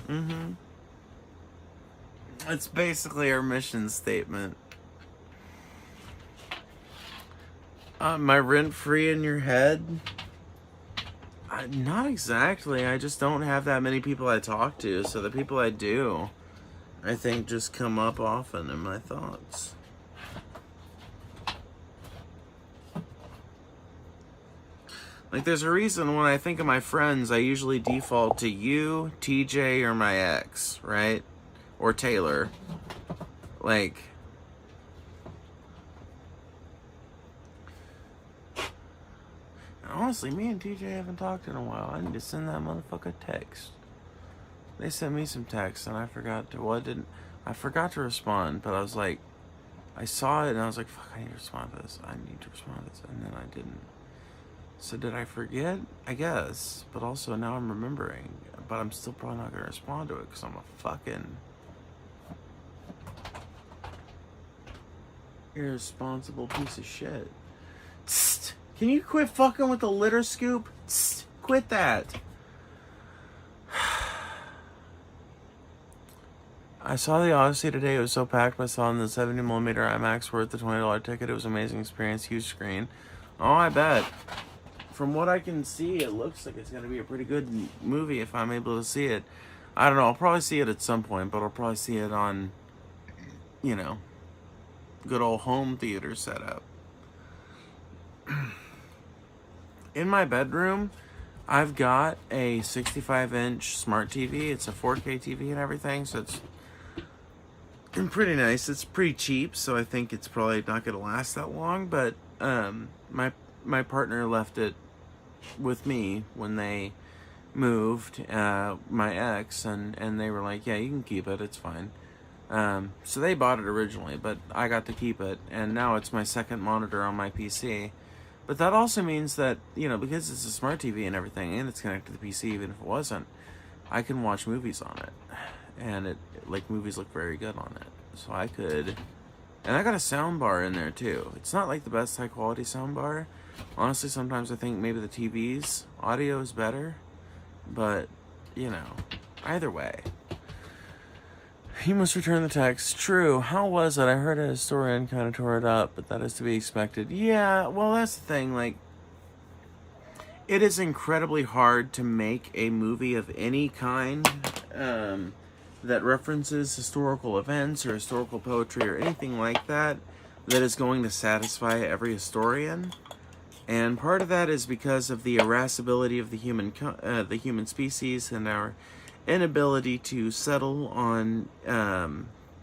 Mm-hmm. It's basically our mission statement. My rent free in your head? Not exactly. I just don't have that many people I talk to, so the people I do, I think, just come up often in my thoughts. Like, there's a reason when I think of my friends, I usually default to you, TJ, or my ex, right? Or Taylor. Like, honestly, me and TJ haven't talked in a while. I need to send that motherfucker a text. They sent me some texts and I forgot to respond, but I was like, I saw it and I was like, fuck, I need to respond to this. And then I didn't. So did I forget? I guess. But also now I'm remembering. But I'm still probably not going to respond to it because I'm a fucking irresponsible piece of shit. Tsk. Can you quit fucking with the litter scoop? Tsk. Quit that. I saw the Odyssey today. It was so packed. I saw in the 70mm IMAX worth the $20 ticket. It was an amazing experience. Huge screen. Oh, I bet. From what I can see, it looks like it's going to be a pretty good movie if I'm able to see it. I don't know. I'll probably see it at some point, but I'll probably see it on, you know, good old home theater setup. In my bedroom, I've got a 65-inch smart TV. It's a 4K TV and everything, so it's pretty nice. It's pretty cheap, so I think it's probably not going to last that long, but my partner left it with me when they moved, my ex, and they were like, yeah, you can keep it, it's fine. So they bought it originally, but I got to keep it, and now it's my second monitor on my PC. But that also means that, you know, because it's a smart TV and everything, and it's connected to the PC, even if it wasn't, I can watch movies on it. And like, movies look very good on it. So I could, and I got a sound bar in there too. It's not like the best high quality sound bar. Honestly, sometimes I think maybe the TV's audio is better, but, you know, either way. You must return the text. True. How was it? I heard a historian kind of tore it up, but that is to be expected. Yeah, well, that's the thing. Like, it is incredibly hard to make a movie of any kind that references historical events or historical poetry or anything like that is going to satisfy every historian. And part of that is because of the irascibility of the human species and our inability to settle on,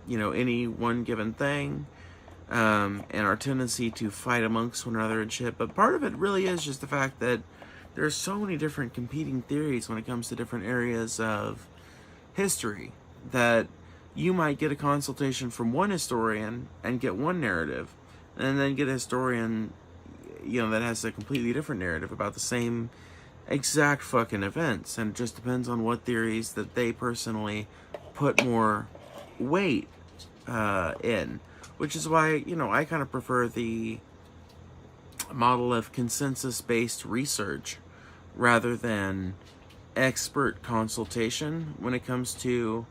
you know, any one given thing, and our tendency to fight amongst one another and shit. But part of it really is just the fact that there's so many different competing theories when it comes to different areas of history that you might get a consultation from one historian and get one narrative, and then get a historian, you know, that has a completely different narrative about the same exact fucking events. And it just depends on what theories that they personally put more weight in, which is why, you know, I kind of prefer the model of consensus-based research rather than expert consultation when it comes to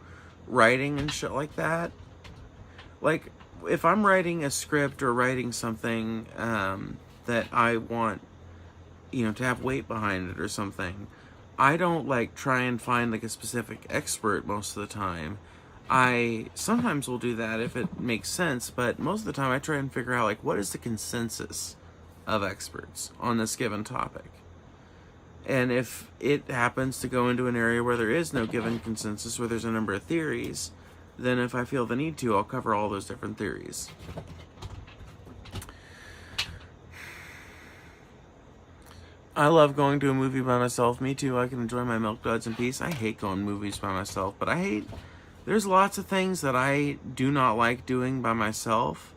writing and shit like that. Like, if I'm writing a script or writing something that I want, you know, to have weight behind it or something, I don't like try and find like a specific expert most of the time. I sometimes will do that if it makes sense, but most of the time I try and figure out like what is the consensus of experts on this given topic. And if it happens to go into an area where there is no given consensus, where there's a number of theories, then if I feel the need to, I'll cover all those different theories. I love going to a movie by myself. Me too. I can enjoy my milk duds in peace. I hate going to movies by myself, but I hate There's lots of things that I do not like doing by myself.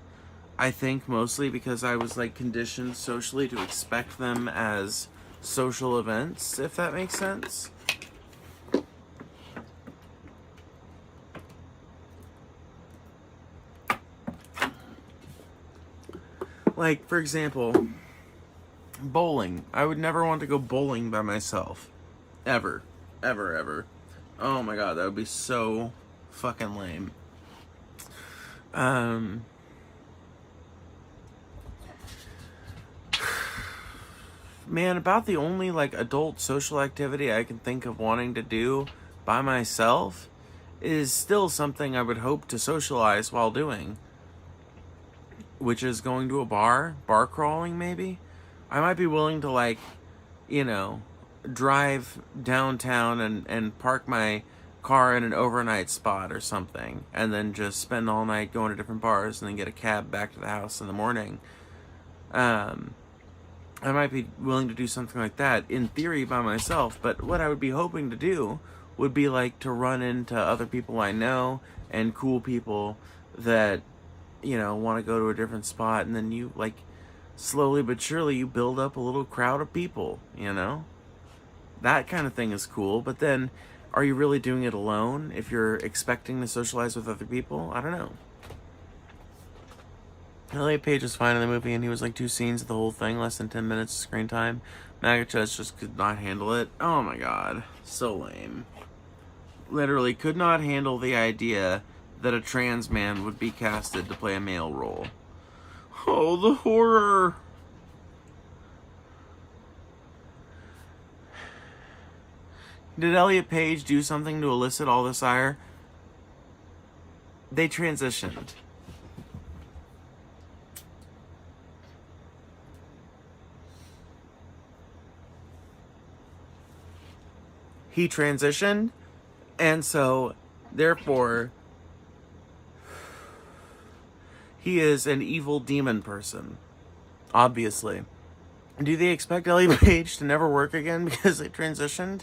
I think mostly because I was like conditioned socially to expect them as social events, if that makes sense. Like, for example, bowling. I would never want to go bowling by myself. Ever. Ever, ever. Oh my god, that would be so fucking lame. Man, about the only like adult social activity I can think of wanting to do by myself is still something I would hope to socialize while doing, which is going to a bar crawling maybe. I might be willing to like, you know, drive downtown and park my car in an overnight spot or something, and then just spend all night going to different bars and then get a cab back to the house in the morning. I might be willing to do something like that in theory by myself, but what I would be hoping to do would be like to run into other people I know and cool people that, you know, want to go to a different spot, and then you like slowly but surely you build up a little crowd of people, you know? That kind of thing is cool, but then are you really doing it alone if you're expecting to socialize with other people? I don't know. Elliot Page was fine in the movie, and he was like 2 scenes of the whole thing, less than 10 minutes of screen time. Maga Chuds just could not handle it. Oh my god. So lame. Literally could not handle the idea that a trans man would be casted to play a male role. Oh, the horror. Did Elliot Page do something to elicit all this ire? They transitioned. He transitioned, and so, therefore, he is an evil demon person. Obviously. Do they expect Elliot Page to never work again because they transitioned?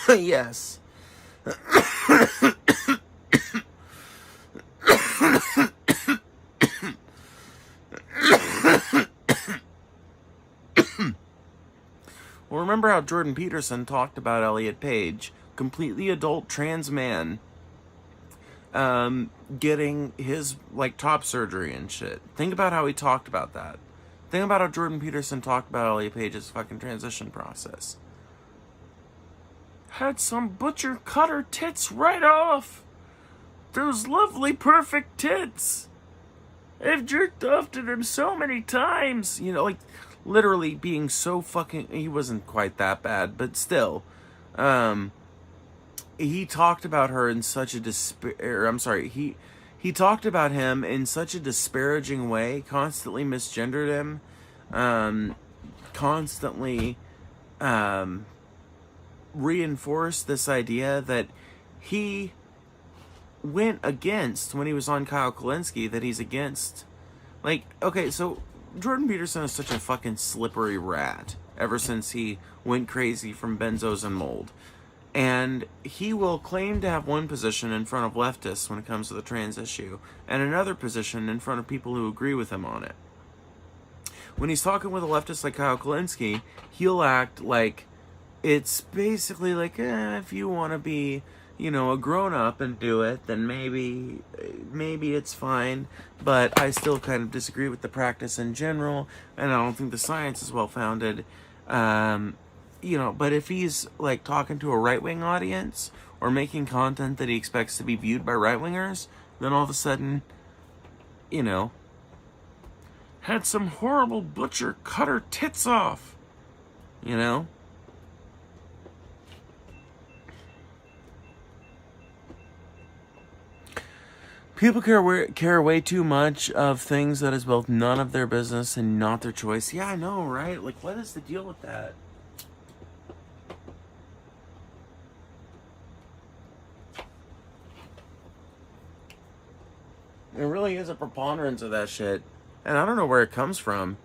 Yes. Well, remember how Jordan Peterson talked about Elliot Page, completely adult trans man, getting his like top surgery and shit. Think about how he talked about that. Think about how Jordan Peterson talked about Elliot Page's fucking transition process. Had some butcher cut her tits right off. Those lovely perfect tits. I've jerked off to them so many times. You know, like literally being so fucking, he wasn't quite that bad, but still, he talked about her in such a he talked about him in such a disparaging way, constantly misgendered him, constantly, reinforced this idea that he went against when he was on Kyle Kalinske, that he's against, like, okay, so Jordan Peterson is such a fucking slippery rat ever since he went crazy from benzos and mold. And he will claim to have one position in front of leftists when it comes to the trans issue, and another position in front of people who agree with him on it. When he's talking with a leftist like Kyle Kalinske, he'll act like it's basically like, if you want to be, you know, a grown-up and do it, then maybe it's fine, but I still kind of disagree with the practice in general, and I don't think the science is well-founded. You know, but if he's, like, talking to a right-wing audience, or making content that he expects to be viewed by right-wingers, then all of a sudden, you know, had some horrible butcher cut her tits off, you know? People care way too much of things that is both none of their business and not their choice. Yeah, I know, right? Like, what is the deal with that? There really is a preponderance of that shit. And I don't know where it comes from.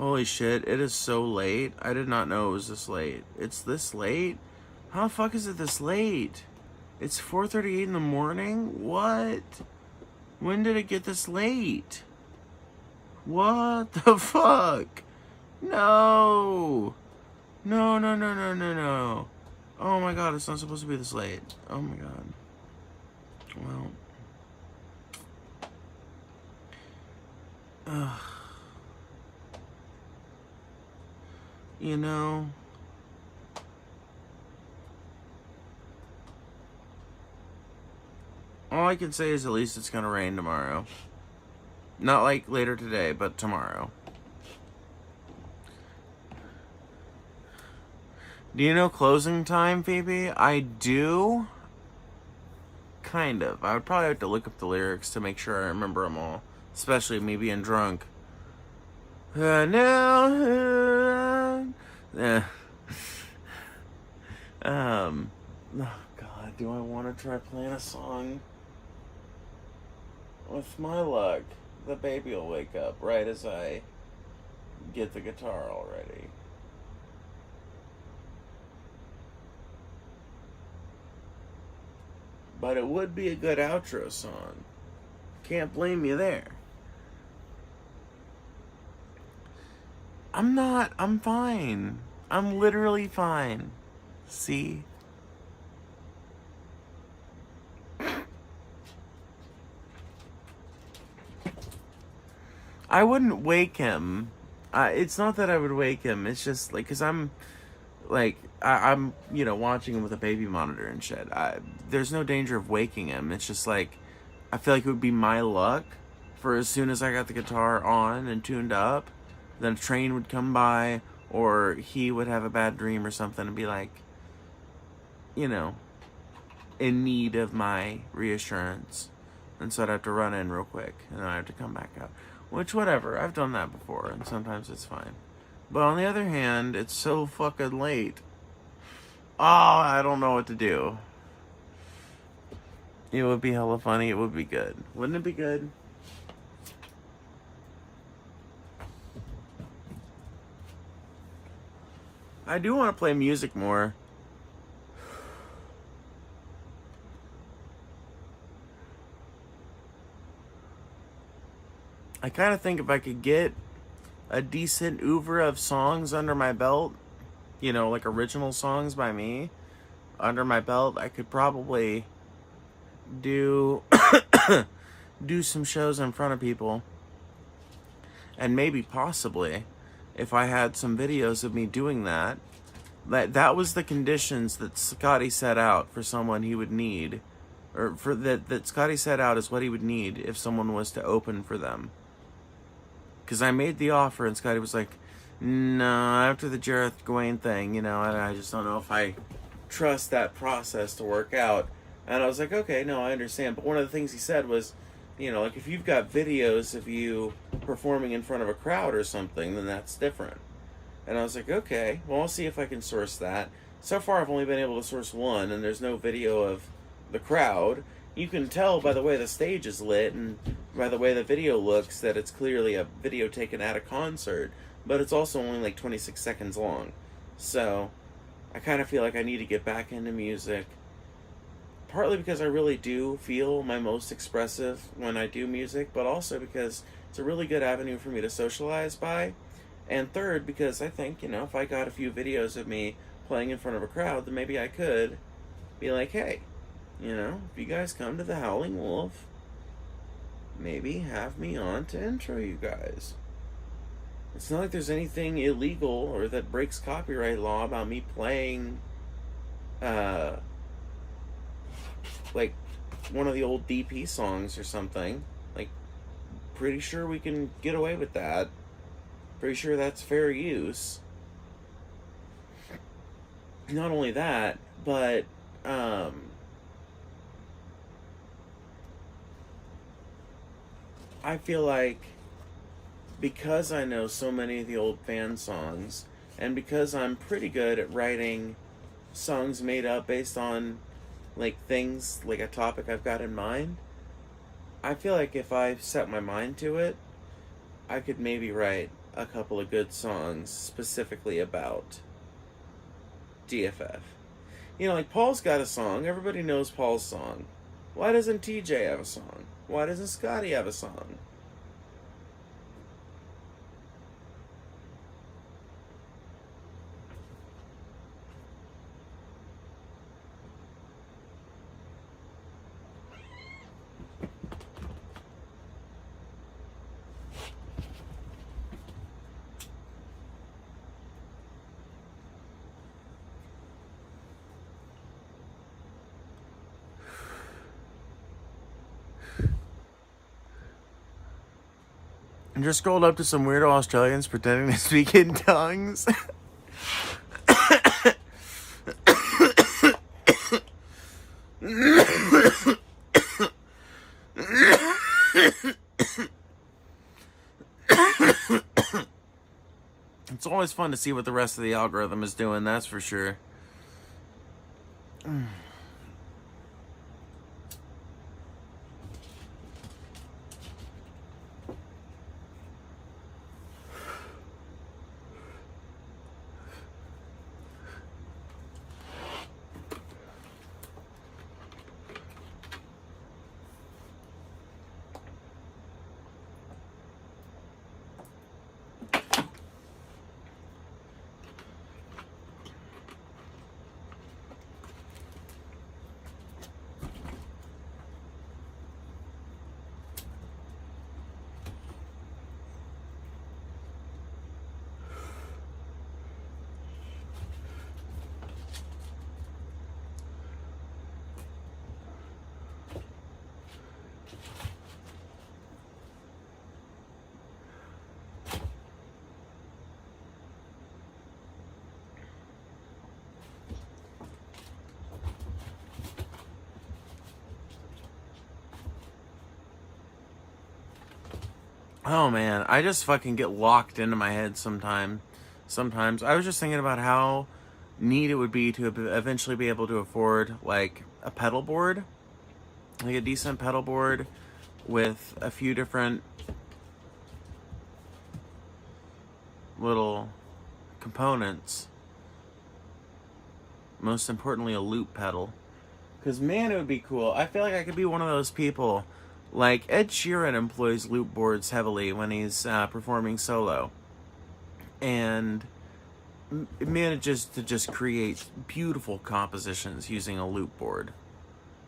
Holy shit, it is so late. I did not know it was this late. It's this late? How the fuck is it this late? It's 4:38 in the morning? What? When did it get this late? What the fuck? No! No, no, no, no, no, no. Oh my god, it's not supposed to be this late. Oh my god. Well. Ugh. You know, all I can say is at least it's gonna rain tomorrow. Not like later today, but tomorrow. Do you know closing time, Phoebe? I do. Kind of. I would probably have to look up the lyrics to make sure I remember them all. Especially me being drunk. Oh god, do I want to try playing a song? With my luck, the baby will wake up right as I get the guitar all ready. But it would be a good outro song. Can't blame you there. I'm fine. I'm literally fine. See? I wouldn't wake him. It's not that I would wake him. It's just like, cause I'm watching him with a baby monitor and shit. There's no danger of waking him. It's just like, I feel like it would be my luck for as soon as I got the guitar on and tuned up, then a train would come by, or he would have a bad dream or something and be like, in need of my reassurance. And so I'd have to run in real quick, and then I have to come back out. Which, whatever, I've done that before, and sometimes it's fine. But on the other hand, it's so fucking late. Oh, I don't know what to do. It would be hella funny, it would be good. Wouldn't it be good? I do want to play music more. I kind of think if I could get a decent oeuvre of songs under my belt, like original songs by me under my belt, I could probably do do some shows in front of people. And maybe possibly, if I had some videos of me doing that was the conditions that Scotty set out for someone he would need, or for that Scotty set out as what he would need if someone was to open for them. Because I made the offer and Scotty was like, no, after the Jareth Gawain thing, I just don't know if I trust that process to work out. And I was like, okay, no, I understand. But one of the things he said was, like if you've got videos of you performing in front of a crowd or something, then that's different. And I was like, okay, well, I'll see if I can source that. So far, I've only been able to source one, and there's no video of the crowd. You can tell by the way the stage is lit and by the way the video looks that it's clearly a video taken at a concert, but it's also only like 26 seconds long. So I kind of feel like I need to get back into music, partly because I really do feel my most expressive when I do music, but also because it's a really good avenue for me to socialize by. And third, because I think, if I got a few videos of me playing in front of a crowd, then maybe I could be like, hey, if you guys come to the Howling Wolf, maybe have me on to intro you guys. It's not like there's anything illegal or that breaks copyright law about me playing, like, one of the old DP songs or something. Like, pretty sure we can get away with that. Pretty sure that's fair use. Not only that, but, I feel like because I know so many of the old fan songs, and because I'm pretty good at writing songs made up based on, like, things, like a topic I've got in mind, I feel like if I set my mind to it, I could maybe write a couple of good songs specifically about DFF. You know, like Paul's got a song. Everybody knows Paul's song. Why doesn't TJ have a song? Why doesn't Scotty have a song? I just scrolled up to some weirdo Australians pretending to speak in tongues. It's always fun to see what the rest of the algorithm is doing, that's for sure. Oh man, I just fucking get locked into my head sometimes. I was just thinking about how neat it would be to eventually be able to afford like a pedal board, like a decent pedal board with a few different little components. Most importantly, a loop pedal. Because man, it would be cool. I feel like I could be one of those people. Like, Ed Sheeran employs loop boards heavily when he's performing solo. And manages to just create beautiful compositions using a loop board.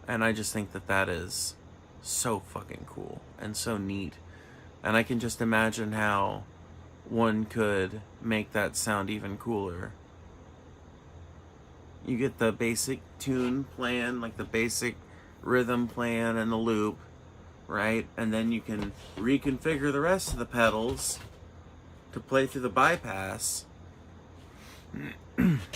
And I just think that that is so fucking cool and so neat. And I can just imagine how one could make that sound even cooler. You get the basic tune plan, like the basic rhythm plan and the loop. Right? And then you can reconfigure the rest of the pedals to play through the bypass. Yes.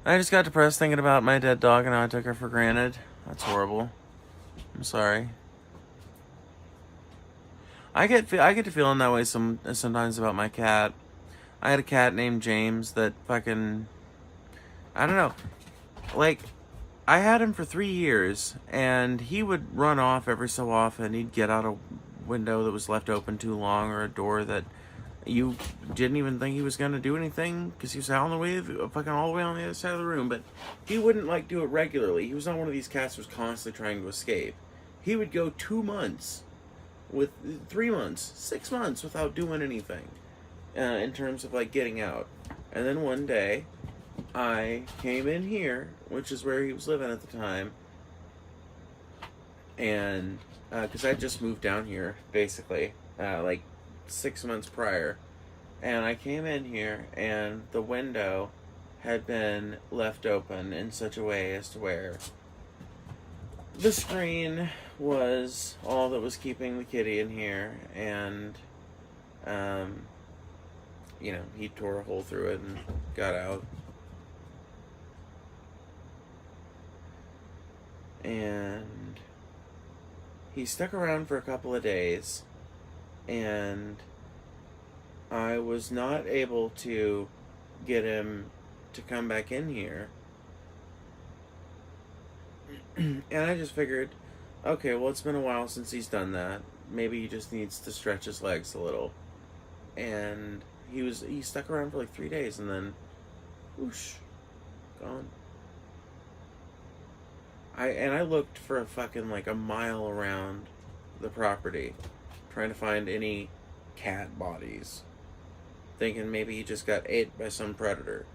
I just got depressed thinking about my dead dog and how I took her for granted. That's horrible. I'm sorry. I get to feeling that way sometimes about my cat. I had a cat named James that fucking, I don't know, like, I had him for 3 years, and he would run off every so often. He'd get out a window that was left open too long, or a door that you didn't even think he was gonna do anything because he was out on the way, fucking all the way on the other side of the room. But he wouldn't like do it regularly. He was not one of these cats who was constantly trying to escape. He would go 2 months. With 3 months, 6 months without doing anything in terms of like getting out. And then one day I came in here, which is where he was living at the time, and because I just moved down here basically like 6 months prior, and I came in here and the window had been left open in such a way as to where the screen was all that was keeping the kitty in here, and you know, he tore a hole through it and got out. And he stuck around for a couple of days, and I was not able to get him to come back in here. And I just figured, okay, well, it's been a while since he's done that. Maybe he just needs to stretch his legs a little. And he stuck around for like 3 days, and then whoosh, gone. I looked for a fucking like a mile around the property, trying to find any cat bodies, thinking maybe he just got ate by some predator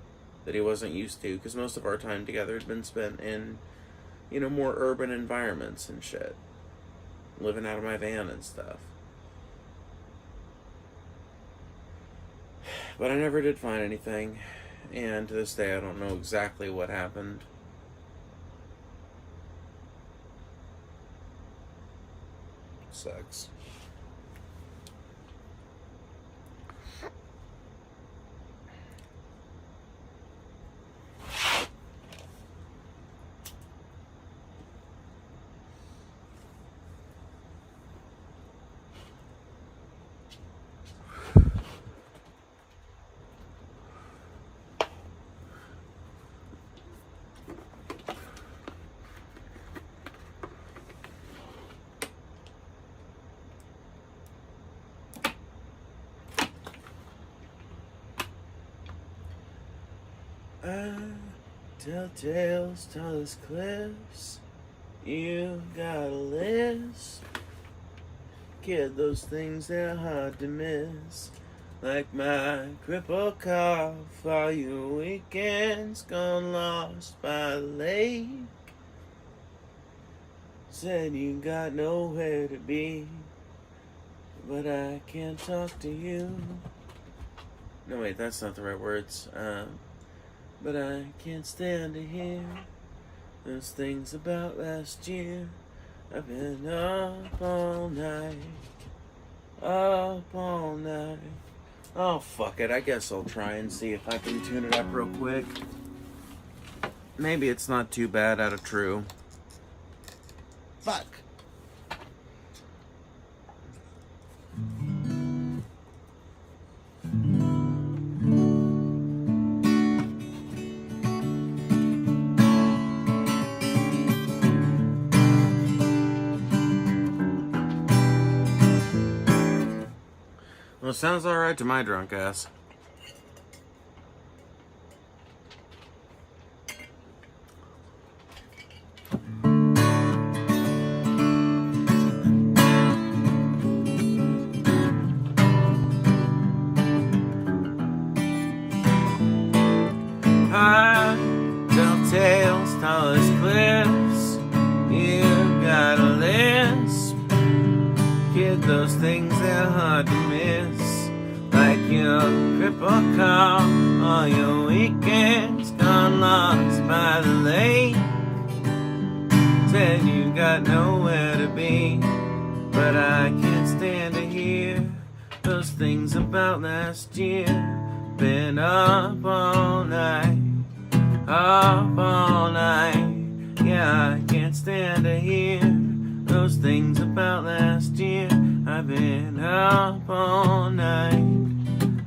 that he wasn't used to, because most of our time together had been spent in, you know, more urban environments and shit, living out of my van and stuff. But I never did find anything, and to this day I don't know exactly what happened. Sucks. I tell tales tall as cliffs. You got a list. Kid, those things they're hard to miss. Like my crippled cough. All your weekends gone lost by the lake. Said you got nowhere to be, but I can't talk to you. No, wait, that's not the right words. But I can't stand to hear those things about last year. I've been up all night, up all night. Oh, fuck it. I guess I'll try and see if I can tune it up real quick. Maybe it's not too bad out of true. Fuck. Well, sounds alright to my drunk ass. I tell tales tall as cliffs. You got a lisp. Kid, those things they're hard to miss. Like your crippled car, all your weekends gone lost by the lake. Said you got nowhere to be, but I can't stand to hear those things about last year. Been up all night, up all night. Yeah, I can't stand to hear those things about last year. I've been up all night,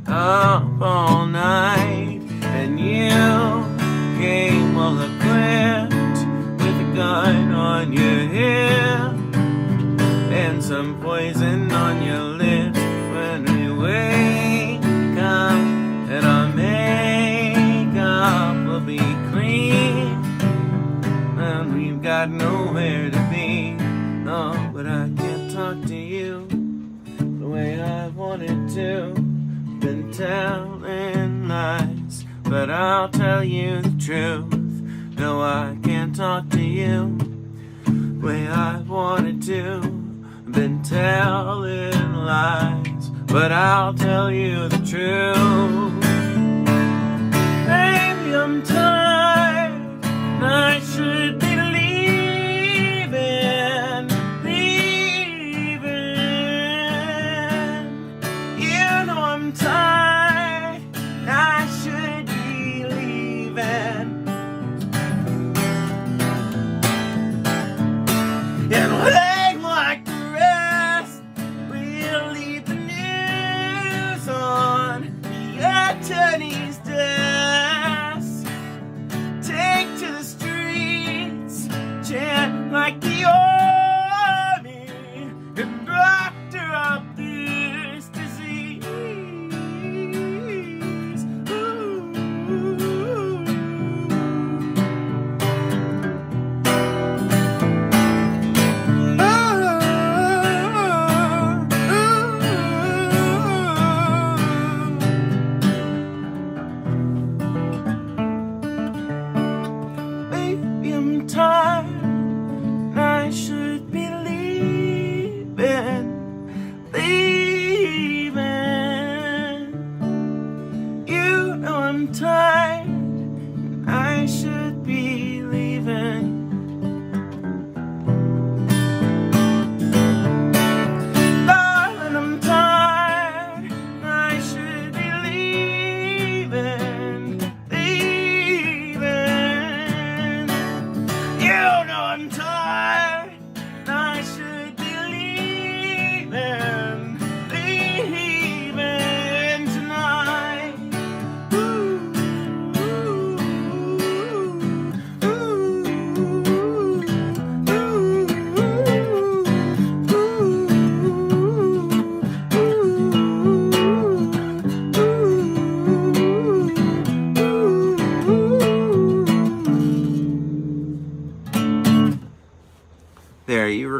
up all night. And you came well equipped with a gun on your hip and some poison on your lips. When we wake up and our makeup will be clean, and we've got nowhere to be. No, but I can't talk to you the way I wanted to. Been telling lies, but I'll tell you the truth. No, I can't talk to you the way I wanted to. Been telling lies, but I'll tell you the truth. Baby, I'm tired, I should be tired, I should be leaving. And hang like the rest, we'll leave the news on. Yeah,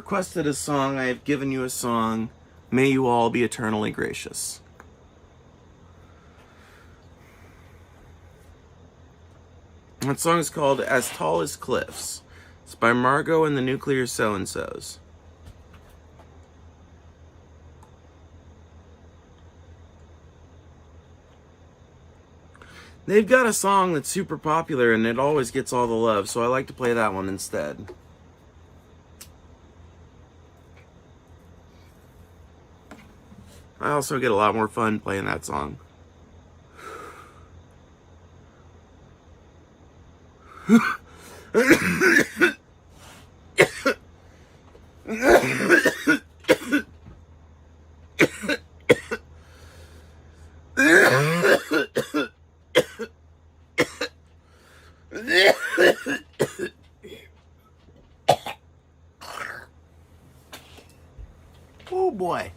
requested a song. I have given you a song. May you all be eternally gracious. That song is called As Tall as Cliffs. It's by Maga and the Nuclear So-and-Sos. They've got a song that's super popular and it always gets all the love, so I like to play that one instead. I also get a lot more fun playing that song. Oh boy.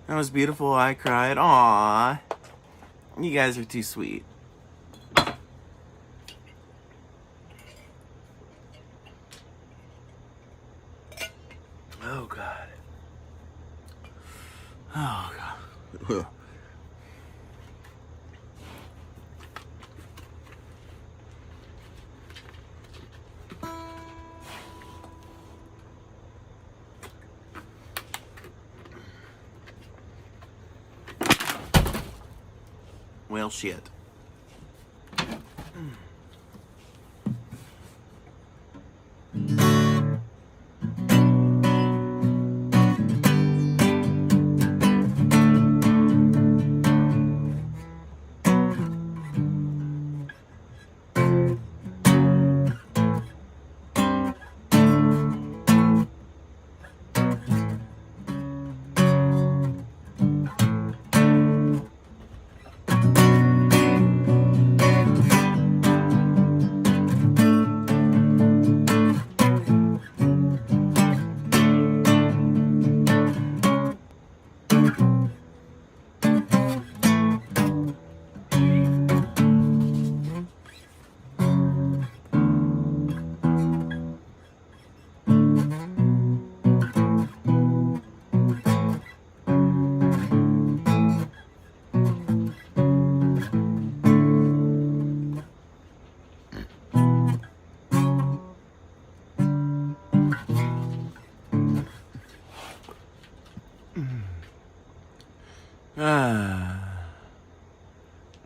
That was beautiful. I cried. Aww. You guys are too sweet. Oh God. Oh God. Well, shit.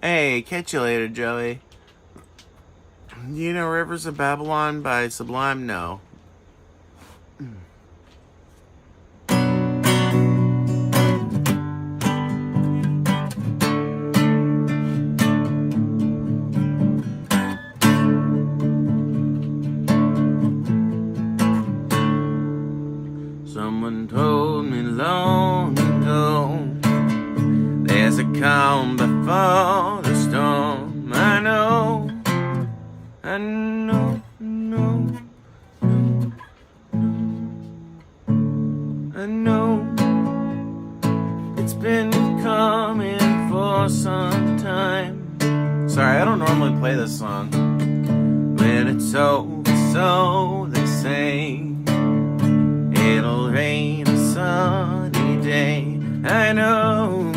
Hey, catch you later, Joey. You know Rivers of Babylon by Sublime? No. Someone told me long ago there's a calm before the storm. I know, I know, no, no, no. I know it's been coming for some time. Sorry, I don't normally play this song. When it's over, so they say, it'll rain a sunny day. I know,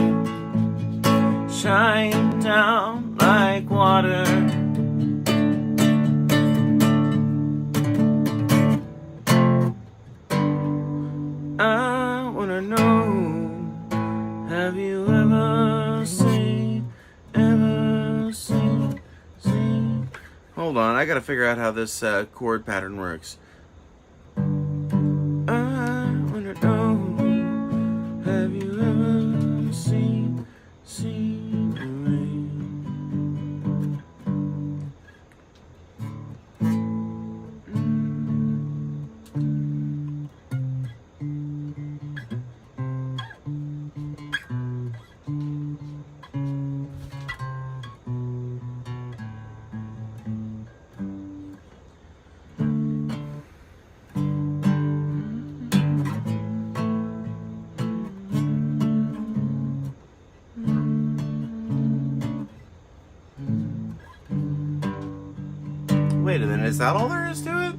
shine down like water. I wanna know, have you ever seen? Hold on, I gotta figure out how this chord pattern works. I wanna know, have you ever seen the rain? Wait a minute, is that all there is to it?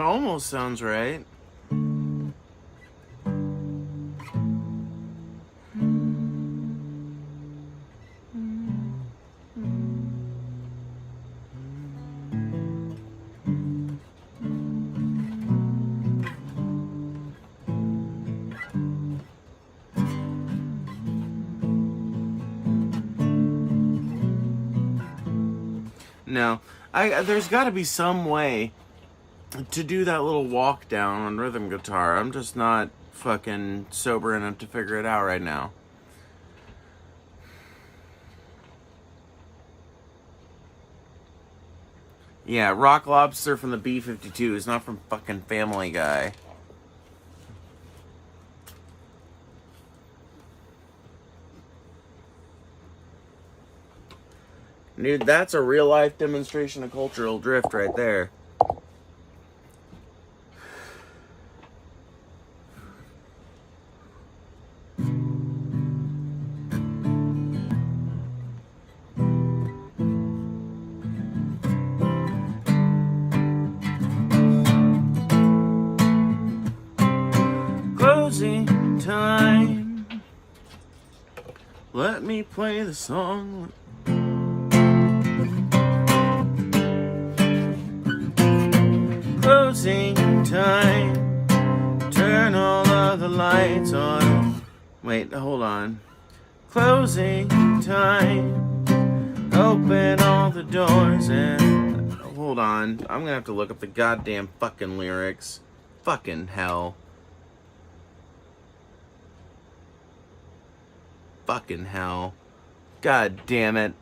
almost sounds right. No, there's got to be some way to do that little walk down on rhythm guitar. I'm just not fucking sober enough to figure it out right now. Yeah, Rock Lobster from the B-52 is not from fucking Family Guy. Dude, that's a real-life demonstration of cultural drift right there. Closing time. Let me play the song. Closing time. Turn all of the lights on. Wait, hold on. Closing time. Open all the doors and... Hold on. I'm gonna have to look up the goddamn fucking lyrics. Fucking hell. Fucking hell. God damn it.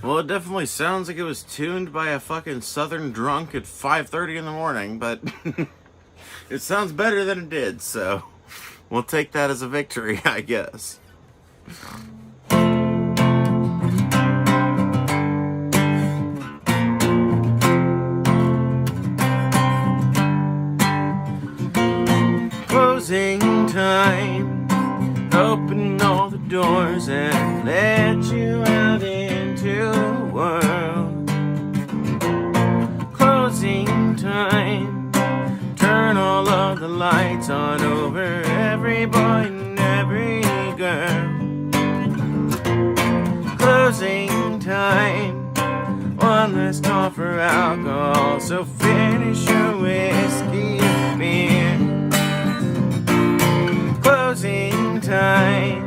Well, it definitely sounds like it was tuned by a fucking southern drunk at 5:30 in the morning, but it sounds better than it did, so we'll take that as a victory, I guess. Closing time. Open all the doors and let you out into the world. Closing time. Turn all of the lights on over every boy and every girl. Closing time. One last call for alcohol, so finish your whiskey and beer. Closing time.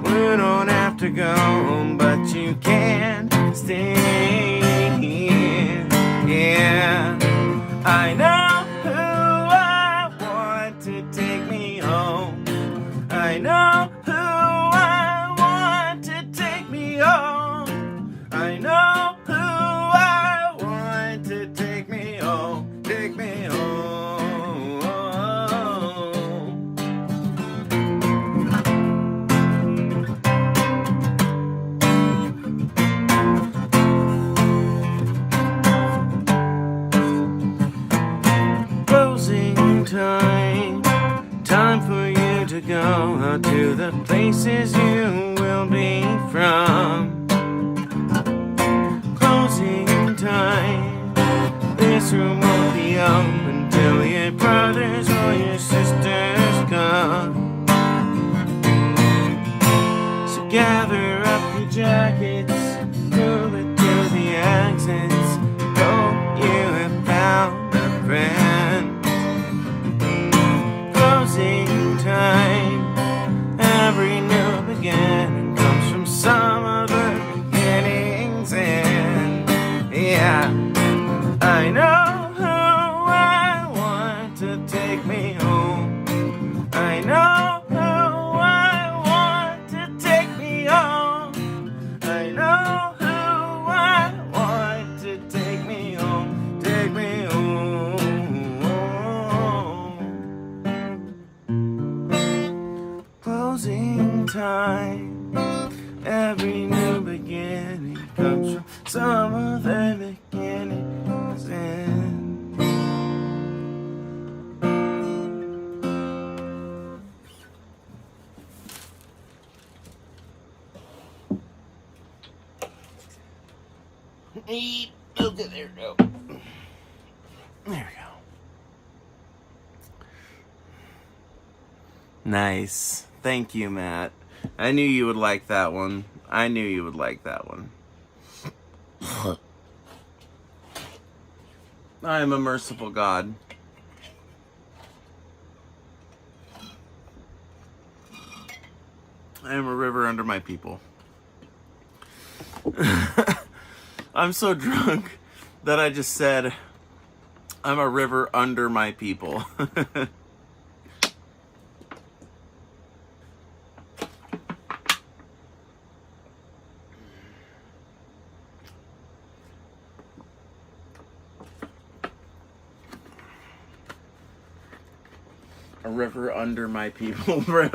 We don't have to go home, but you can stay here. Yeah, I know who I want to take me home. I know who I want to take me home. I know who I want to take me home. Take me home. Time for you to go out to the places you will be from. time. This room won't be open till your brothers or your sisters come. So gather up your jackets, move it to the exits. Hope you have found a friend. Closing time. Every new beginning comes from some other beginning's end. Yeah, I know who I want to take me home. I know who I want to take me home. I know who I want to take me home. Take me home. Closing time. Every new beginning comes from some other beginning's end. Okay, there we go. There we go. Nice. Thank you, Matt. I knew you would like that one. I knew you would like that one. I am a merciful God. I am a river under my people. I'm so drunk that I just said, I'm a river under my people. A river under my people, bro.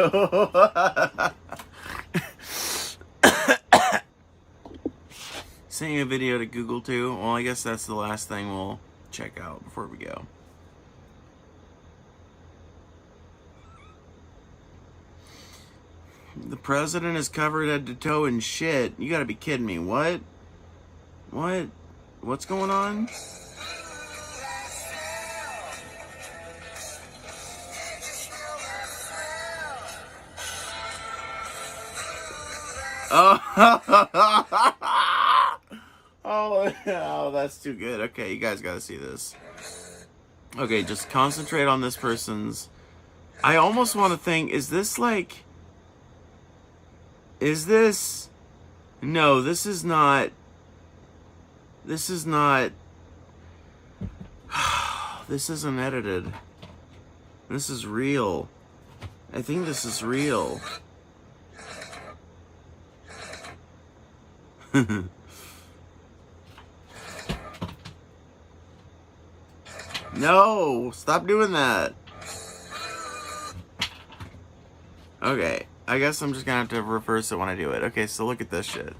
Sending a video to Google too. Well, I guess that's the last thing we'll check out before we go. The president is covered head to toe in shit. You gotta be kidding me. What? What? What's going on? Oh, that's too good. Okay, you guys gotta see this. Okay, just concentrate on this person's... I almost want to think, is this like... Is this... No, this is not... This is not... This isn't edited. This is real. I think this is real. No, stop doing that. Okay, I guess I'm just gonna have to reverse it when I do it. Okay, so look at this shit.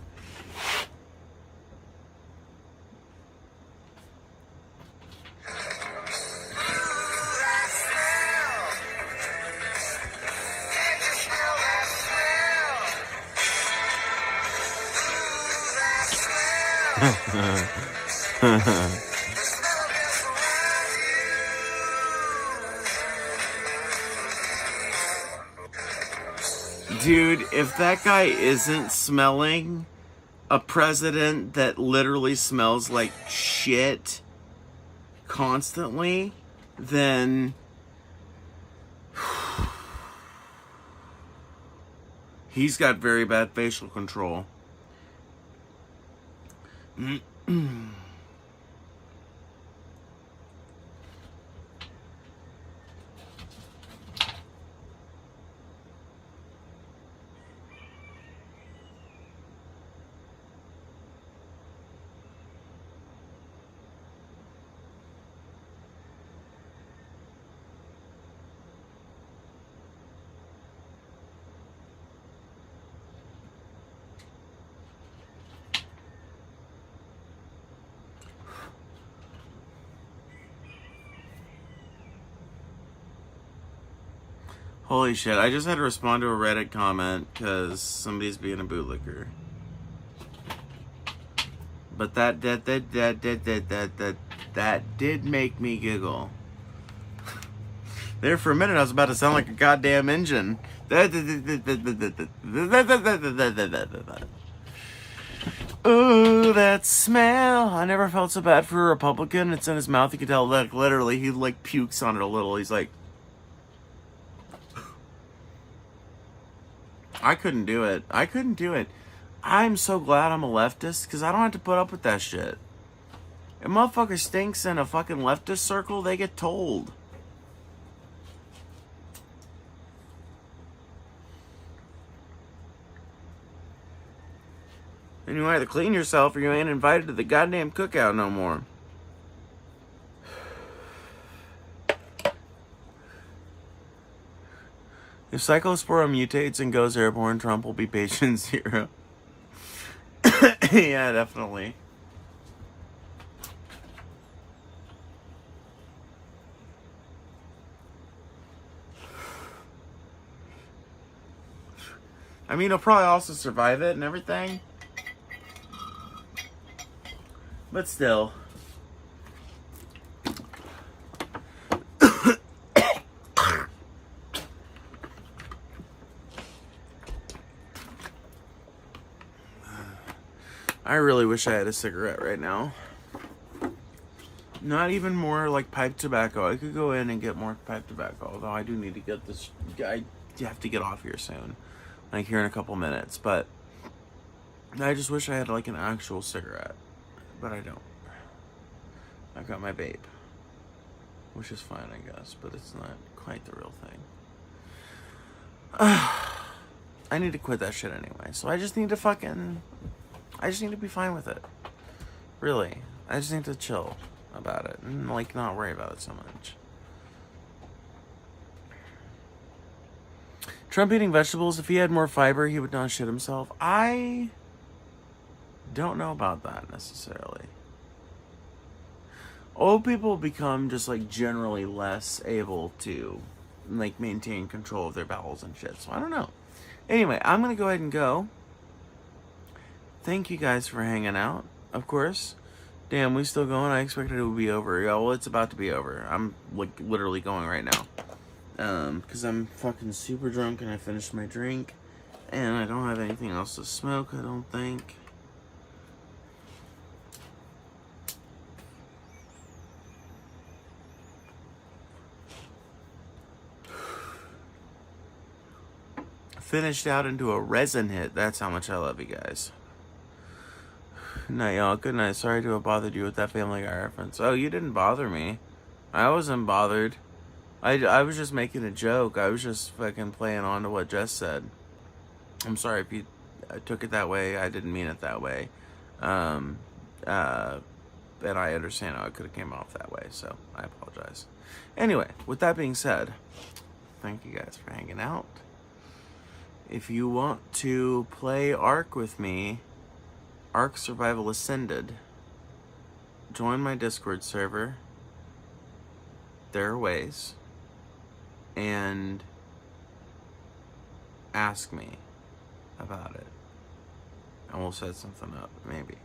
Dude, if that guy isn't smelling a president that literally smells like shit constantly, then he's got very bad facial control. Holy shit, I just had to respond to a Reddit comment because somebody's being a bootlicker. But that did make me giggle. There for a minute, I was about to sound like a goddamn engine. Ooh, that smell. I never felt so bad for a Republican. It's in his mouth. You can tell, like, literally, he, like, pukes on it a little. He's like... I couldn't do it. I couldn't do it. I'm so glad I'm a leftist, because I don't have to put up with that shit. If a motherfucker stinks in a fucking leftist circle, they get told. And you either clean yourself or you ain't invited to the goddamn cookout no more. If Cyclospora mutates and goes airborne, Trump will be patient zero. Yeah, definitely. I mean, he'll probably also survive it and everything. But still. I really wish I had a cigarette right now. Not even more like pipe tobacco. I could go in and get more pipe tobacco. Although I do need to get this. I have to get off here soon. Like here in a couple minutes. But I just wish I had like an actual cigarette. But I don't. I've got my vape. Which is fine, I guess. But it's not quite the real thing. I need to quit that shit anyway. So I just need to be fine with it. Really. I just need to chill about it. And like not worry about it so much. Trump eating vegetables. If he had more fiber, he would not shit himself. I don't know about that necessarily. Old people become just like generally less able to like maintain control of their bowels and shit. So I don't know. Anyway, I'm going to go ahead and go. Thank you guys for hanging out, of course. Damn, we still going? I expected it would be over. Yeah, well, it's about to be over. I'm like literally going right now. Because I'm fucking super drunk and I finished my drink. And I don't have anything else to smoke, I don't think. Finished out into a resin hit. That's how much I love you guys. Good night, y'all. Good night. Sorry to have bothered you with that Family Guy reference. Oh, you didn't bother me. I wasn't bothered. I was just making a joke. I was just fucking playing on to what Jess said. I'm sorry if you took it that way. I didn't mean it that way. And I understand how it could have came off that way, so I apologize. Anyway, with that being said, thank you guys for hanging out. If you want to play Ark with me, Ark Survival Ascended, join my Discord server. There are ways. And ask me about it. And we'll set something up. Maybe.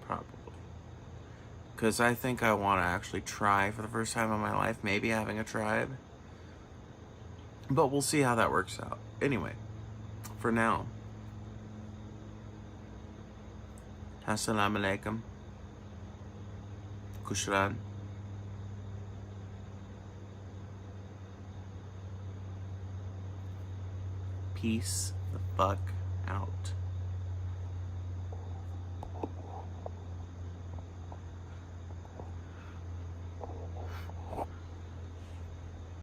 Probably. Because I think I want to actually try for the first time in my life, maybe having a tribe. But we'll see how that works out. Anyway, for now, Assalamu alaikum. Kushran. Peace the fuck out.